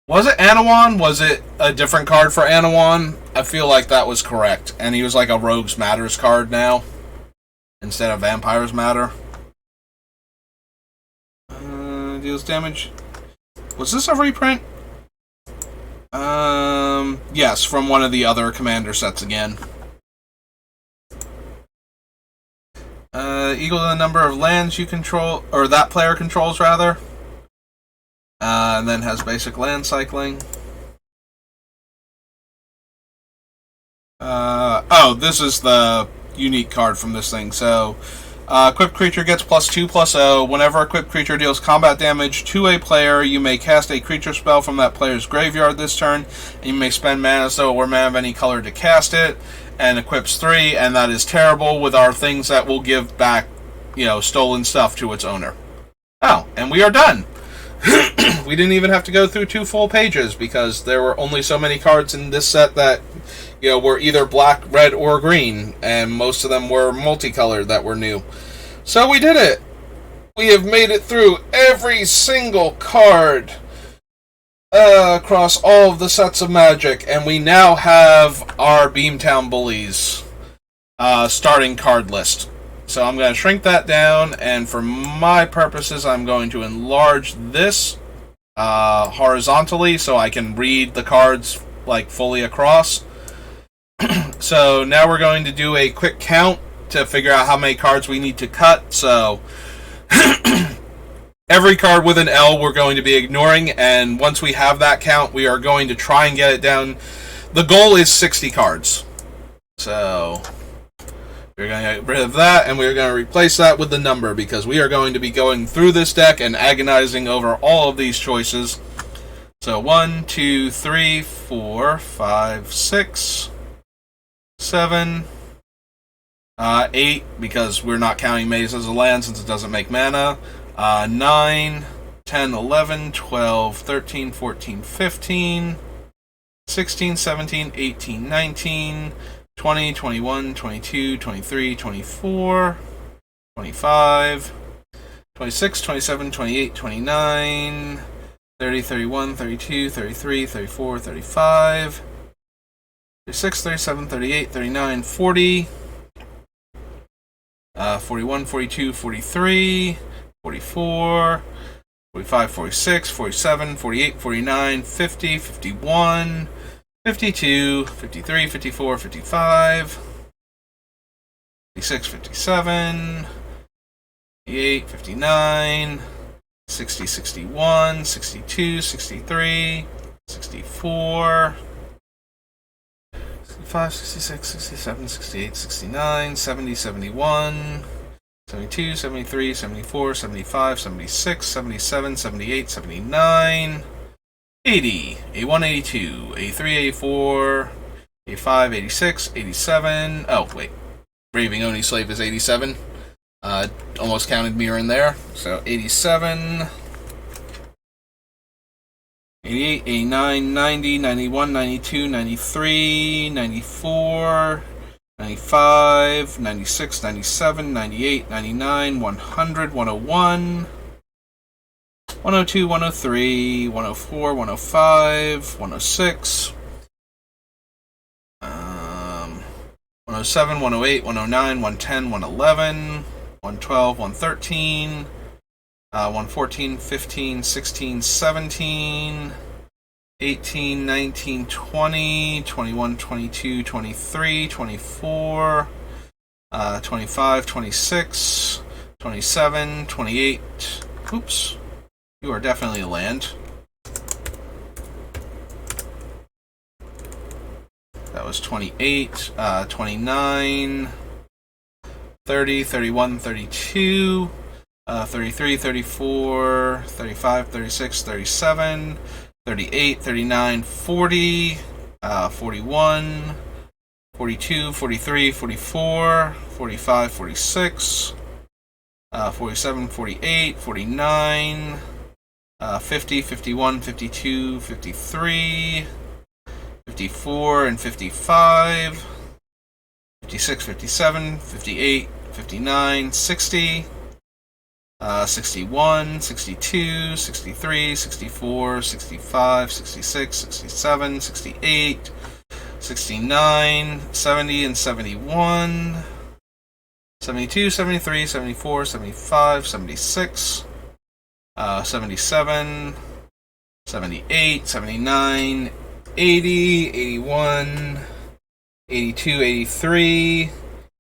it Anawan? Was it a different card for Anawan? I feel like that was correct. And he was like a Rogues Matters card now, instead of Vampires Matter. Deals damage. Was this a reprint? Yes, from one of the other commander sets again. Equal to the number of lands you control, or that player controls, rather. And then has basic land cycling. This is the unique card from this thing. So, equipped creature gets +2/+0. Whenever a equipped creature deals combat damage to a player, you may cast a creature spell from that player's graveyard this turn, and you may spend mana or mana of any color to cast it, and equips 3, and that is terrible with our things that will give back, stolen stuff to its owner. Oh, and we are done! We didn't even have to go through 2 full pages, because there were only so many cards in this set that, were either black, red, or green, and most of them were multicolored that were new. So we did it! We have made it through every single card across all of the sets of Magic, and we now have our Beamtown Bullies starting card list. So I'm going to shrink that down, and for my purposes, I'm going to enlarge this horizontally so I can read the cards like fully across. So now we're going to do a quick count to figure out how many cards we need to cut. So every card with an L we're going to be ignoring, and once we have that count, we are going to try and get it down. The goal is 60 cards. So we're going to get rid of that, and we're going to replace that with the number, because we are going to be going through this deck and agonizing over all of these choices. So 1, 2, 3, 4, 5, 6, 7, 8, because we're not counting Maze as a land since it doesn't make mana. 9, 10, 11, 12, 13, 14, 15, 16, 17, 18, 19, 20, 21, 22, 23, 24, 25, 26, 27, 28, 29, 30, 31, 32, 33, 34, 35, 36, 37, 38, 39, 40, 41, 42, 43, 44, 45, 46, 47, 48, 49, 50, 51, 52, 53, 54, 55, 56, 57, 58, 59, 60, 61, 62, 63, 64, 65, 66, 67, 68, 69, 70, 71, 72, 73, 74, 75, 76, 77, 78, 79, 80, 81, 82, 83, 84, 85, 86, 87. Oh, wait. Raving Oni Slave is 87. Almost counted Mirror in there. So 87, 88, 89, 90, 91, 92, 93, 94, 95, 96, 97, 98, 99, 100, 101, 102, 103, 104, 105, 106, 107, 108, 109, 110, 111, 112, 113, 114, 15, 16, 17, 18, 19, 20, 21, 22, 23, 24, 25, 26, 27, 28. Oops. You are definitely a land. That was 28, 29, 30, 31, 32, 33, 34, 35, 36, 37, 38, 39, 40, 41, 42, 43, 44, 45, 46, 47, 48, 49, 50, 51, 52, 53, 54, and 55, 56, 57, 58, 59, 60, 61, 62, 63, 64, 65, 66, 67, 68, 69, 70, and 71, 72, 73, 74, 75, 76, 77, 78, 79, 80, 81, 82, 83,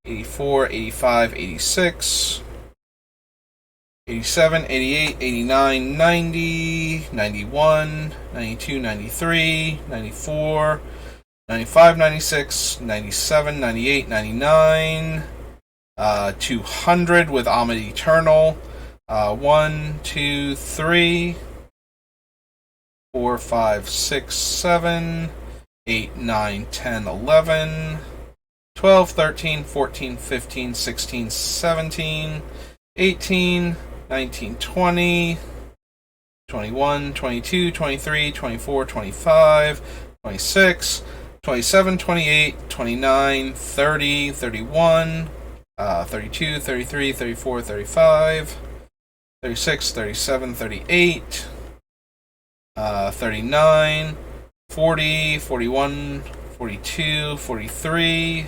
84, 85, 86, 87, 88, 89, 90, 91, 92, 93, 94, 95, 96, 97, 98, 99, 200 with Ahmed Eternal. 1, 2, 3, 4, 5, 6, 7, 8, 9, 10, 11, 12, 13, 14, 15, 16, 17, 18, 19, 20, 21, 22, 23, 24, 25, 26, 27, 28, 29, 30, 31, 32, 33, 34, 35, 36, 37, 38, 39, 40, 41, 42, 43,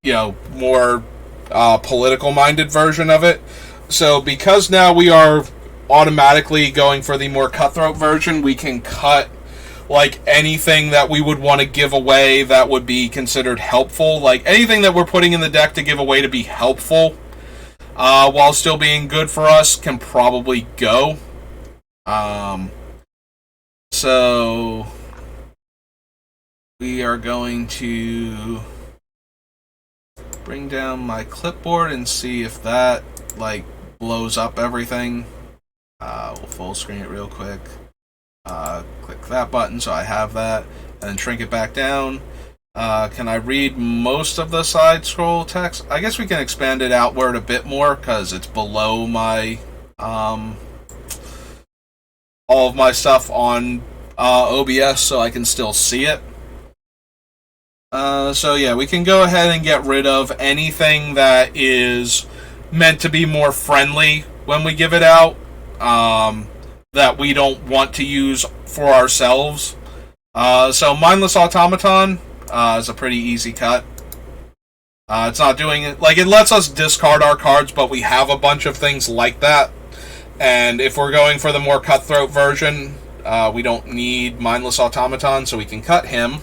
more political minded version of it. So because now we are automatically going for the more cutthroat version, we can cut like anything that we would want to give away that would be considered helpful. Like anything that we're putting in the deck to give away to be helpful, while still being good for us, can probably go. So we are going to bring down my clipboard and see if that like blows up everything. We'll full screen it real quick. Click that button so I have that, and then shrink it back down. Can I read most of the side scroll text? I guess we can expand it outward a bit more because it's below my all of my stuff on OBS, so I can still see it. So yeah, we can go ahead and get rid of anything that is meant to be more friendly when we give it out, that we don't want to use for ourselves. So Mindless Automaton is a pretty easy cut. It's not doing it, like, it lets us discard our cards, but we have a bunch of things like that. And if we're going for the more cutthroat version, we don't need Mindless Automaton, so we can cut him.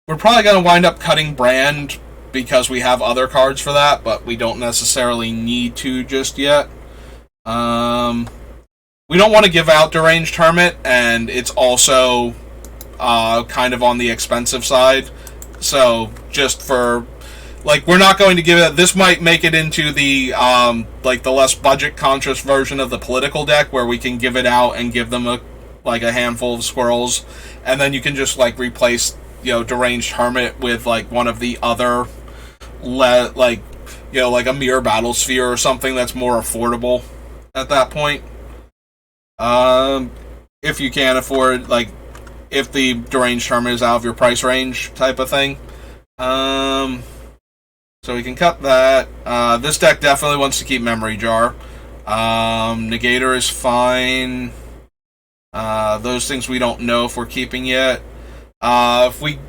We're probably going to wind up cutting Brand because we have other cards for that, but we don't necessarily need to just yet. We don't want to give out Deranged Hermit, and it's also kind of on the expensive side. So just for, like, we're not going to give it. This might make it into the like the less budget conscious version of the political deck, where we can give it out and give them a handful of squirrels, and then you can just like replace Deranged Hermit with like one of the other like a Mirror Battlesphere or something that's more affordable at that point. If you can't afford, like, if the Deranged Hermit is out of your price range type of thing. So we can cut that. This deck definitely wants to keep Memory Jar. Negator is fine. Those things we don't know if we're keeping yet. If we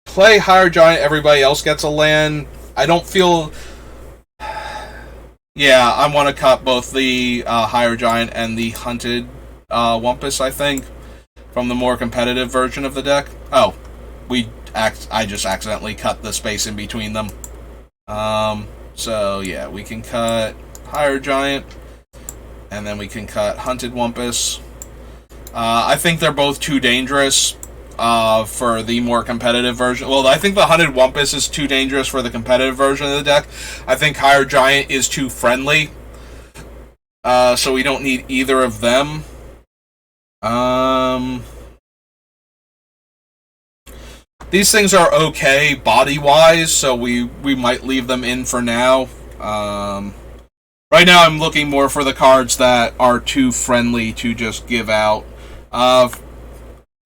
play Higher Giant, everybody else gets a land. I don't feel... Yeah, I want to cut both the Higher Giant and the Hunted Wumpus, I think, from the more competitive version of the deck. Oh, I just accidentally cut the space in between them. So yeah, we can cut Higher Giant, and then we can cut Hunted Wumpus. I think they're both too dangerous for the more competitive version. Well, I think the Hunted Wumpus is too dangerous for the competitive version of the deck. I think Higher Giant is too friendly. So we don't need either of them. These things are okay body-wise, so we might leave them in for now. Right now I'm looking more for the cards that are too friendly to just give out.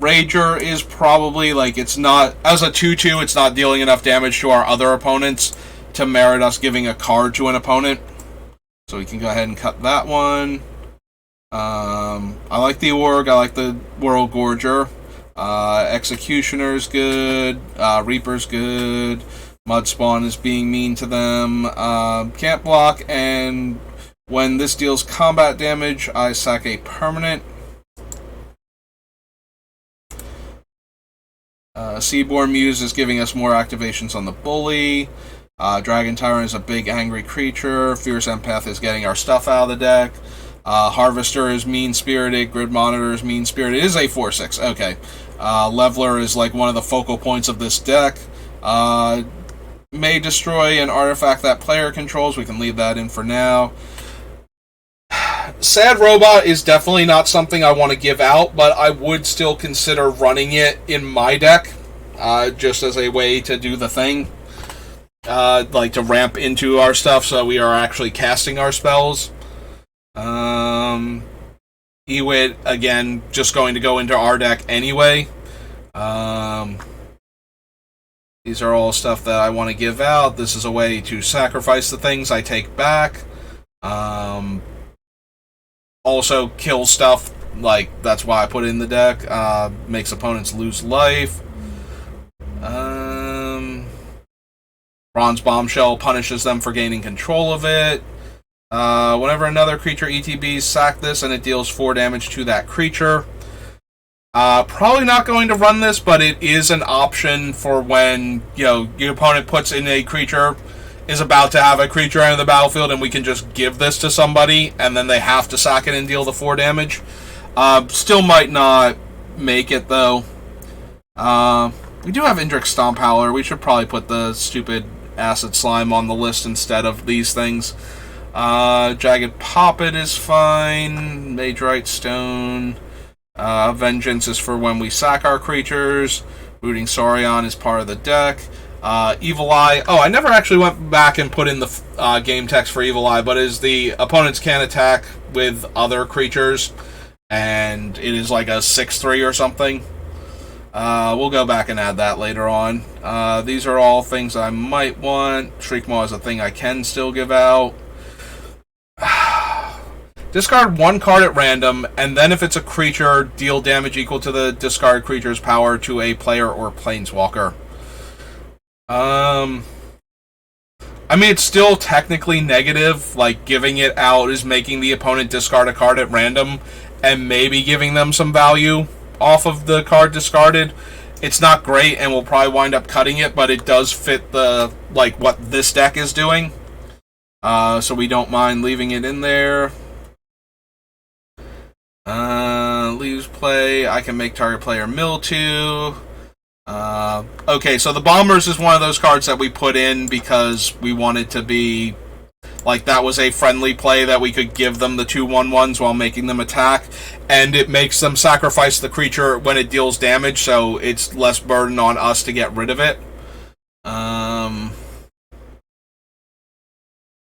Rager is probably, like, it's not, as a 2-2, it's not dealing enough damage to our other opponents to merit us giving a card to an opponent. So we can go ahead and cut that one. I like the Org, I like the World Gorger. Executioner's good, Reaper's good, Mudspawn is being mean to them, can't block, and when this deals combat damage, I sack a permanent. Seaborn Muse is giving us more activations on the Bully. Dragon Tyrant is a big angry creature. Fierce Empath is getting our stuff out of the deck. Harvester is mean-spirited. Grid Monitor is mean-spirited. It is a 4/6. Okay. Leveler is like one of the focal points of this deck. May destroy an artifact that player controls. We can leave that in for now. Sad Robot is definitely not something I want to give out, but I would still consider running it in my deck, just as a way to do the thing. Like to ramp into our stuff so we are actually casting our spells. Ewit, again, just going to go into our deck anyway. These are all stuff that I want to give out. This is a way to sacrifice the things I take back. also kills stuff. Like, that's why I put it in the deck. Makes opponents lose life. Bronze Bombshell punishes them for gaining control of it. Whenever another creature ETBs, sack this and it deals 4 damage to that creature. Probably not going to run this, but it is an option for when, your opponent puts in a creature, is about to have a creature enter the battlefield, and we can just give this to somebody, and then they have to sack it and deal the 4 damage. Still might not make it, though. We do have Indrik Stomp Howler. We should probably put the stupid Acid Slime on the list instead of these things. Jagged Poppet is fine. Magerite Stone. Vengeance is for when we sack our creatures. Rooting Saurian is part of the deck. Evil Eye. Oh, I never actually went back and put in the game text for Evil Eye, but is the opponents can attack with other creatures, and it is like a 6/3 or something. We'll go back and add that later on. These are all things I might want. Shriekmaw is a thing I can still give out. Discard 1 card at random, and then if it's a creature, deal damage equal to the discard creature's power to a player or planeswalker. I mean, it's still technically negative. Like, giving it out is making the opponent discard a card at random, and maybe giving them some value off of the card discarded. It's not great, and we'll probably wind up cutting it, but it does fit the, like, what this deck is doing. So we don't mind leaving it in there. Leaves play. I can make target player mill 2. Okay, so the Bombers is one of those cards that we put in because we wanted to be, like, that was a friendly play that we could give them the 2/1/1s while making them attack, and it makes them sacrifice the creature when it deals damage, so it's less burden on us to get rid of it.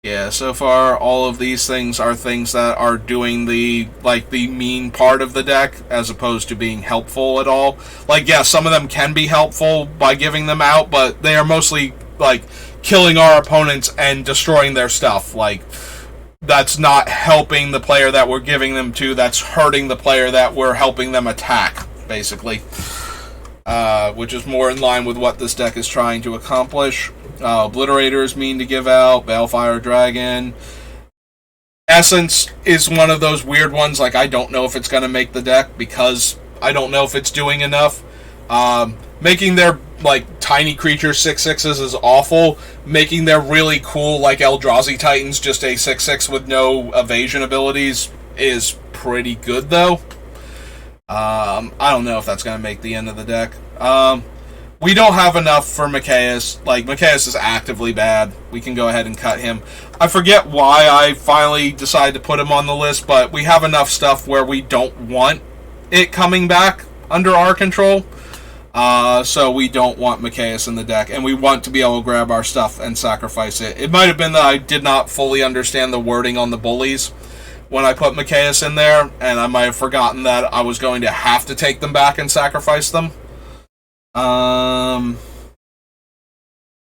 Yeah, so far, all of these things are things that are doing the mean part of the deck, as opposed to being helpful at all. Like, yeah, some of them can be helpful by giving them out, but they are mostly, like, killing our opponents and destroying their stuff. Like, that's not helping the player that we're giving them to, that's hurting the player that we're helping them attack, basically. Which is more in line with what this deck is trying to accomplish. Obliterator is mean to give out. Balefire Dragon. Essence is one of those weird ones. Like, I don't know if it's going to make the deck because I don't know if it's doing enough. Making their, like, tiny creature 6/6s is awful. Making their really cool, like, Eldrazi Titans just a 6/6 with no evasion abilities is pretty good, though. I don't know if that's going to make the end of the deck. We don't have enough for Mikaeus. Like, Mikaeus is actively bad. We can go ahead and cut him. I forget why I finally decided to put him on the list, but we have enough stuff where we don't want it coming back under our control. So we don't want Mikaeus in the deck, and we want to be able to grab our stuff and sacrifice it. It might have been that I did not fully understand the wording on the Bullies when I put Mikaeus in there, and I might have forgotten that I was going to have to take them back and sacrifice them.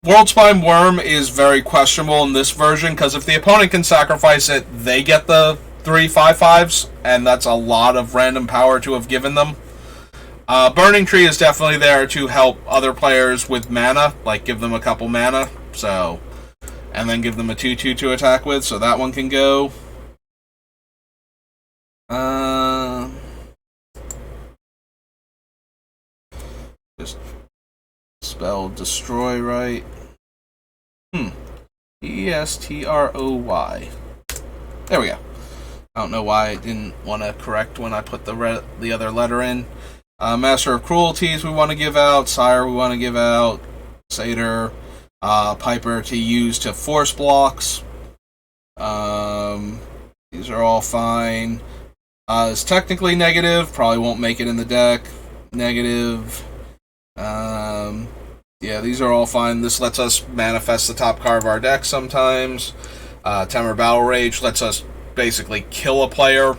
Worldspine Worm is very questionable in this version, because if the opponent can sacrifice it, they get the 3/5/5s, and that's a lot of random power to have given them. Burning Tree is definitely there to help other players with mana, like give them a couple mana, so, and then give them a 2/2 to attack with, so that one can go. Just spell destroy right. ESTROY. There we go. I don't know why I didn't want to correct when I put the other letter in. Master of Cruelties we want to give out. Sire we want to give out. Satyr. Piper to use to force blocks. These are all fine. It's technically negative. Probably won't make it in the deck. Negative. Yeah, these are all fine. This lets us manifest the top card of our deck sometimes. Temur Battle Rage lets us basically kill a player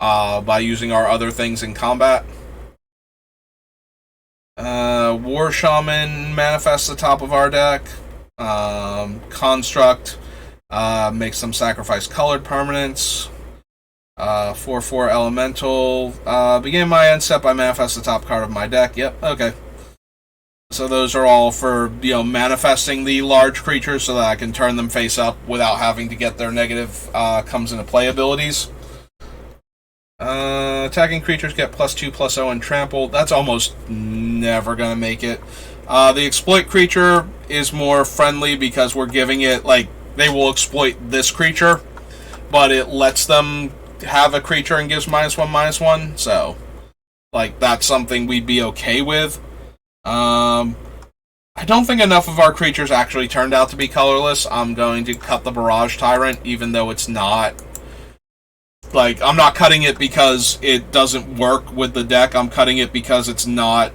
by using our other things in combat. War Shaman manifests the top of our deck. Construct makes them sacrifice colored permanents. 4/4 elemental. Beginning my end step, I manifest the top card of my deck. Yep, okay. So those are all for, manifesting the large creatures so that I can turn them face up without having to get their negative comes into play abilities. Attacking creatures get +2/+0 and trample. That's almost never going to make it. The exploit creature is more friendly because we're giving it, they will exploit this creature, but it lets them have a creature and gives -1/-1, so, that's something we'd be okay with. I don't think enough of our creatures actually turned out to be colorless. I'm going to cut the Barrage Tyrant, even though it's not... I'm not cutting it because it doesn't work with the deck. I'm cutting it because it's not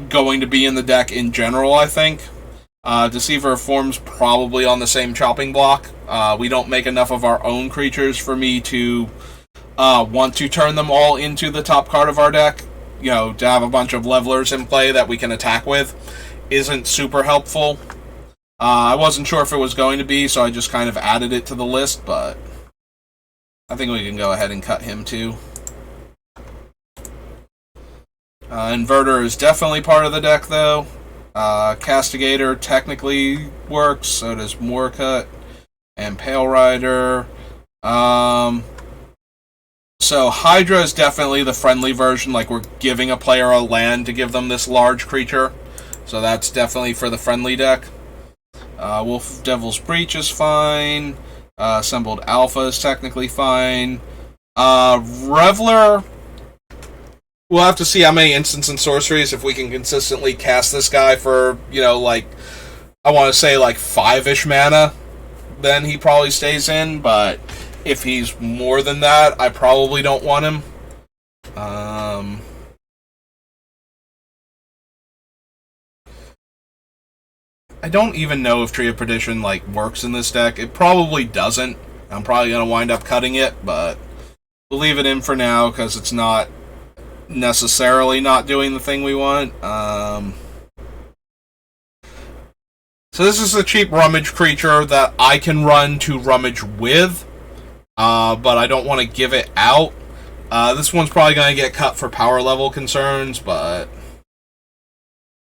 going to be in the deck in general, I think. Deceiver Form's probably on the same chopping block. We don't make enough of our own creatures for me to want to turn them all into the top card of our deck. To have a bunch of levelers in play that we can attack with isn't super helpful. I wasn't sure if it was going to be, so I just kind of added it to the list, but I think we can go ahead and cut him too. Inverter is definitely part of the deck, though. Castigator technically works, so does Moorcut and Pale Rider. So Hydra is definitely the friendly version, we're giving a player a land to give them this large creature. So that's definitely for the friendly deck. Wolf Devil's Breach is fine. Assembled Alpha is technically fine. Reveler, we'll have to see how many instants and sorceries, if we can consistently cast this guy for, I want to say 5-ish mana, then he probably stays in, but if he's more than that, I probably don't want him. I don't even know if Tree of Perdition, works in this deck. It probably doesn't. I'm probably going to wind up cutting it, but we'll leave it in for now, because it's not necessarily not doing the thing we want. So this is a cheap Rummage creature that I can run to Rummage with, but I don't want to give it out. This one's probably going to get cut for power level concerns, but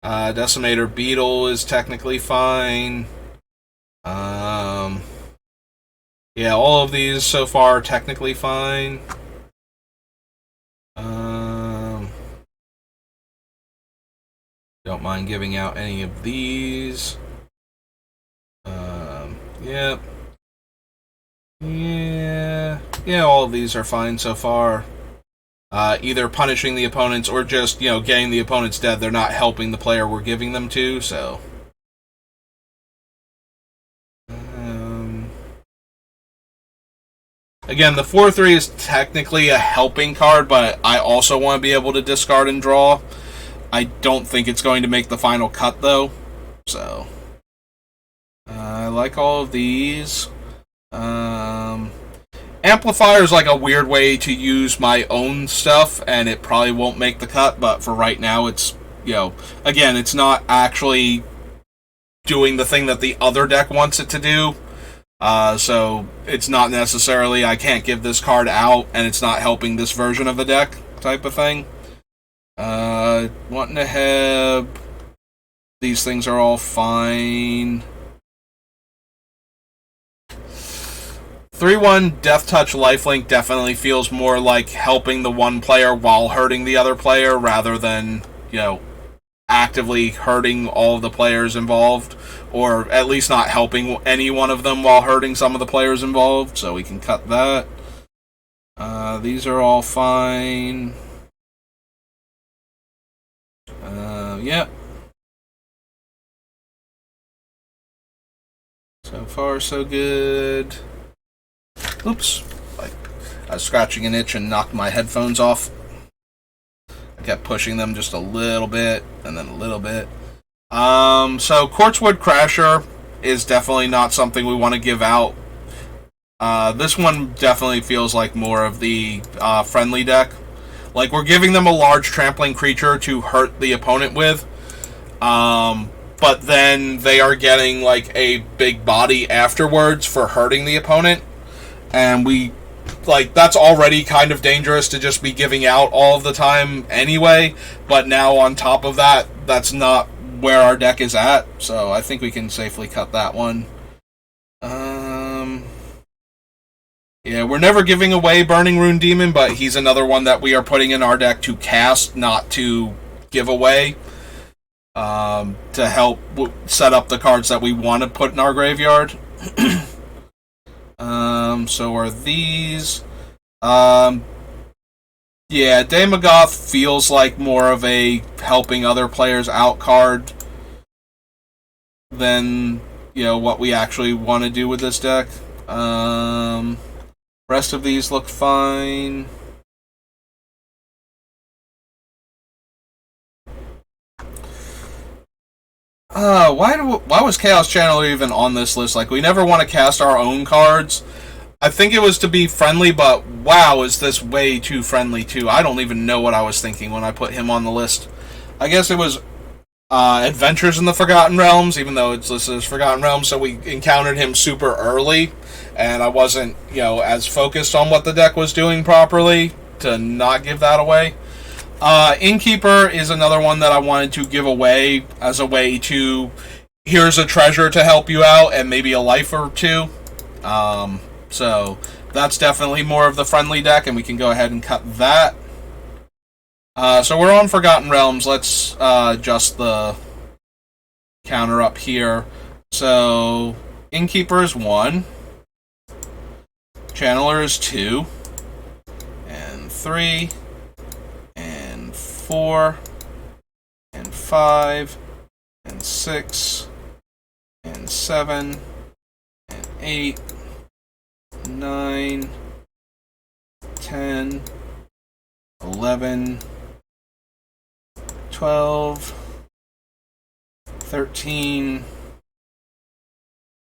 Decimator Beetle is technically fine. Yeah, all of these so far are technically fine. Don't mind giving out any of these. Yep. Yeah, all of these are fine so far. Either punishing the opponents or just, getting the opponents dead. They're not helping the player we're giving them to, so... Again, the 4/3 is technically a helping card, but I also want to be able to discard and draw. I don't think it's going to make the final cut, though. So... I like all of these. Amplifier is a weird way to use my own stuff, and it probably won't make the cut, but for right now, it's, again, it's not actually doing the thing that the other deck wants it to do. So it's not necessarily, I can't give this card out, and it's not helping this version of the deck type of thing. Wanting to have... These things are all fine. 3/1 Death Touch Lifelink definitely feels more like helping the one player while hurting the other player, rather than, actively hurting all of the players involved, or at least not helping any one of them while hurting some of the players involved, so we can cut that. These are all fine. Yep. So far, so good. Oops. I was scratching an itch and knocked my headphones off. I kept pushing them just a little bit, and then a little bit. So Quartzwood Crasher is definitely not something we want to give out. This one definitely feels like more of the friendly deck. We're giving them a large trampling creature to hurt the opponent with. But then they are getting, a big body afterwards for hurting the opponent. And we like, that's already kind of dangerous to just be giving out all of the time anyway, but now on top of that, that's not where our deck is at, so I think we can safely cut that one. Yeah, we're never giving away Burning Rune Demon, but he's another one that we are putting in our deck to cast, not to give away, to help set up the cards that we want to put in our graveyard. So are these. Yeah, Demagoth feels like more of a helping other players out card than, what we actually want to do with this deck. Rest of these look fine. Why was Chaos Channeler even on this list? Like, we never want to cast our own cards. I think it was to be friendly, but wow, is this way too friendly too. I don't even know what I was thinking when I put him on the list. I guess it was Adventures in the Forgotten Realms, even though it's listed as Forgotten Realms, so we encountered him super early, and I wasn't, as focused on what the deck was doing properly to not give that away. Innkeeper is another one that I wanted to give away as a way to, here's a treasure to help you out, and maybe a life or two. So that's definitely more of the friendly deck, and we can go ahead and cut that. So we're on Forgotten Realms. Let's adjust the counter up here. So Innkeeper is 1, Channeler is 2, and 3, and 4, and 5, and 6, and 7, and 8, 9, 10, 11, 12, 13,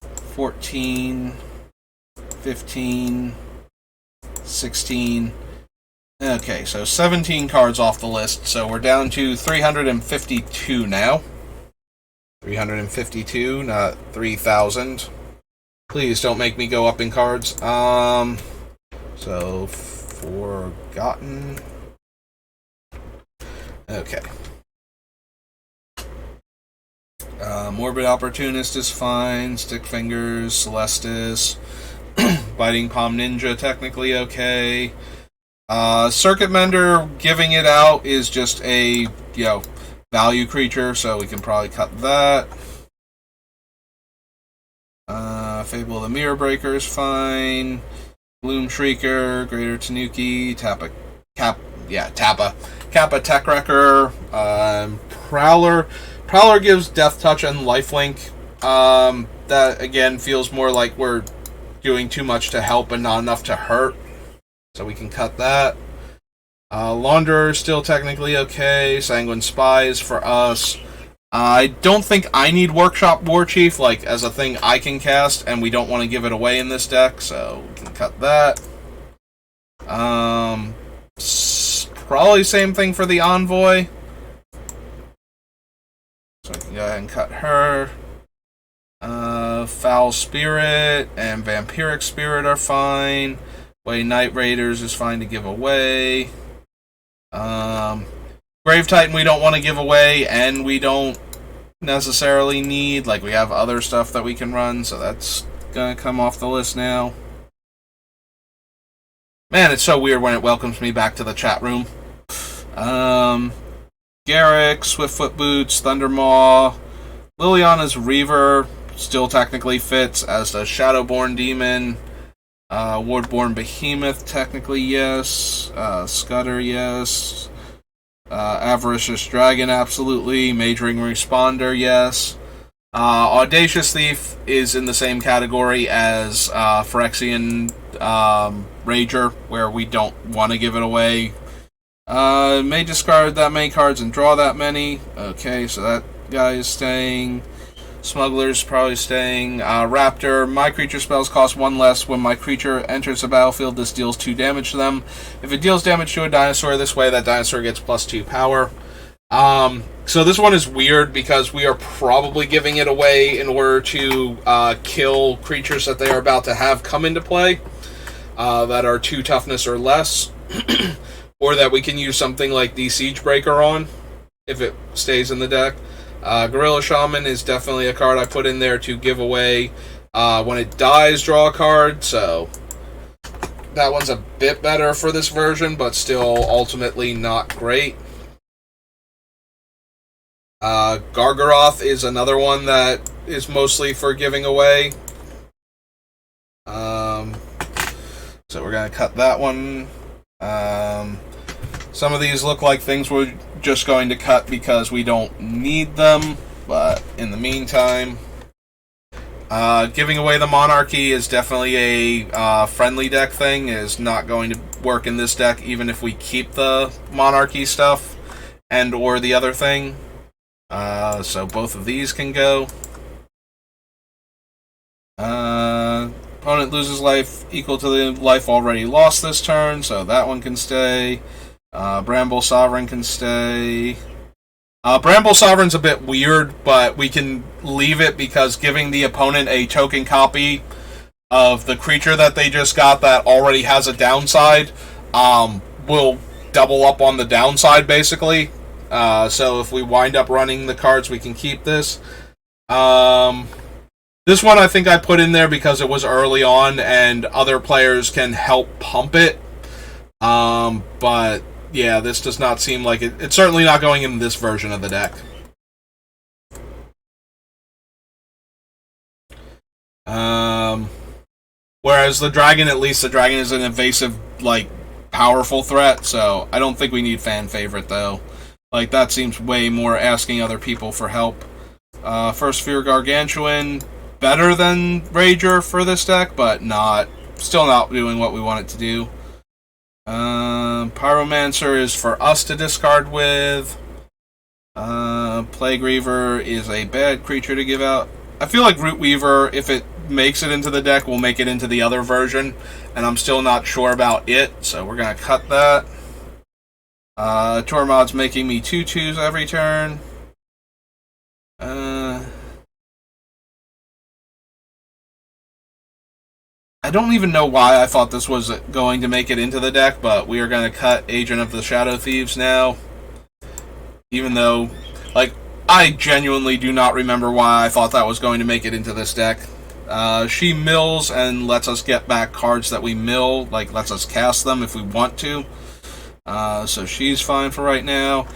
14, 15, 16. Okay, so 17 cards off the list, so we're down to 352 now. 352, not 3,000. Please don't make me go up in cards. So, Forgotten. Okay. Morbid Opportunist is fine. Stick Fingers, Celestis. Biting Palm Ninja, technically okay. Circuit Mender, giving it out is just a, value creature, so we can probably cut that. Fable of the Mirror Breaker is fine. Gloom Shrieker, Greater Tanuki, Kappa Tech Wrecker, Prowler. Prowler gives Death Touch and Lifelink. That, again, feels more like we're doing too much to help and not enough to hurt. So we can cut that. Launderer is still technically okay. Sanguine Spies for us. I don't think I need Workshop Warchief, as a thing I can cast, and we don't want to give it away in this deck, so we can cut that. Probably same thing for the Envoy. So we can go ahead and cut her. Foul Spirit and Vampiric Spirit are fine. Night Raiders is fine to give away. Grave Titan we don't want to give away, and we don't necessarily need. We have other stuff that we can run, so that's gonna come off the list now. Man, it's so weird when it welcomes me back to the chat room. Garrick, Swiftfoot Boots, Thundermaw, Liliana's Reaver still technically fits, as does Shadowborn Demon. Wardborn Behemoth, technically yes. Scudder, yes. Avaricious Dragon, absolutely. Majoring Responder, yes. Audacious Thief is in the same category as Phyrexian Rager, where we don't want to give it away. May discard that many cards and draw that many. Okay, so that guy is staying. Smuggler's probably staying. Raptor, my creature spells cost 1 less. When my creature enters the battlefield, this deals 2 damage to them. If it deals damage to a dinosaur this way, that dinosaur gets +2 power. So this one is weird because we are probably giving it away in order to kill creatures that they are about to have come into play. that are 2 toughness or less, or that we can use something like the Siege Breaker on if it stays in the deck. Gorilla Shaman is definitely a card I put in there to give away when it dies, draw a card, so that one's a bit better for this version, but still ultimately not great. Gargaroth is another one that is mostly for giving away. So we're going to cut that one. Some of these look like things we're just going to cut because we don't need them, but in the meantime, giving away the Monarchy is definitely a friendly deck thing. It is not going to work in this deck even if we keep the Monarchy stuff and or the other thing. So both of these can go. Opponent loses life equal to the life already lost this turn, so that one can stay. Bramble Sovereign can stay. Bramble Sovereign's a bit weird, but we can leave it because giving the opponent a token copy of the creature that they just got that already has a downside will double up on the downside, basically. So if we wind up running the cards, we can keep this. This one I think I put in there because it was early on and other players can help pump it. But yeah, this does not seem like it. It's certainly not going in this version of the deck. Whereas the dragon, at least the dragon is an invasive, like, powerful threat, so I don't think we need fan favorite though. Like, that seems way more asking other people for help. First Fear Gargantuan, better than Rager for this deck, but still not doing what we want it to do. Pyromancer is for us to discard with. Plague Reaver is a bad creature to give out. I feel like Root Weaver, if it makes it into the deck, will make it into the other version, and I'm still not sure about it, so we're going to cut that. Tormod's making me 2/2s every turn. I don't even know why I thought this was going to make it into the deck, but we are going to cut Agent of the Shadow Thieves now. Even though, like, I genuinely do not remember why I thought that was going to make it into this deck. She mills and lets us get back cards that we mill, like lets us cast them if we want to. So she's fine for right now.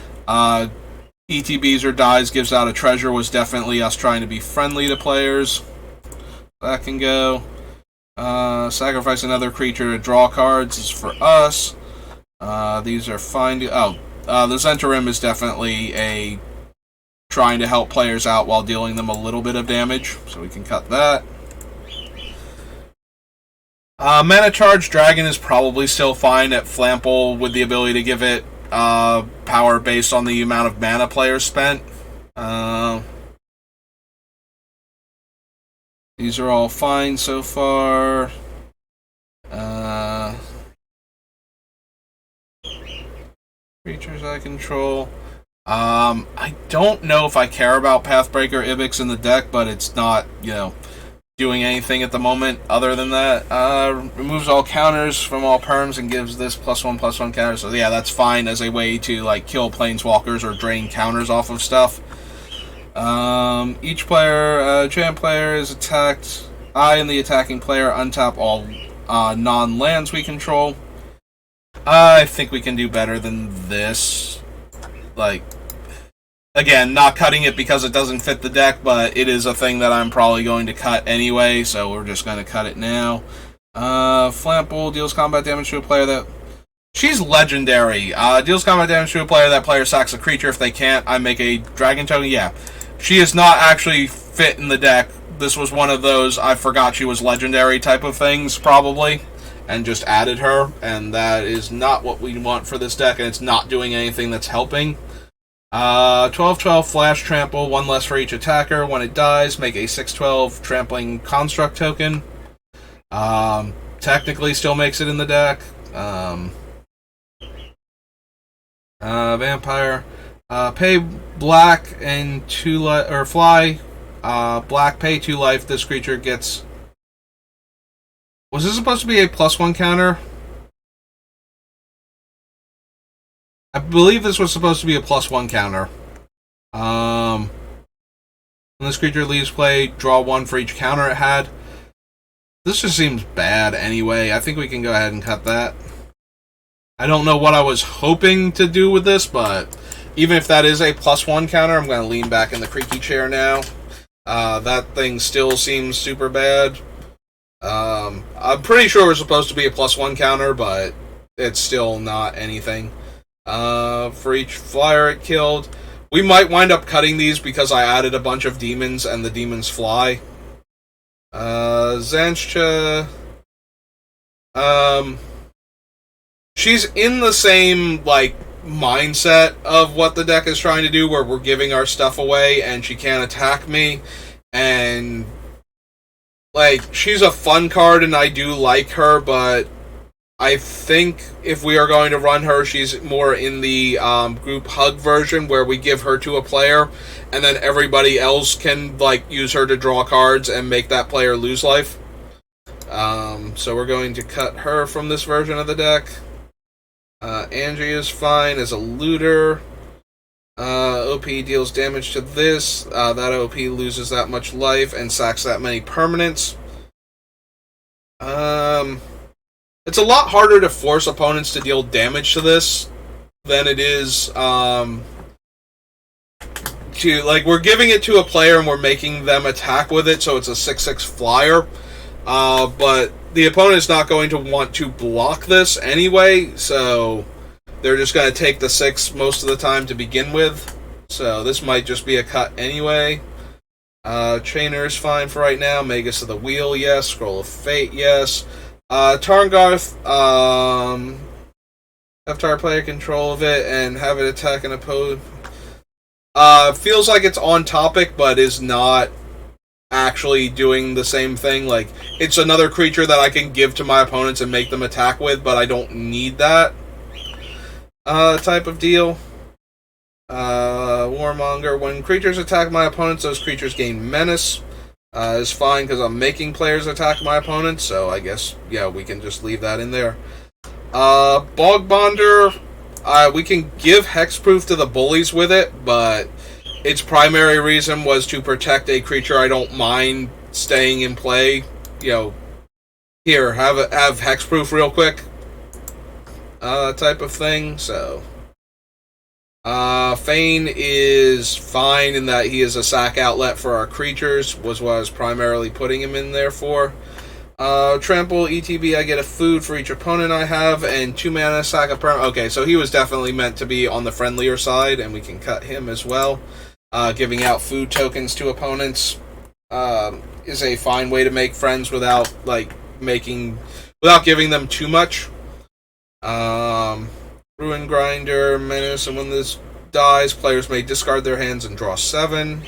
ETBs or dies gives out a treasure was definitely us trying to be friendly to players. That can go. Sacrifice another creature to draw cards is for us. These are fine. The Zentarim is definitely a trying to help players out while dealing them a little bit of damage, so we can cut that. Mana Charge Dragon is probably still fine at Flample with the ability to give it power based on the amount of mana players spent. These are all fine so far. Creatures I control. I don't know if I care about Pathbreaker Ibex in the deck, but it's not, doing anything at the moment other than that. Removes all counters from all perms and gives this +1/+1 counter. So yeah, that's fine as a way to like kill planeswalkers or drain counters off of stuff. Each player, champ player is attacked. I and the attacking player untap all non-lands we control. I think we can do better than this. Like, again, not cutting it because it doesn't fit the deck, but it is a thing that I'm probably going to cut anyway, so we're just going to cut it now. Flample deals combat damage to a player that... She's legendary. Deals combat damage to a player. That player sacks a creature. If they can't, I make a dragon token. Yeah. She is not actually fit in the deck. This was one of those I forgot she was legendary type of things, probably, and just added her, and that is not what we want for this deck, and it's not doing anything that's helping. 12/12 Flash Trample, 1 less for each attacker. When it dies, make a 6/12 Trampling Construct token. Technically still makes it in the deck. Vampire. Pay black and 2 life, or fly. Black, pay 2 life. This creature gets... Was this supposed to be a +1 counter? I believe this was supposed to be a +1 counter. When this creature leaves play, draw 1 for each counter it had. This just seems bad anyway. I think we can go ahead and cut that. I don't know what I was hoping to do with this, but even if that is a +1 counter, I'm going to lean back in the creaky chair now. That thing still seems super bad. I'm pretty sure we're supposed to be a +1 counter, but it's still not anything. For each flyer it killed. We might wind up cutting these because I added a bunch of demons and the demons fly. Zanshcha. She's in the same, like, mindset of what the deck is trying to do, where we're giving our stuff away and she can't attack me. And, like, she's a fun card and I do like her, but I think if we are going to run her, she's more in the group hug version, where we give her to a player and then everybody else can, like, use her to draw cards and make that player lose life. So we're going to cut her from this version of the deck. Angie is fine as a looter. OP deals damage to this. That OP loses that much life and sacks that many permanents. It's a lot harder to force opponents to deal damage to this than it is to, like, we're giving it to a player and we're making them attack with it, so it's a 6/6 flyer. But the opponent's not going to want to block this anyway, so they're just going to take the 6 most of the time to begin with. So this might just be a cut anyway. Trainer is fine for right now. Magus of the Wheel, yes. Scroll of Fate, yes. Tarngarth, have target player control of it and have it attack an opponent. Feels like it's on topic, but is not actually doing the same thing. Like, it's another creature that I can give to my opponents and make them attack with, but I don't need that type of deal. Warmonger. When creatures attack my opponents, those creatures gain menace. Is fine because I'm making players attack my opponents, so I guess, yeah, we can just leave that in there. Bogbonder, we can give hexproof to the bullies with it, but its primary reason was to protect a creature I don't mind staying in play. You know, here, have hexproof real quick, type of thing, so... Fane is fine in that he is a sack outlet for our creatures, was what I was primarily putting him in there for. Trample, ETB, I get a food for each opponent I have, and 2 mana sack of perm. Okay, so he was definitely meant to be on the friendlier side, and we can cut him as well. Giving out food tokens to opponents is a fine way to make friends without, like, without giving them too much. Ruin Grinder, Menace, and when this dies, players may discard their hands and draw 7.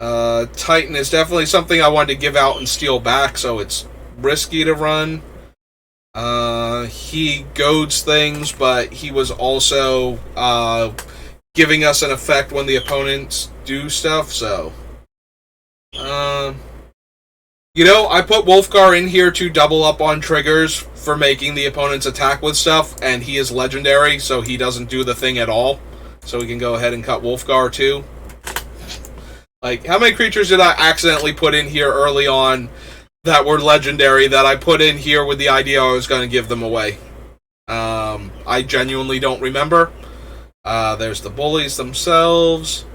Titan is definitely something I wanted to give out and steal back, so it's risky to run. He goads things, but he was also giving us an effect when the opponents do stuff, so... You know, I put Wolfgar in here to double up on triggers for making the opponents attack with stuff, and he is legendary, so he doesn't do the thing at all. So we can go ahead and cut Wolfgar too. Like, how many creatures did I accidentally put in here early on that were legendary that I put in here with the idea I was going to give them away? I genuinely don't remember. There's the bullies themselves.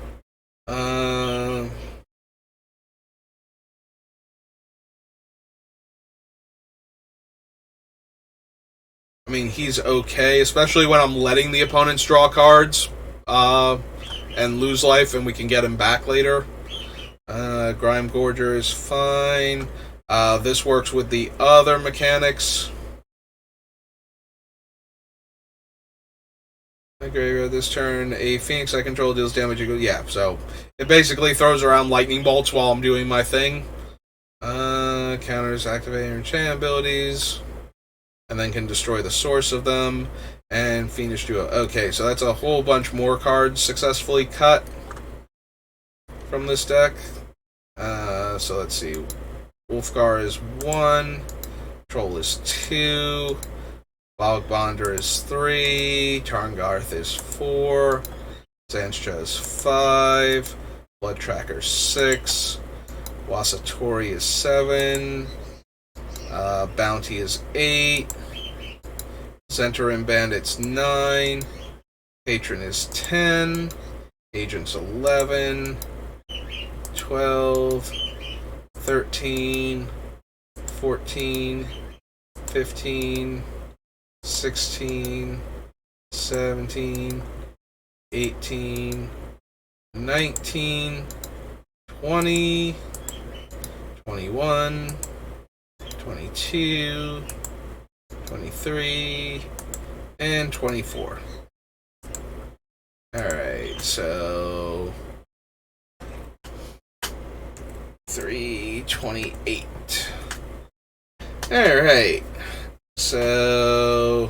I mean, he's okay, especially when I'm letting the opponents draw cards and lose life, and we can get him back later. Grime Gorger is fine. This works with the other mechanics. Graveyard this turn, a Phoenix I control deals damage. Yeah, so it basically throws around lightning bolts while I'm doing my thing. Counters activating enchant abilities. And then can destroy the source of them. And Fiendish Duo. Okay, so that's a whole bunch more cards successfully cut from this deck. So let's see. Wolfgar is 1. Troll is 2. Bogbonder is 3. Tarngarth is 4. Zanstra is 5. Blood Tracker 6. Wasatori is 7. Bounty is 8. Zentarim Bandit's 9. Patron is 10. Agent's 11. 12. 13. 14. 15. 16. 17. 18. 19. 20. 21. 22. 23. And 24. Alright, so 328. Alright, so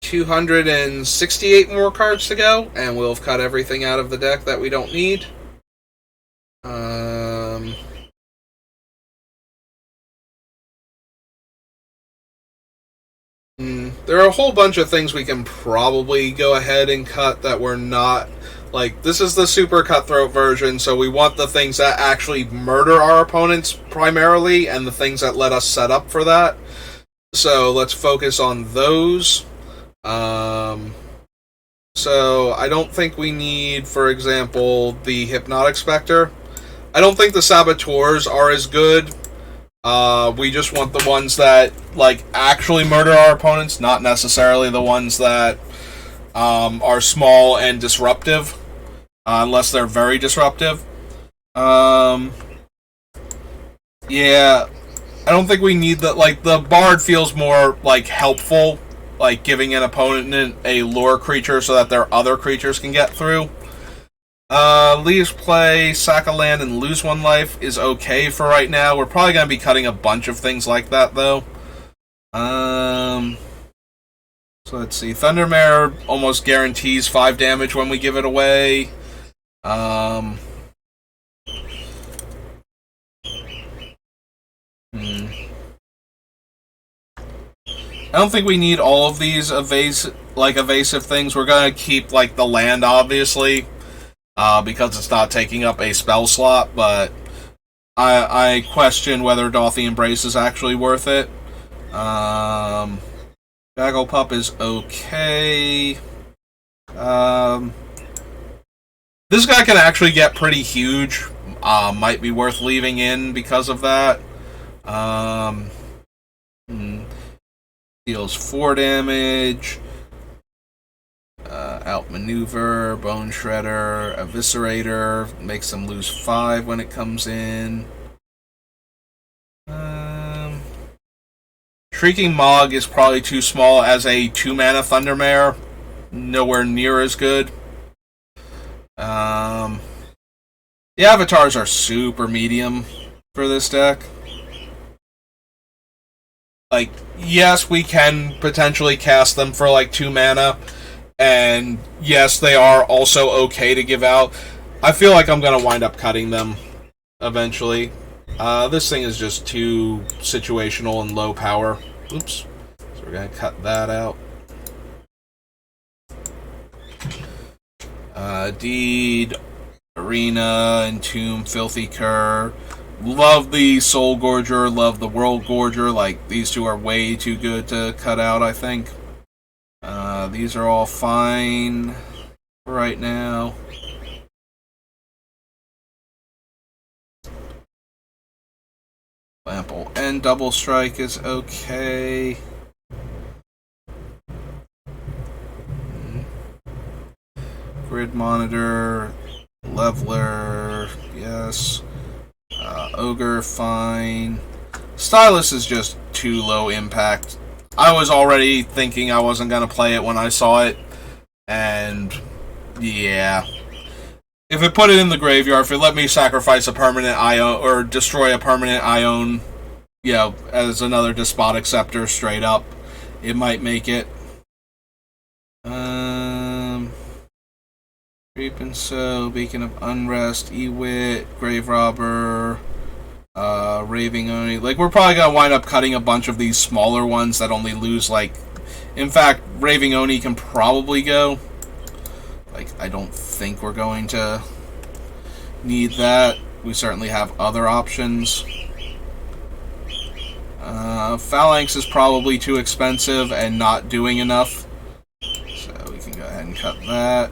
268 more cards to go, and we'll have cut everything out of the deck that we don't need. There are a whole bunch of things we can probably go ahead and cut that we're not... Like, this is the super cutthroat version, so we want the things that actually murder our opponents primarily, and the things that let us set up for that. So let's focus on those. So I don't think we need, for example, the Hypnotic Spectre. I don't think the Saboteurs are as good. We just want the ones that, like, actually murder our opponents, not necessarily the ones that are small and disruptive, unless they're very disruptive. Yeah, I don't think we need the, like, the Bard feels more, like, helpful, like, giving an opponent a lure creature so that their other creatures can get through. Leaves play, sack a land, and lose 1 life is okay for right now. We're probably going to be cutting a bunch of things like that, though. So let's see. Thundermare almost guarantees 5 damage when we give it away. I don't think we need all of these evasive things. We're going to keep, like, the land, obviously. Because it's not taking up a spell slot, but I question whether Dauthi Embrace is actually worth it. Bagglepup is okay. This guy can actually get pretty huge. Might be worth leaving in because of that. Deals 4 damage. Outmaneuver, Bone Shredder, Eviscerator, makes them lose 5 when it comes in. Shrieking Mog is probably too small as a 2-mana Thundermare. Nowhere near as good. The avatars are super medium for this deck. Like, yes, we can potentially cast them for like 2 mana. And yes, they are also okay to give out. I feel like I'm going to wind up cutting them eventually. This thing is just too situational and low power. Oops. So we're going to cut that out. Deed, Arena, Entomb, Filthy Cur. Love the Soul Gorger, love the World Gorger. Like, these two are way too good to cut out, I think. These are all fine right now. Lample and Double Strike is okay. Grid Monitor, Leveler, yes. Ogre, fine. Stylus is just too low impact. I was already thinking I wasn't going to play it when I saw it, and yeah. If it put it in the graveyard, if it let me sacrifice a permanent I own, or destroy a permanent I own, you know, as another Despotic Scepter straight up, it might make it. Creep and Sow, Beacon of Unrest, Ewit, Grave Robber, Raving only. Like, we're probably gonna wind up cutting a bunch of these smaller ones that only lose, like... In fact, Raving Oni can probably go. Like, I don't think we're going to need that. We certainly have other options. Phalanx is probably too expensive and not doing enough. So we can go ahead and cut that.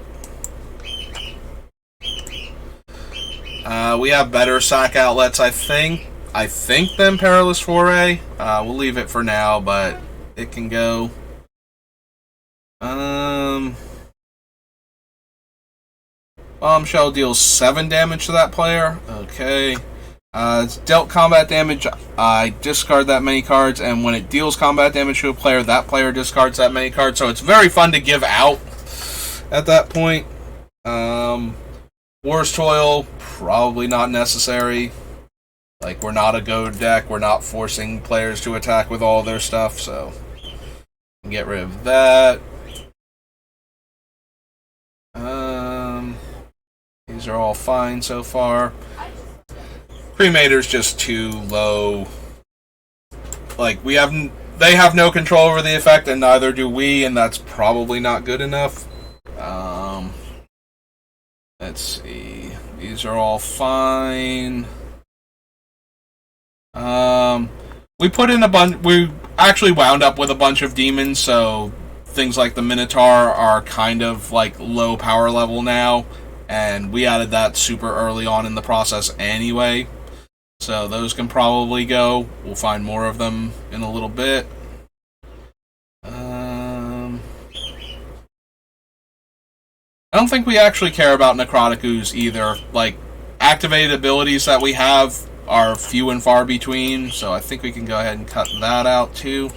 We have better sack outlets, I think, than Perilous Foray. We'll leave it for now, but it can go. Bombshell deals 7 damage to that player. Okay. It's dealt combat damage. I discard that many cards, and when it deals combat damage to a player, that player discards that many cards. So it's very fun to give out at that point. War's Toil, probably not necessary. Like, we're not a goad deck. We're not forcing players to attack with all their stuff, so get rid of that. These are all fine so far. Cremator's just too low. Like, they have no control over the effect, and neither do we, and that's probably not good enough. Let's see. These are all fine. We put in a bunch. We actually wound up with a bunch of demons, so things like the Minotaur are kind of like low power level now, and we added that super early on in the process anyway. So those can probably go. We'll find more of them in a little bit. I don't think we actually care about Necrotic Ooze either. Like, activated abilities that we have are few and far between, so I think we can go ahead and cut that out too.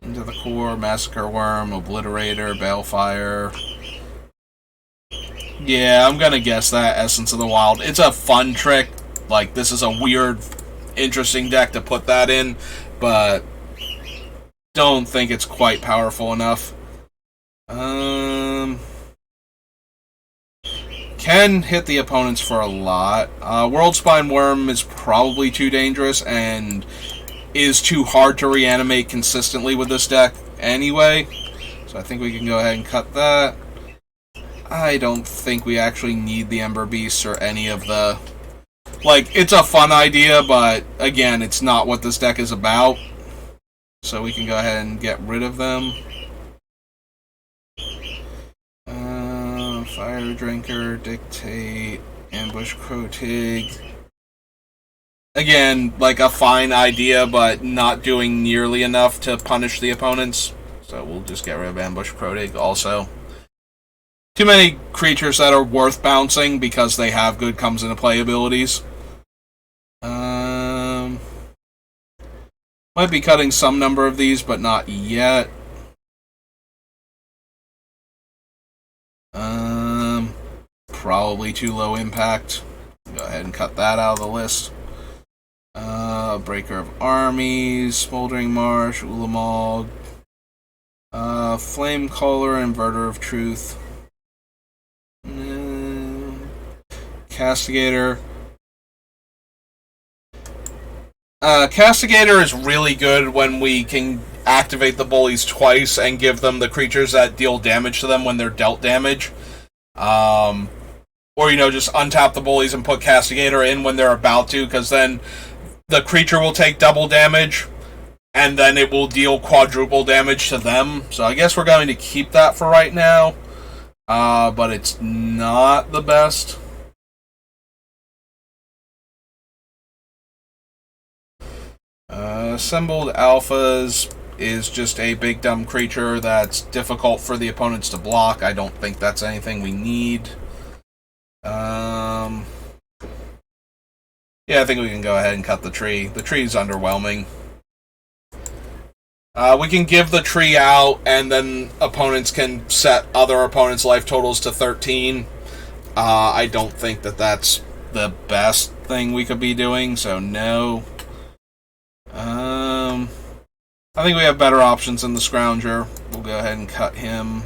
Into the Core, Massacre Worm, Obliterator, Balefire. Yeah, I'm gonna guess that Essence of the Wild. It's a fun trick. Like, this is a weird, interesting deck to put that in, but don't think it's quite powerful enough. Can hit the opponents for a lot. Worldspine Worm is probably too dangerous and is too hard to reanimate consistently with this deck anyway. So I think we can go ahead and cut that. I don't think we actually need the Ember Beasts or any of the... Like, it's a fun idea, but again, it's not what this deck is about. So we can go ahead and get rid of them. Fire Drinker, Dictate, Ambush Krotig. Again, like a fine idea, but not doing nearly enough to punish the opponents. So we'll just get rid of Ambush Krotig also. Too many creatures that are worth bouncing because they have good comes into play abilities. Might be cutting some number of these, but not yet. Probably too low impact. Go ahead and cut that out of the list. Breaker of Armies, Smoldering Marsh, Ulamog, Flame Caller, Inverter of Truth, Castigator. Castigator is really good when we can activate the Bullies twice and give them the creatures that deal damage to them when they're dealt damage. Or, you know, just untap the Bullies and put Castigator in when they're about to, because then the creature will take double damage, and then it will deal quadruple damage to them. So I guess we're going to keep that for right now. But it's not the best. Assembled Alphas is just a big dumb creature that's difficult for the opponents to block. I don't think that's anything we need. Yeah, I think we can go ahead and cut the tree. The tree's underwhelming. We can give the tree out, and then opponents can set other opponents' life totals to 13. I don't think that that's the best thing we could be doing, so no. I think we have better options than the Scrounger. We'll go ahead and cut him.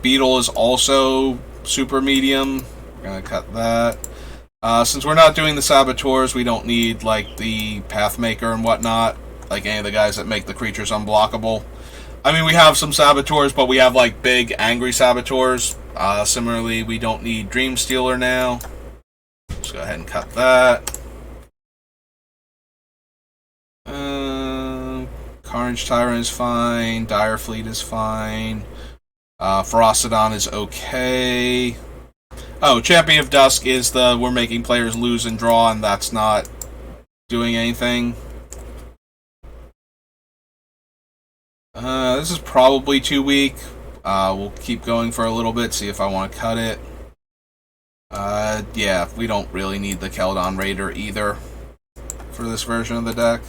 Beetle is also super medium. We're going to cut that. Since we're not doing the Saboteurs, we don't need, like, the Pathmaker and whatnot. Like any of the guys that make the creatures unblockable. I mean, we have some Saboteurs, but we have, like, big, angry Saboteurs. Similarly, we don't need Dream Stealer now. Let's go ahead and cut that. Carnage Tyrant is fine. Dire Fleet is fine. Ferocidon is okay. Oh, Champion of Dusk is the we're making players lose and draw, and that's not doing anything. This is probably too weak. We'll keep going for a little bit, see if I want to cut it. Yeah, we don't really need the Keldon Raider either for this version of the deck.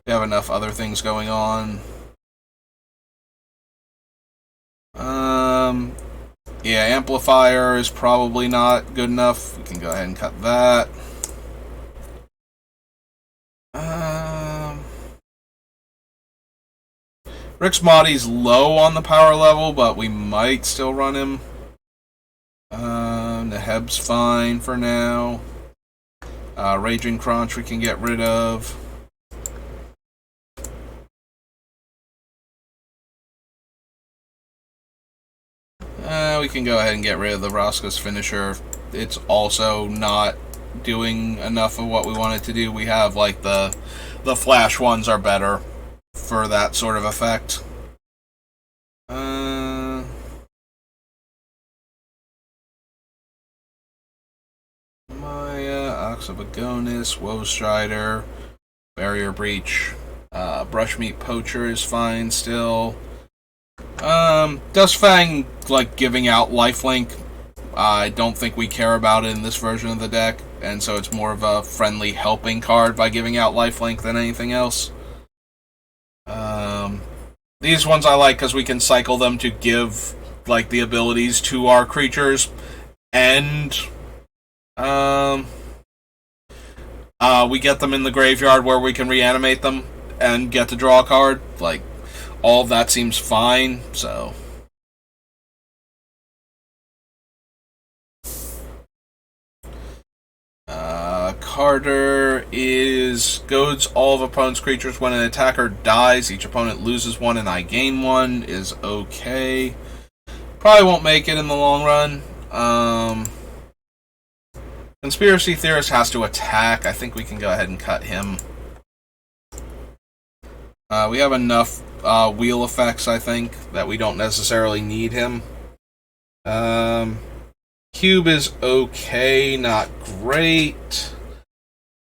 We have enough other things going on. Yeah, Amplifier is probably not good enough. We can go ahead and cut that. Rick's Mahdi's low on the power level, but we might still run him. Neheb's fine for now. Raging Crunch we can get rid of. We can go ahead and get rid of the Roscoe's Finisher. It's also not doing enough of what we want it to do. We have, like, the Flash ones are better for that sort of effect. Maya, Ox of Agonis, Woe Strider, Barrier Breach, Brushmeat Poacher is fine still. Dustfang, like, giving out lifelink, I don't think we care about it in this version of the deck, and so it's more of a friendly helping card by giving out lifelink than anything else. These ones I like because we can cycle them to give, like, the abilities to our creatures, and we get them in the graveyard where we can reanimate them and get to draw a card. Like, all of that seems fine, so. Carter is goads all of opponent's creatures. When an attacker dies, each opponent loses one and I gain one. Is okay. Probably won't make it in the long run. Conspiracy Theorist has to attack. I think we can go ahead and cut him. We have enough wheel effects, I think, that we don't necessarily need him. Cube is okay, not great.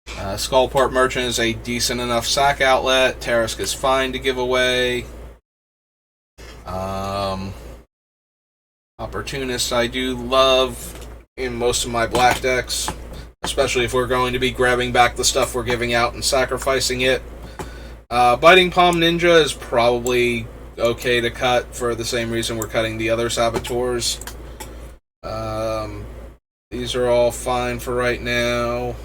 Skullport Merchant is a decent enough sack outlet. Tarisk is fine to give away. Opportunist I do love in most of my black decks, especially if we're going to be grabbing back the stuff we're giving out and sacrificing it. Biting Palm Ninja is probably okay to cut for the same reason we're cutting the other Saboteurs. These are all fine for right now.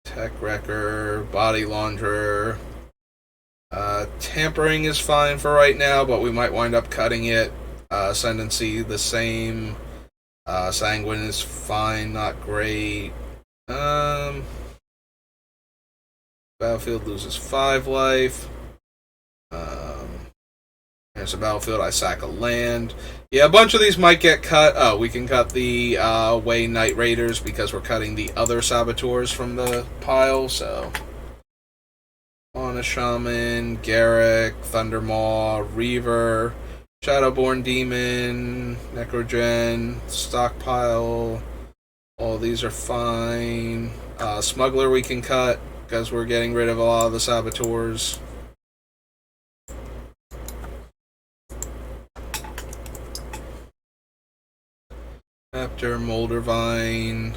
Tech Wrecker, Body Launderer. Tampering is fine for right now, but we might wind up cutting it. Ascendancy, the same. Sanguine is fine, not great. Battlefield loses 5 life. There's a battlefield, I sack a land. Yeah, a bunch of these might get cut. Oh, we can cut the Way Night Raiders because we're cutting the other Saboteurs from the pile, so. Fauna Shaman, Garrick, Thundermaw, Reaver, Shadowborn Demon, Necrogen, Stockpile. All these are fine. Smuggler we can cut because we're getting rid of a lot of the Saboteurs. Raptor, Moldervine.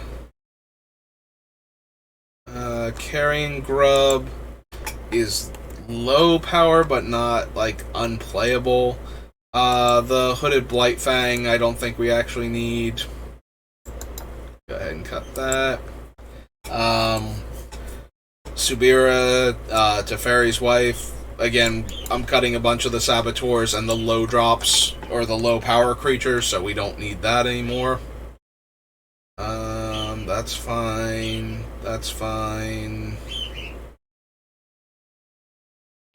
Carrying Grub is low power, but not, like, unplayable. The Hooded Blightfang, I don't think we actually need. Go ahead and cut that. Subira, Teferi's Wife, again, I'm cutting a bunch of the saboteurs and the low drops, or the low power creatures, so we don't need that anymore. That's fine. That's fine.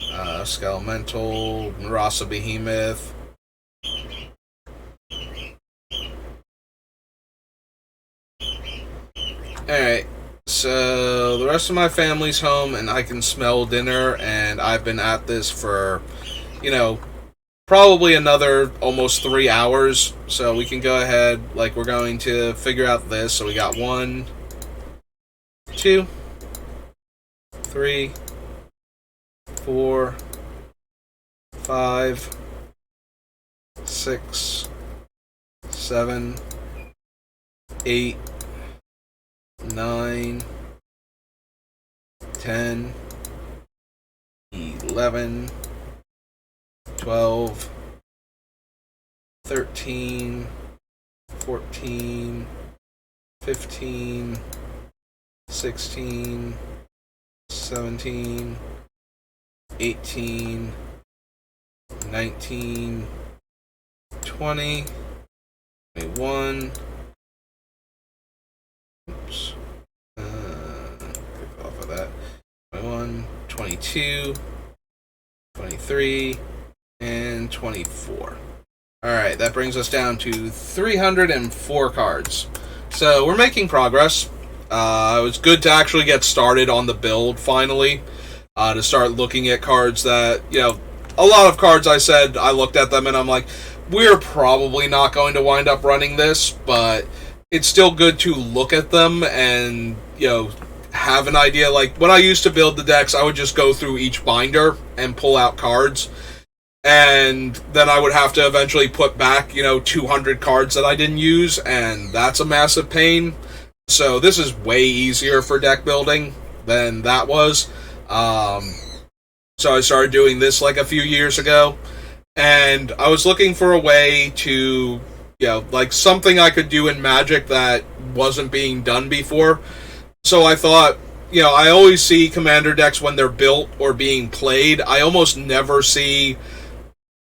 Skelemental, Rasa Behemoth. Alright, so the rest of my family's home, and I can smell dinner, and I've been at this for, probably another almost 3 hours, so we can go ahead, we're going to figure out this. So we got 1, 2, 3, 4, 5, 6, 7, 8, 9, 10, 11, 12, 13, 14, 15, 16, 17, 18, 19, 20, 21. Oops. Click off of that. 21, 22, 23, and 24. Alright, that brings us down to 304 cards. So, we're making progress. It was good to actually get started on the build, finally. To start looking at cards that, a lot of cards I said, I looked at them and I'm like, we're probably not going to wind up running this, but it's still good to look at them and, have an idea. Like, when I used to build the decks, I would just go through each binder and pull out cards. And then I would have to eventually put back, 200 cards that I didn't use, and that's a massive pain. So this is way easier for deck building than that was. So I started doing this a few years ago, and I was looking for a way to, something I could do in Magic that wasn't being done before. So I thought, I always see commander decks when they're built or being played. I almost never see,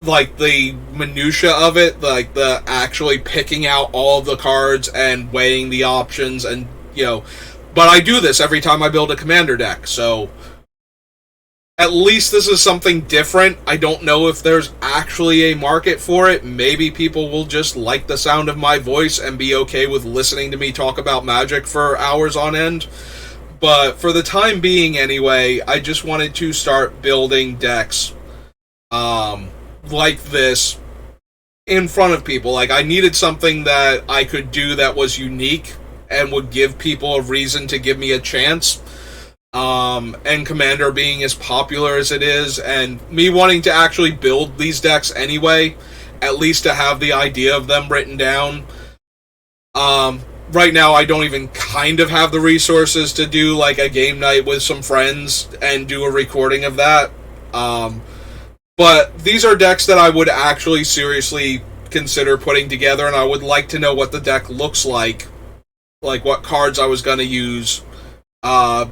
the minutia of it, the actually picking out all of the cards and weighing the options, and, but I do this every time I build a commander deck, so at least this is something different. I don't know if there's actually a market for it. Maybe people will just like the sound of my voice and be okay with listening to me talk about Magic for hours on end. But for the time being anyway, I just wanted to start building decks like this in front of people. I needed something that I could do that was unique and would give people a reason to give me a chance. And Commander being as popular as it is, and me wanting to actually build these decks anyway, at least to have the idea of them written down. Right now I don't even kind of have the resources to do a game night with some friends and do a recording of that. But these are decks that I would actually seriously consider putting together, and I would like to know what the deck looks like what cards I was going to use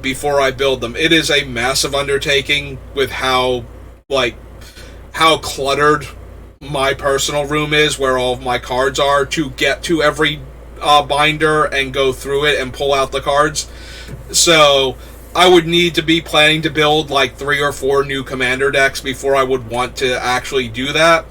before I build them. It is a massive undertaking with how cluttered my personal room is, where all of my cards are, to get to every binder and go through it and pull out the cards. So I would need to be planning to build 3 or 4 new commander decks before I would want to actually do that.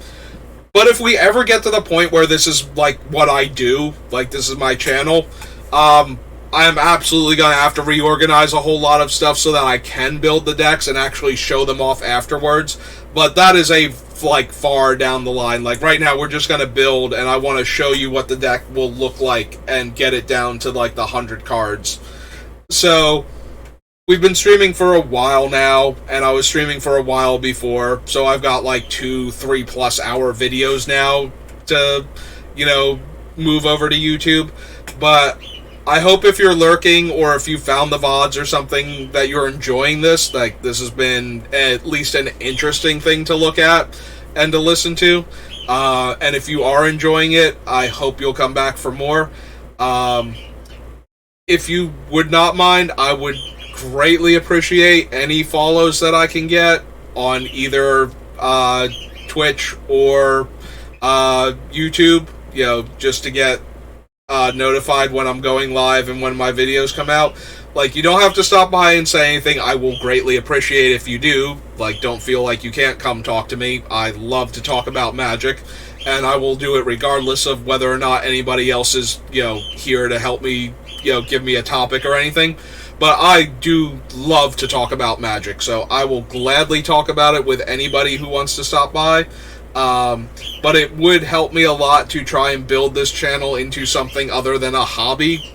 But if we ever get to the point where this is what I do, this is my channel, I am absolutely going to have to reorganize a whole lot of stuff so that I can build the decks and actually show them off afterwards. But that is a far down the line. Right now we're just going to build, and I want to show you what the deck will look like and get it down to the 100 cards. So we've been streaming for a while now, and I was streaming for a while before, so I've got 2-3+ hour videos now to, move over to YouTube. But I hope if you're lurking, or if you found the VODs or something, that you're enjoying this. This has been at least an interesting thing to look at and to listen to. And if you are enjoying it, I hope you'll come back for more. If you would not mind, I would greatly appreciate any follows that I can get. on either Twitch or YouTube, just to get notified when I'm going live and when my videos come out. Like, you don't have to stop by and say anything. I will greatly appreciate if you do. Like, don't feel like you can't come talk to me. I love to talk about Magic, and I will do it regardless of whether or not anybody else is, here to help me, give me a topic or anything. But I do love to talk about Magic, so I will gladly talk about it with anybody who wants to stop by. But it would help me a lot to try and build this channel into something other than a hobby,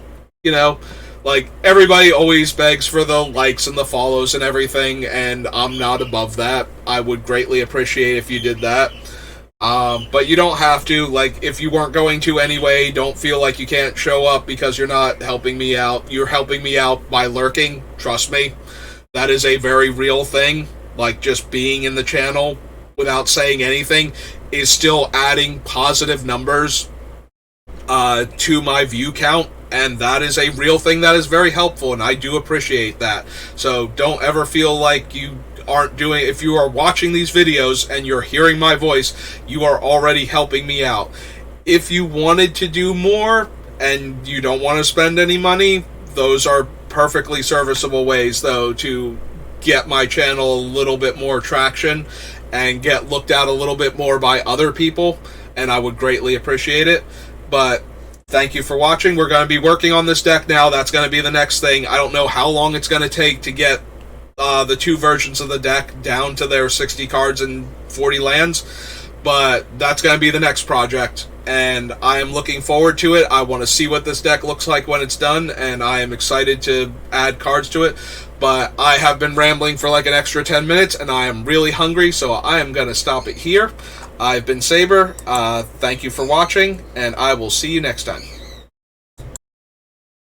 Like, everybody always begs for the likes and the follows and everything, and I'm not above that. I would greatly appreciate if you did that. But you don't have to. Like, if you weren't going to anyway, don't feel like you can't show up because you're not helping me out. You're helping me out by lurking. Trust me. That is a very real thing. Like, just being in the channel without saying anything is still adding positive numbers to my view count. And that is a real thing that is very helpful, and I do appreciate that. So don't ever feel like you aren't doing... If you are watching these videos and you're hearing my voice, you are already helping me out. If you wanted to do more and you don't want to spend any money, those are perfectly serviceable ways, though, to get my channel a little bit more traction and get looked at a little bit more by other people, and I would greatly appreciate it. But thank you for watching. We're going to be working on this deck now. That's going to be the next thing. I don't know how long it's going to take to get the two versions of the deck down to their 60 cards and 40 lands, but that's going to be the next project, and I am looking forward to it. I want to see what this deck looks like when it's done, and I am excited to add cards to it. But I have been rambling for like an extra 10 minutes, and I am really hungry, so I am going to stop it here. I've been Saber. Thank you for watching, and I will see you next time.